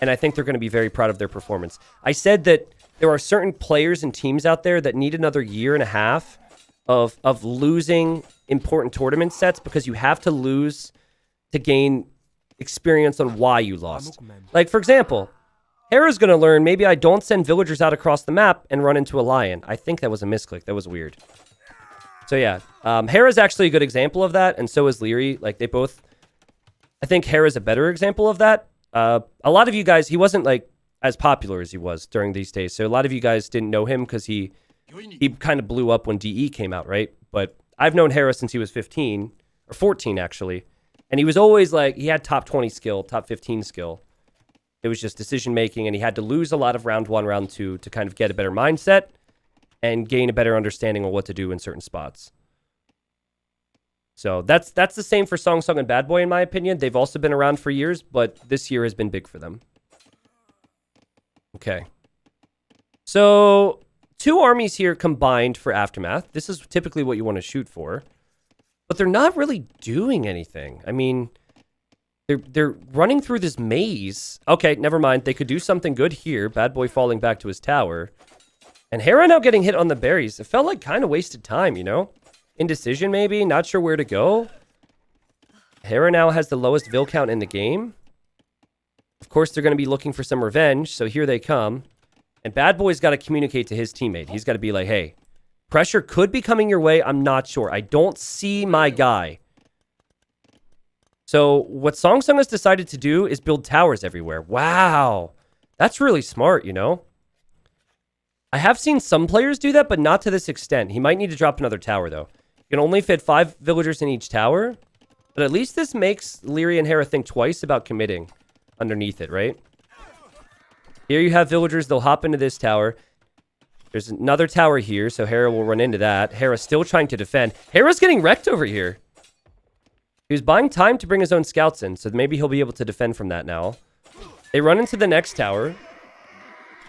And I think they're going to be very proud of their performance. I said that there are certain players and teams out there that need another year and a half of losing important tournament sets because you have to lose to gain experience on why you lost. Like, for example, Hera's going to learn, maybe I don't send villagers out across the map and run into a lion. I think that was a misclick. That was weird. So yeah, Hera's actually a good example of that, and so is Leary. Like, they both... I think Hera's a better example of that. A lot of you guys, he wasn't, like, as popular as he was during these days, so a lot of you guys didn't know him because he kind of blew up when DE came out, right? But I've known Hera since he was 15, or 14, actually. And he was always, like, he had top 20 skill, top 15 skill. It was just decision-making, and he had to lose a lot of round 1, round 2 to kind of get a better mindset and gain a better understanding of what to do in certain spots. So that's the same for Song Song and Bad Boy, in my opinion. They've also been around for years, but this year has been big for them. Okay. So 2 armies here combined for Aftermath. This is typically what you want to shoot for. But they're not really doing anything. I mean... They're running through this maze. Okay, never mind. They could do something good here. Bad Boy falling back to his tower. And Hera now getting hit on the berries. It felt like kind of wasted time, you know? Indecision, maybe? Not sure where to go. Hera now has the lowest vill count in the game. Of course, they're going to be looking for some revenge, so here they come. And Bad Boy's got to communicate to his teammate. He's got to be like, hey, pressure could be coming your way. I'm not sure. I don't see my guy. So what Song Song has decided to do is build towers everywhere. Wow. That's really smart, you know? I have seen some players do that, but not to this extent. He might need to drop another tower, though. You can only fit 5 villagers in each tower. But at least this makes Leary and Hera think twice about committing underneath it, right? Here you have villagers. They'll hop into this tower. There's another tower here, so Hera will run into that. Hera's still trying to defend. Hera's getting wrecked over here. He was buying time to bring his own scouts in, so maybe he'll be able to defend from that now. They run into the next tower.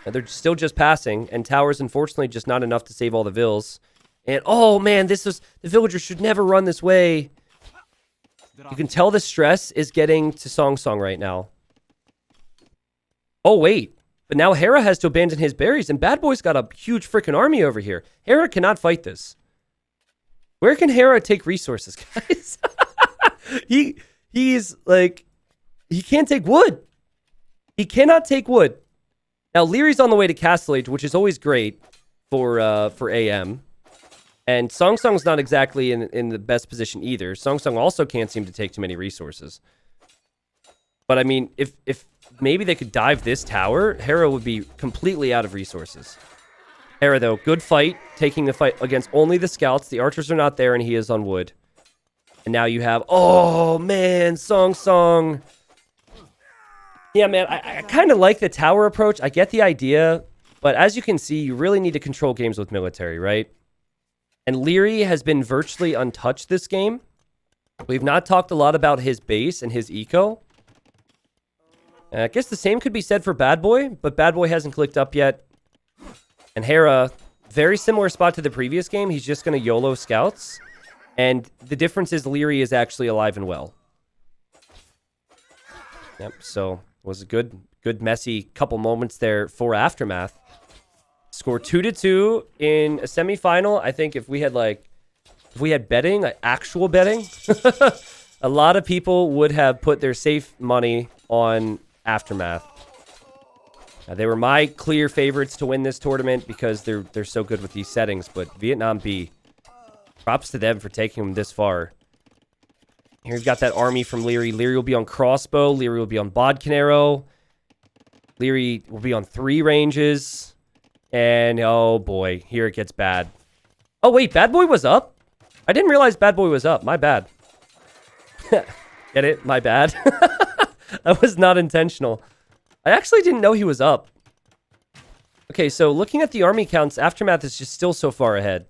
And they're still just passing, and towers, unfortunately, just not enough to save all the vills. And, oh, man, the villagers should never run this way. You can tell the stress is getting to Song Song right now. Oh, wait. But now Hera has to abandon his berries, and Bad Boy's got a huge freaking army over here. Hera cannot fight this. Where can Hera take resources, guys? He's like, he can't take wood. He cannot take wood. Now, Leary's on the way to Castle Age, which is always great for AM. And Song Song's not exactly in the best position either. Song Song also can't seem to take too many resources. But I mean, if maybe they could dive this tower, Hera would be completely out of resources. Hera, though, good fight, taking the fight against only the scouts. The archers are not there, and he is on wood. And now you have, oh, man, Song Song. Yeah, man, I kind of like the tower approach. I get the idea. But as you can see, you really need to control games with military, right? And Leary has been virtually untouched this game. We've not talked a lot about his base and his eco. I guess the same could be said for Bad Boy, but Bad Boy hasn't clicked up yet. And Hera, very similar spot to the previous game. He's just going to YOLO scouts. And the difference is Leary is actually alive and well. Yep, so it was a good messy couple moments there for Aftermath. Score 2-2 in a semifinal. I think if we had betting, like actual betting, a lot of people would have put their safe money on Aftermath. They were my clear favorites to win this tournament because they're so good with these settings. But Vietnam B, props to them for taking them this far. Here we've got that army from Leary. Leary will be on crossbow. Leary will be on bodkin arrow. Leary will be on 3 ranges. And, oh boy, here it gets bad. Oh, wait, Bad Boy was up? I didn't realize Bad Boy was up. My bad. Get it? My bad. That was not intentional. I actually didn't know he was up. Okay, so looking at the army counts, Aftermath is just still so far ahead.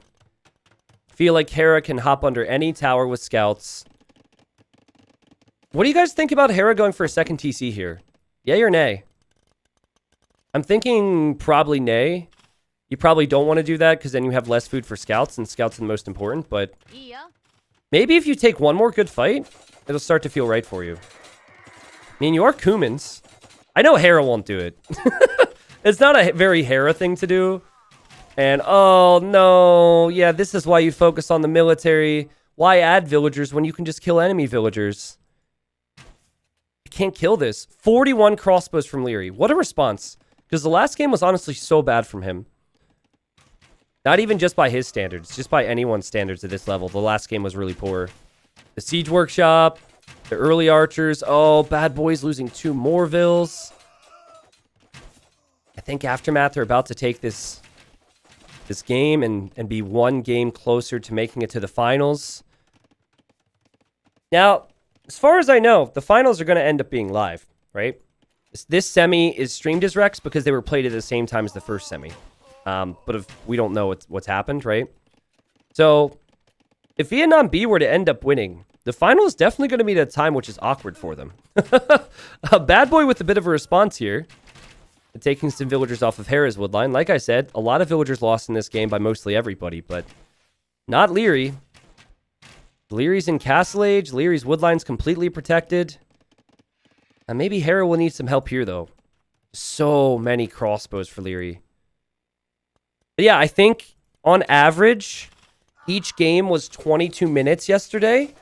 Feel like Hera can hop under any tower with scouts. What do you guys think about Hera going for a second TC here? Yay or nay? I'm thinking probably nay. You probably don't want to do that because then you have less food for scouts, and scouts are the most important. But maybe if you take one more good fight, it'll start to feel right for you. I mean, you are Kumans. I know Hera won't do it. It's not a very Hera thing to do. And, oh, no. Yeah, this is why you focus on the military. Why add villagers when you can just kill enemy villagers? You can't kill this. 41 crossbows from Leary. What a response. Because the last game was honestly so bad from him. Not even just by his standards. Just by anyone's standards at this level. The last game was really poor. The Siege Workshop. The early archers. Oh, Bad Boy's losing 2 more vills. I think Aftermath are about to take this game and be 1 game closer to making it to the finals. Now, as far as I know, the finals are going to end up being live, right? This semi is streamed as Rex because they were played at the same time as the first semi. But if we don't know what's happened, right? So, if Vietnam B were to end up winning, the final is definitely going to be at a time which is awkward for them. A Bad Boy with a bit of a response here. Taking some villagers off of Hera's woodline. Like I said, a lot of villagers lost in this game by mostly everybody, but not Leary. Leary's in Castle Age. Leary's woodline's completely protected. And maybe Hera will need some help here, though. So many crossbows for Leary. But yeah, I think on average, each game was 22 minutes yesterday.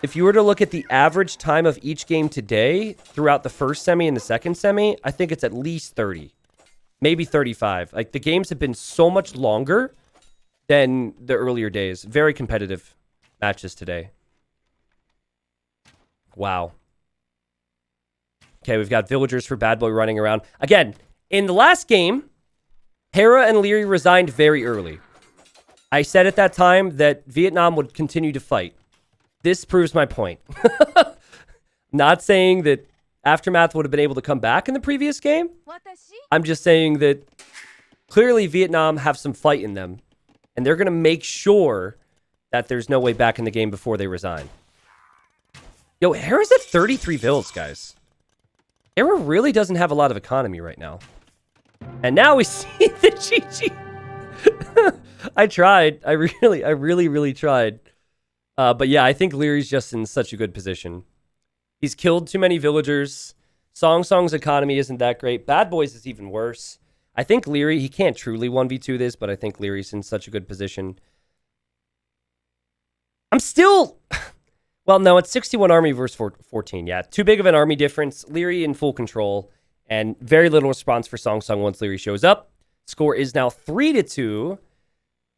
If you were to look at the average time of each game today throughout the first semi and the second semi, I think it's at least 30. Maybe 35. Like, the games have been so much longer than the earlier days. Very competitive matches today. Wow. Okay, we've got villagers for Bad Boy running around. Again, in the last game, Hera and Leary resigned very early. I said at that time that Vietnam would continue to fight. This proves my point. Not saying that Aftermath would have been able to come back in the previous game. I'm just saying that clearly Vietnam have some fight in them, and they're going to make sure that there's no way back in the game before they resign. Yo, Hera's at 33 bills, guys. Hera really doesn't have a lot of economy right now. And now we see the GG. I tried. I really tried. But yeah, I think Leary's just in such a good position. He's killed too many villagers. Song's economy isn't that great. Bad Boys is even worse. I think Leary, he can't truly 1v2 this, but I think Leary's in such a good position. I'm still... Well, no, it's 61 army versus 14. Yeah, too big of an army difference. Leary in full control, and very little response for Song once Leary shows up. Score is now 3-2.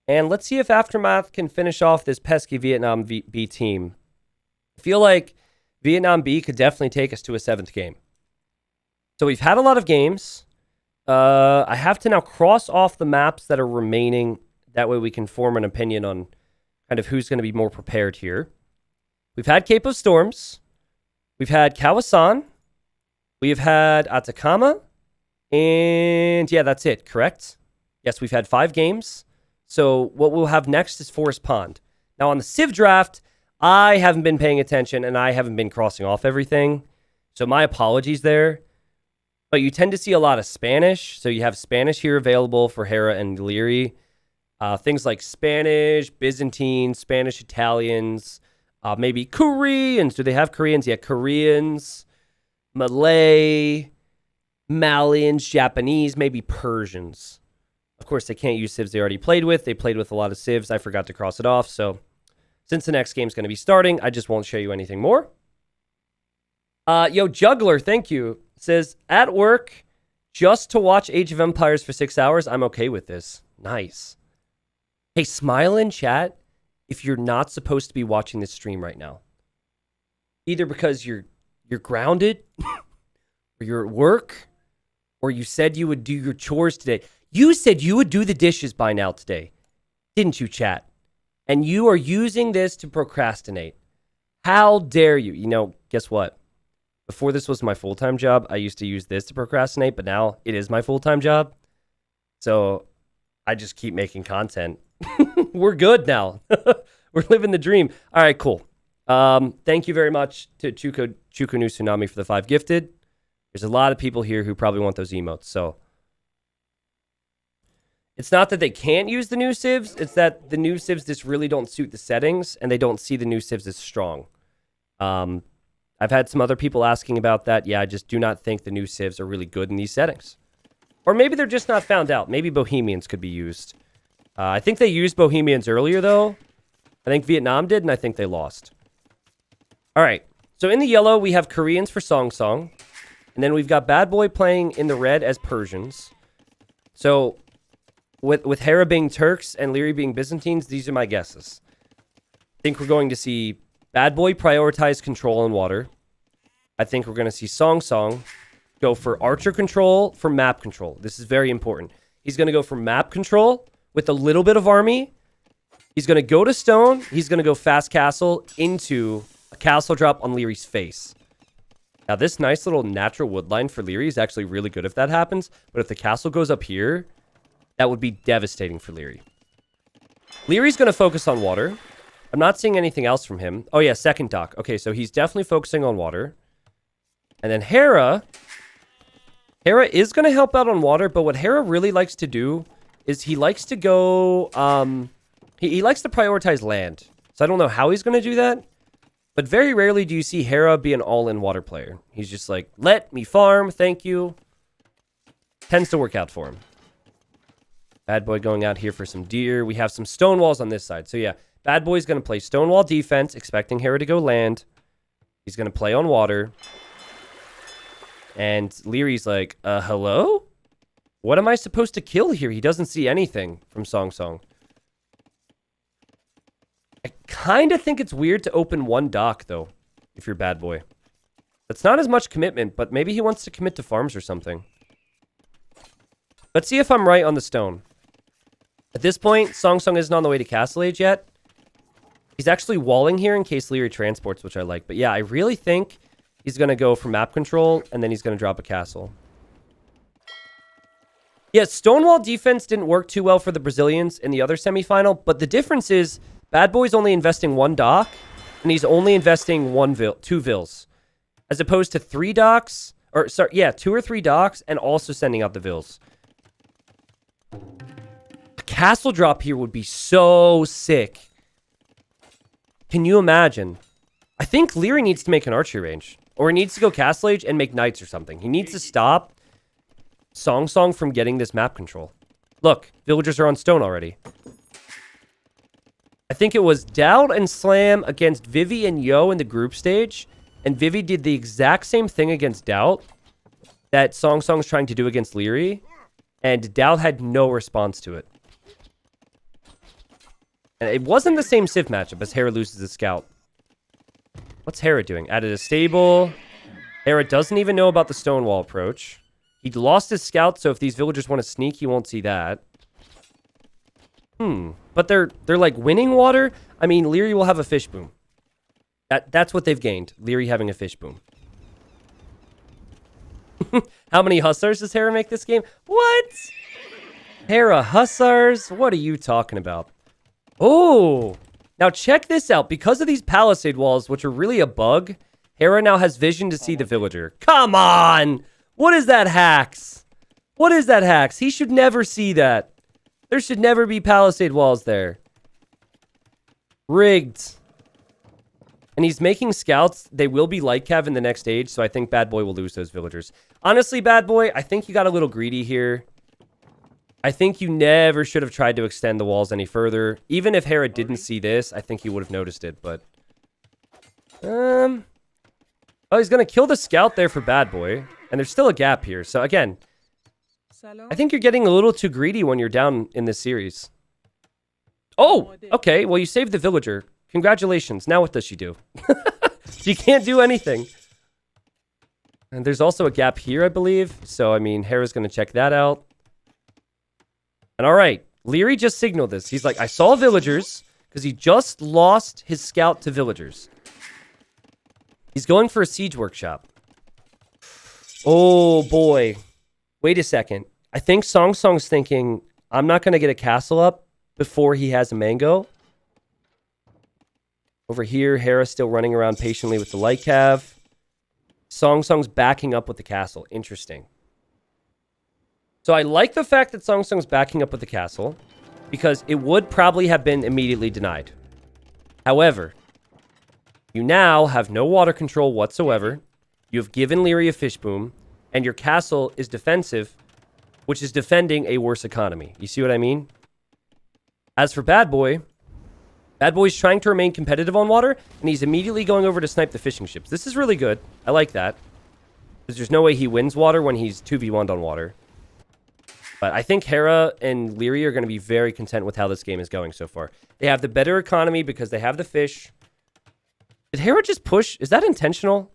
And let's see if Aftermath can finish off this pesky Vietnam B team. I feel like Vietnam B could definitely take us to a 7th game. So we've had a lot of games. I have to now cross off the maps that are remaining. That way we can form an opinion on kind of who's going to be more prepared here. We've had Cape of Storms. We've had Kawasan. We've had Atacama. And yeah, that's it, correct? Yes, we've had 5 games. So what we'll have next is Forest Pond. Now on the Civ draft, I haven't been paying attention and I haven't been crossing off everything. So my apologies there. But you tend to see a lot of Spanish. So you have Spanish here available for Hera and Leary. Things like Spanish, Byzantine, Spanish Italians, maybe Koreans. Do they have Koreans? Yeah, Koreans, Malay, Malians, Japanese, maybe Persians. Of course, they can't use civs they already played with. They played with a lot of civs. I forgot to cross it off. So since the next game's going to be starting, I just won't show you anything more. Yo, Juggler, thank you. Says, at work, just to watch Age of Empires for 6 hours, I'm okay with this. Nice. Hey, smile in chat if you're not supposed to be watching this stream right now. Either because you're grounded, or you're at work, or you said you would do your chores today. You said you would do the dishes by now today, didn't you, chat? And you are using this to procrastinate. How dare you? You know, guess what? Before this was my full-time job, I used to use this to procrastinate, but now it is my full-time job. So I just keep making content. We're good now. We're living the dream. All right, cool. Thank you very much to Chuko New Tsunami for the 5 gifted. There's a lot of people here who probably want those emotes, so... It's not that they can't use the new civs, it's that the new civs just really don't suit the settings, and they don't see the new civs as strong. I've had some other people asking about that. Yeah, I just do not think the new civs are really good in these settings. Or maybe they're just not found out. Maybe Bohemians could be used. I think they used Bohemians earlier, though. I think Vietnam did, and I think they lost. All right, so in the yellow, we have Koreans for Song. And then we've got Bad Boy playing in the red as Persians. So... With Hera being Turks and Leary being Byzantines, these are my guesses. I think we're going to see Bad Boy prioritize control on water. I think we're going to see Song go for archer control for map control. This is very important. He's going to go for map control with a little bit of army. He's going to go to stone. He's going to go fast castle into a castle drop on Leary's face. Now, this nice little natural wood line for Leary is actually really good if that happens. But if the castle goes up here... that would be devastating for Leary. Leary's going to focus on water. I'm not seeing anything else from him. Oh, yeah, second dock. Okay, so he's definitely focusing on water. And then Hera is going to help out on water, but what Hera really likes to do is he likes to go... He likes to prioritize land. So I don't know how he's going to do that. But very rarely do you see Hera be an all-in water player. He's just like, let me farm, thank you. Tends to work out for him. Bad Boy going out here for some deer. We have some stone walls on this side. So yeah, Bad Boy's going to play stonewall defense, expecting Hera to go land. He's going to play on water. And Leary's like, hello? What am I supposed to kill here? He doesn't see anything from Song. I kind of think it's weird to open one dock, though, if you're Bad Boy. That's not as much commitment, but maybe he wants to commit to farms or something. Let's see if I'm right on the stone. At this point, Song Song isn't on the way to Castle Age yet. He's actually walling here in case Leary transports, which I like. But yeah, I really think he's going to go for map control, and then he's going to drop a castle. Yeah, Stonewall defense didn't work too well for the Brazilians in the other semifinal, but the difference is Bad Boy's only investing 1 dock, and he's only investing 2 vills, as opposed to 3 docks, or sorry, yeah, 2 or 3 docks, and also sending out the vills. A castle drop here would be so sick. Can you imagine? I think Leary needs to make an archery range, or he needs to go Castle Age and make knights or something. He needs to stop Song Song from getting this map control. Look, villagers are on stone already. I think it was Dowd and Slam against Vivi and Yo in the group stage. And Vivi did the exact same thing against Dowd that Song Song's trying to do against Leary. And Dowd had no response to it. And it wasn't the same Civ matchup as Hera loses a scout. What's Hera doing? Added a stable. Hera doesn't even know about the Stonewall approach. He lost his scout, so if these villagers want to sneak, he won't see that. But they're like winning water. I mean, Leary will have a fish boom. That's what they've gained. Leary having a fish boom. How many hussars does Hera make this game? What? Hera hussars? What are you talking about? Oh, now check this out. Because of these palisade walls, which are really a bug, Hera now has vision to see the villager. Come on! What is that, Hacks? What is that, Hacks? He should never see that. There should never be palisade walls there. Rigged. And he's making scouts. They will be light cav in the next stage, so I think Bad Boy will lose those villagers. Honestly, Bad Boy, I think you got a little greedy here. I think you never should have tried to extend the walls any further. Even if Hera didn't see this, I think he would have noticed it, but... Oh, he's going to kill the scout there for Bad Boy. And there's still a gap here. So, again, I think you're getting a little too greedy when you're down in this series. Oh, okay. Well, you saved the villager. Congratulations. Now what does she do? She can't do anything. And there's also a gap here, I believe. So, I mean, Hera's going to check that out. And all right, Leary just signaled this. He's like, I saw villagers because he just lost his scout to villagers. He's going for a siege workshop. Oh, boy. Wait a second. I think Song Song's thinking, I'm not going to get a castle up before he has a mango. Over here, Hera's still running around patiently with the light cav. Song Song's backing up with the castle. Interesting. So I like the fact that Song Song's backing up with the castle because it would probably have been immediately denied. However, you now have no water control whatsoever. You have given Leary a fish boom, and your castle is defensive, which is defending a worse economy. You see what I mean? As for Bad Boy's trying to remain competitive on water, and he's immediately going over to snipe the fishing ships. This is really good. I like that. Because there's no way he wins water when he's 2v1'd on water. But I think Hera and Leary are going to be very content with how this game is going so far. They have the better economy because they have the fish. Did Hera just push? Is that intentional?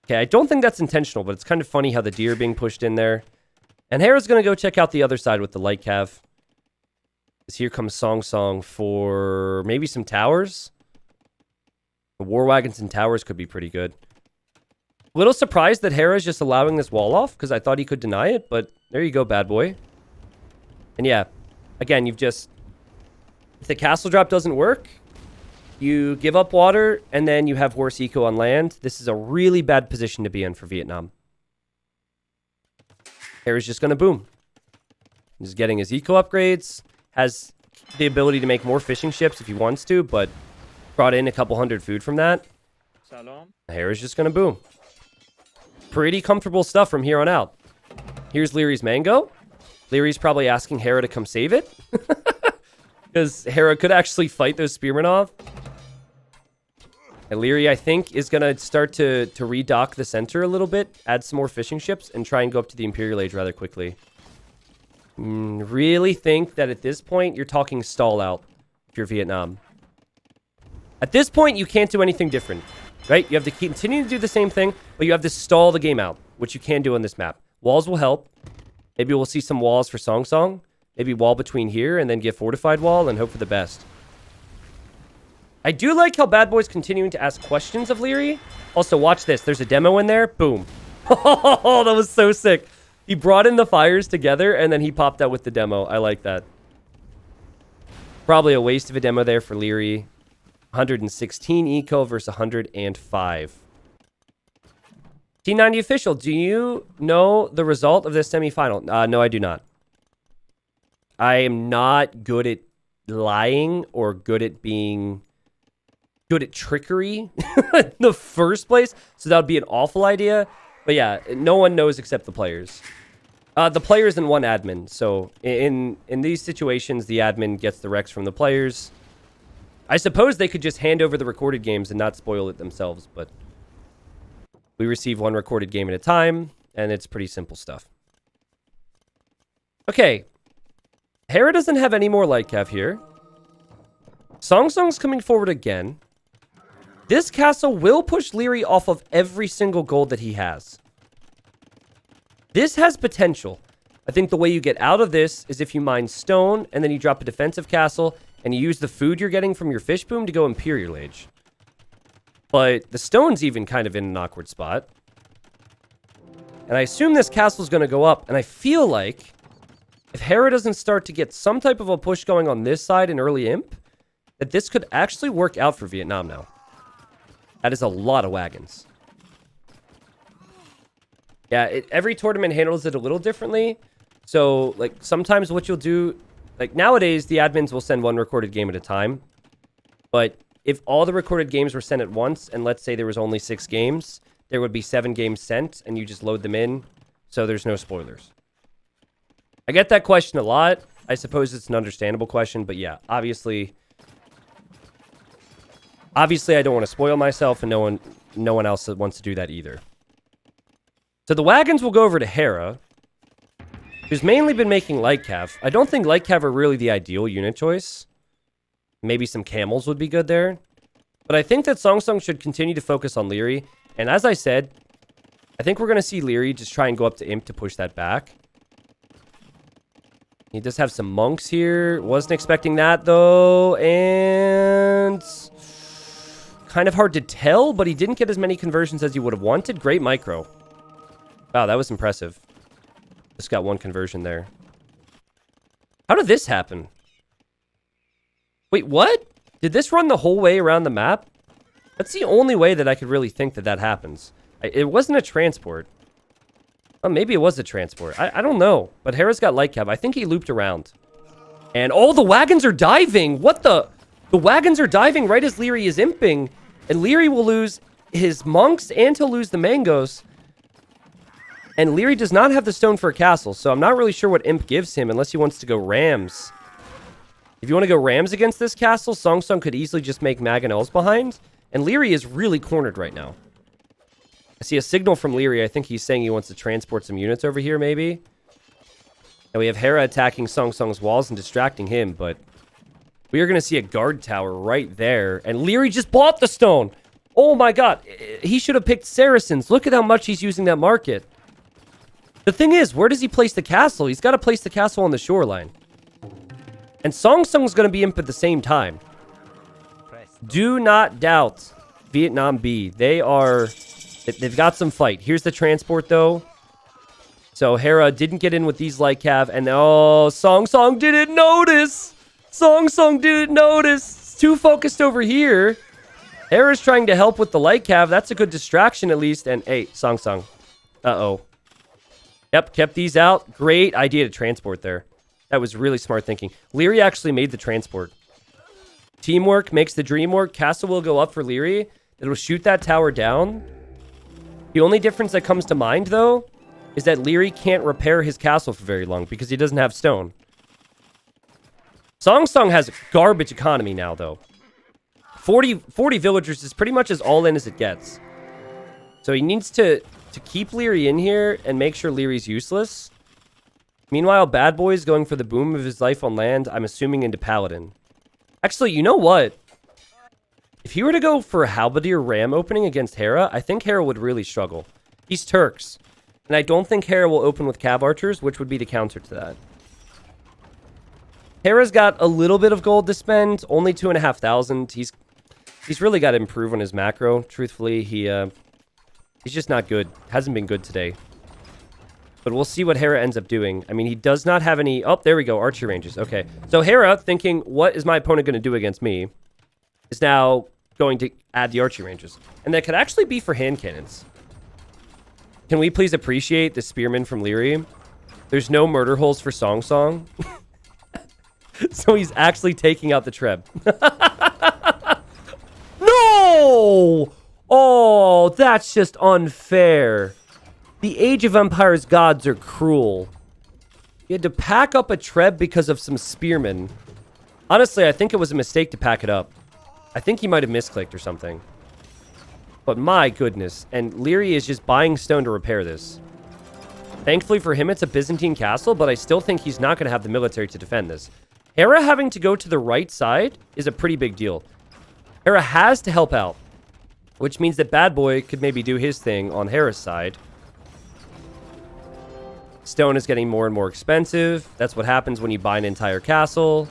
Okay, I don't think that's intentional, but it's kind of funny how the deer are being pushed in there. And Hera's going to go check out the other side with the light cav. Because here comes Song Song for maybe some towers. The war wagons and towers could be pretty good. A little surprised that Hera's just allowing this wall off, because I thought he could deny it, but there you go, Bad Boy. And yeah, again, you've just... If the castle drop doesn't work, you give up water, and then you have worse eco on land. This is a really bad position to be in for Vietnam. Hera's just going to boom. He's getting his eco upgrades. Has the ability to make more fishing ships if he wants to, but brought in a couple hundred food from that. Hera's just going to boom. Pretty comfortable stuff from here on out. Here's Leary's mango. Leary's probably asking Hera to come save it. Because Hera could actually fight those spearmen off. And Leary, I think, is going to start to redock the center a little bit, add some more fishing ships, and try and go up to the Imperial Age rather quickly. Really think that at this point, you're talking stall out if you're Vietnam. At this point, you can't do anything different, right? You have to continue to do the same thing, but you have to stall the game out, which you can do on this map. Walls will help. Maybe we'll see some walls for Song Song, Maybe wall between here and then get fortified wall and hope for the best. I do like how Bad Boy's continuing to ask questions of Leary. Also, watch this. There's a demo in there. Boom. Oh, that was so sick. He brought in the fires together, and then he popped out with the demo. I like that. Probably a waste of a demo there for Leary. 116 eco versus 105. T90 official, do you know the result of this semifinal? No, I do not. I am not good at lying or good at being good at trickery in the first place. So that would be an awful idea. But yeah, no one knows except the players. The players and one admin. So in these situations, the admin gets the recs from the players. I suppose they could just hand over the recorded games and not spoil it themselves, but we receive one recorded game at a time, and it's pretty simple stuff. Okay. Hera doesn't have any more light cav here. Song Song's coming forward again. This castle will push Leary off of every single gold that he has. This has potential. I think the way you get out of this is if you mine stone, and then you drop a defensive castle, and you use the food you're getting from your fish boom to go Imperial Age. But the stone's even kind of in an awkward spot. And I assume this castle's going to go up, and I feel like if Hera doesn't start to get some type of a push going on this side in early imp, that this could actually work out for Vietnam now. That is a lot of wagons. Yeah, every tournament handles it a little differently. So, like, sometimes what you'll do... Like, nowadays, the admins will send one recorded game at a time. But if all the recorded games were sent at once, and let's say there was only 6 games, there would be 7 games sent, and you just load them in, so there's no spoilers. I get that question a lot. I suppose it's an understandable question, but yeah, obviously, I don't want to spoil myself, and no one else wants to do that either. So the wagons will go over to Hera, who's mainly been making light cav. I don't think light cav are really the ideal unit choice. Maybe some camels would be good there. But I think that Song Song should continue to focus on Leary. And as I said, I think we're going to see Leary just try and go up to Imp to push that back. He does have some monks here. Wasn't expecting that, though. And kind of hard to tell, but he didn't get as many conversions as he would have wanted. Great micro. Wow, that was impressive. Just got one conversion there. How did this happen? Wait, what? Did this run the whole way around the map? That's the only way that I could really think that that happens. It wasn't a transport. Oh, maybe it was a transport. I don't know. But Hera's got light cab. I think he looped around. And oh, the wagons are diving. What the? The wagons are diving right as Leary is imping. And Leary will lose his monks and he'll lose the mangoes. And Leary does not have the stone for a castle. So I'm not really sure what imp gives him unless he wants to go rams. If you want to go rams against this castle, Song Song could easily just make Mangonels behind. And Leary is really cornered right now. I see a signal from Leary. I think he's saying he wants to transport some units over here, maybe. And we have Hera attacking Song Song's walls and distracting him, but we are going to see a guard tower right there. And Leary just bought the stone. Oh my god. He should have picked Saracens. Look at how much he's using that market. The thing is, where does he place the castle? He's got to place the castle on the shoreline. And Song Song's going to be imp at the same time. Do not doubt Vietnam B. They've got some fight. Here's the transport, though. So Hera didn't get in with these light cav. And oh, Song Song didn't notice. Song Song didn't notice. It's too focused over here. Hera's trying to help with the light cav. That's a good distraction, at least. And hey, Song Song. Uh-oh. Yep, kept these out. Great idea to transport there. That was really smart thinking. Leary actually made the transport. Teamwork makes the dream work. Castle will go up for Leary. It'll shoot that tower down. The only difference that comes to mind, though, is that Leary can't repair his castle for very long because he doesn't have stone. Song Song has garbage economy now, though. 40 villagers is pretty much as all in as it gets. So he needs to keep Leary in here and make sure Leary's useless. Meanwhile, Bad Boy's going for the boom of his life on land, I'm assuming into Paladin. Actually, you know what? If he were to go for a Halberdier Ram opening against Hera, I think Hera would really struggle. He's Turks. And I don't think Hera will open with Cav Archers, which would be the counter to that. Hera's got a little bit of gold to spend, only 2,500. He's really got to improve on his macro. Truthfully, he's just not good. Hasn't been good today. But we'll see what Hera ends up doing. I mean, he does not have any... Oh, there we go. Archery ranges. Okay. So Hera, thinking, what is my opponent going to do against me, is now going to add the archery ranges. And that could actually be for hand cannons. Can we please appreciate the spearman from Leary? There's no murder holes for Song Song. So he's actually taking out the Treb. No! Oh, that's just unfair. The Age of Empires gods are cruel. You had to pack up a Treb because of some spearmen. Honestly, I think it was a mistake to pack it up. I think he might have misclicked or something. But my goodness. And Leary is just buying stone to repair this. Thankfully for him, it's a Byzantine castle, but I still think he's not going to have the military to defend this. Hera having to go to the right side is a pretty big deal. Hera has to help out, which means that Bad Boy could maybe do his thing on Hera's side. Stone is getting more and more expensive. That's what happens when you buy an entire castle.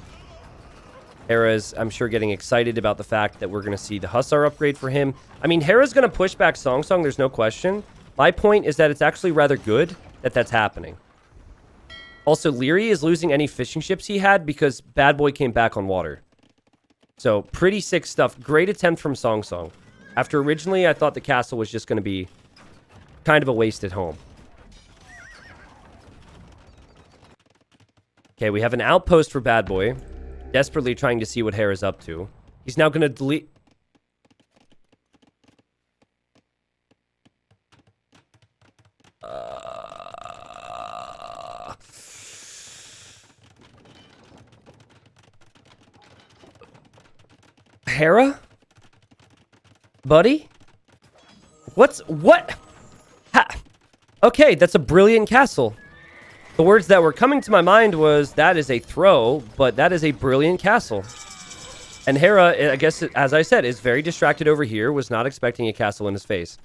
Hera's, I'm sure, getting excited about the fact that we're going to see the Hussar upgrade for him. I mean, Hera's going to push back Song Song, there's no question. My point is that it's actually rather good that that's happening. Also, Leary is losing any fishing ships he had because Bad Boy came back on water. So, pretty sick stuff. Great attempt from Song Song. After originally I thought the castle was just going to be kind of a waste at home. Okay, we have an outpost for Bad Boy. Desperately trying to see what Hera's up to. He's now going to delete... Hera? Buddy? What? Ha! Okay, that's a brilliant castle. The words that were coming to my mind was, that is a throw, but that is a brilliant castle. And Hera, I guess, as I said, is very distracted over here, was not expecting a castle in his face.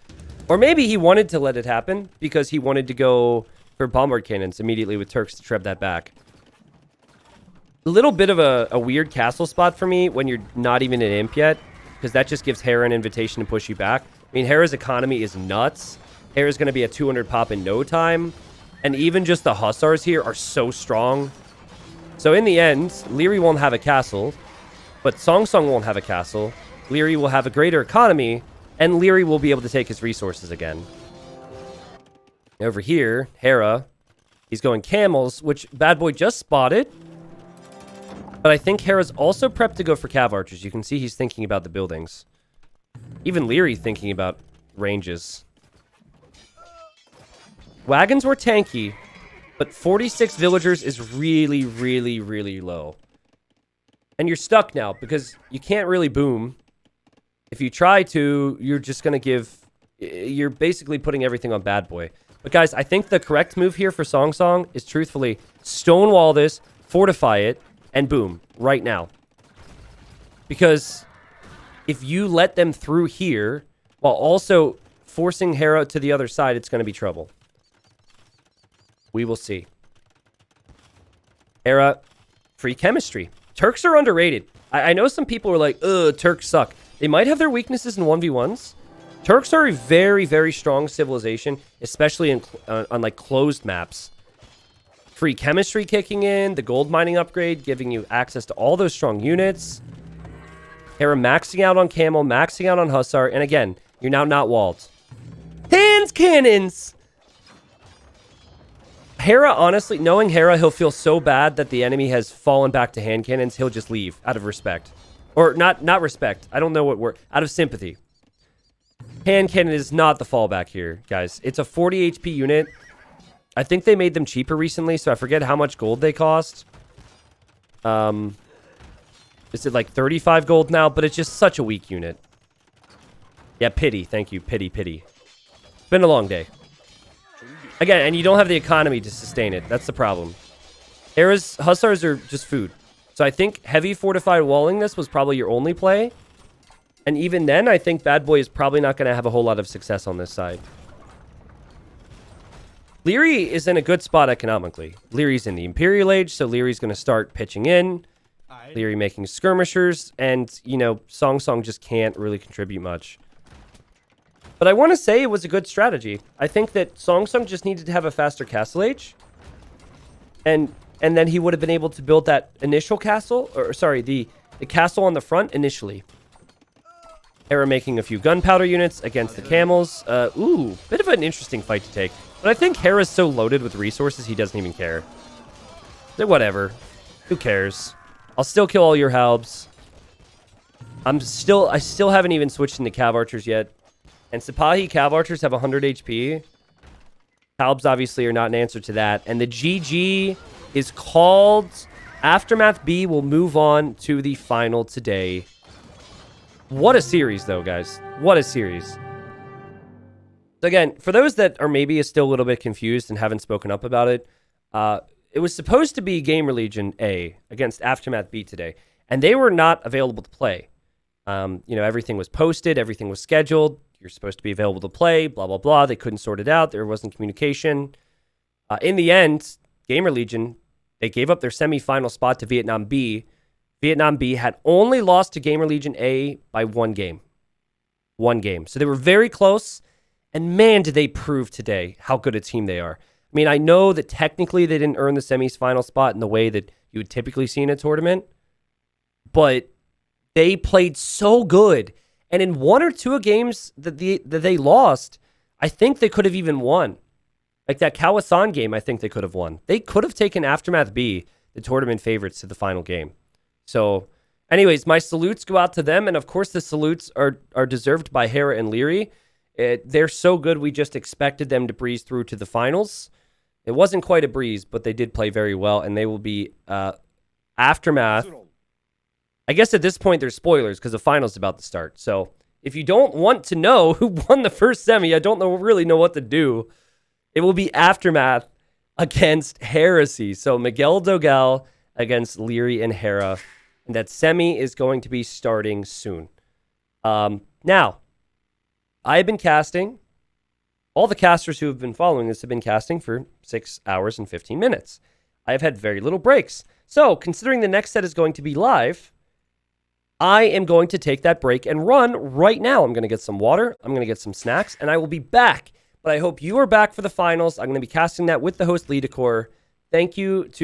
Or maybe he wanted to let it happen because he wanted to go for bombard cannons immediately with Turks to treb that back. A little bit of a weird castle spot for me when you're not even an imp yet, because that just gives Hera an invitation to push you back. I mean, Hera's economy is nuts. Hera's going to be at 200 pop in no time. And even just the Hussars here are so strong. So in the end, Leary won't have a castle, but Song Song won't have a castle. Leary will have a greater economy, and Leary will be able to take his resources again. Over here, Hera, he's going camels, which Bad Boy just spotted. But I think Hera's also prepped to go for cav archers. You can see he's thinking about the buildings. Even Leary thinking about ranges. Wagons were tanky, but 46 villagers is really, really, really low. And you're stuck now because you can't really boom. If you try to, you're just going to give... You're basically putting everything on Bad Boy. But guys, I think the correct move here for Song Song is truthfully stonewall this, fortify it, and boom, right now. Because if you let them through here, while also forcing Hera to the other side, it's going to be trouble. We will see. Hera, free chemistry. Turks are underrated. I know some people are like, ugh, Turks suck. They might have their weaknesses in 1v1s. Turks are a very, very strong civilization, especially on like closed maps. Free chemistry kicking in, the gold mining upgrade, giving you access to all those strong units. Hera maxing out on camel, maxing out on hussar, and again, you're now not walled. Hands cannons! Hera, honestly, knowing Hera, he'll feel so bad that the enemy has fallen back to hand cannons, he'll just leave out of respect. Or not respect. I don't know what word. Out of sympathy. Hand cannon is not the fallback here, guys. It's a 40 HP unit. I think they made them cheaper recently, so I forget how much gold they cost. Is it like 35 gold now? But it's just such a weak unit. Yeah, pity. Thank you. Pity, pity. It's been a long day. Again, and you don't have the economy to sustain it. That's the problem. Hera's hussars are just food. So I think heavy fortified walling this was probably your only play. And even then, I think Bad Boy is probably not going to have a whole lot of success on this side. Leary is in a good spot economically. Leary's in the Imperial Age, so Leary's going to start pitching in. Leary making skirmishers, and, you know, Song Song just can't really contribute much. But I want to say it was a good strategy. I think that Song Song just needed to have a faster castle age. And then he would have been able to build that initial castle, or sorry, the castle on the front initially. Hera making a few gunpowder units against the camels. Ooh, bit of an interesting fight to take. But I think Hera's so loaded with resources, he doesn't even care. So whatever. Who cares? I'll still kill all your halbs. I still haven't even switched into cav archers yet. And Sipahi cav archers have 100 HP. Halbs obviously are not an answer to that. And the GG is called. Aftermath B will move on to the final today. What a series, though, guys. What a series. So again, for those that are maybe still a little bit confused and haven't spoken up about it, it was supposed to be Gamer Legion A against Aftermath B today, and they were not available to play. You know, everything was posted, everything was scheduled. You're supposed to be available to play, blah, blah, blah. They couldn't sort it out. There wasn't communication. In the end, Gamer Legion, they gave up their semifinal spot to Vietnam B. Vietnam B had only lost to Gamer Legion A by one game. One game. So they were very close. And man, did they prove today how good a team they are. I mean, I know that technically they didn't earn the semifinal spot in the way that you would typically see in a tournament. But they played so good. And in one or two games that they lost, I think they could have even won. Like that Kawasan game, I think they could have won. They could have taken Aftermath B, the tournament favorites, to the final game. So, anyways, my salutes go out to them. And, of course, the salutes are deserved by Hera and Leary. They're so good, we just expected them to breeze through to the finals. It wasn't quite a breeze, but they did play very well. And they will be Aftermath. I guess at this point, there's spoilers because the final's about to start. So if you don't want to know who won the first semi, I don't really know what to do. It will be Aftermath against Heresy. So Miguel Dogal against Leary and Hera. And that semi is going to be starting soon. Now, I have been casting. All the casters who have been following this have been casting for 6 hours and 15 minutes. I have had very little breaks. So considering the next set is going to be live, I am going to take that break and run right now. I'm going to get some water. I'm going to get some snacks, and I will be back. But I hope you are back for the finals. I'm going to be casting that with the host Lidacor. Thank you to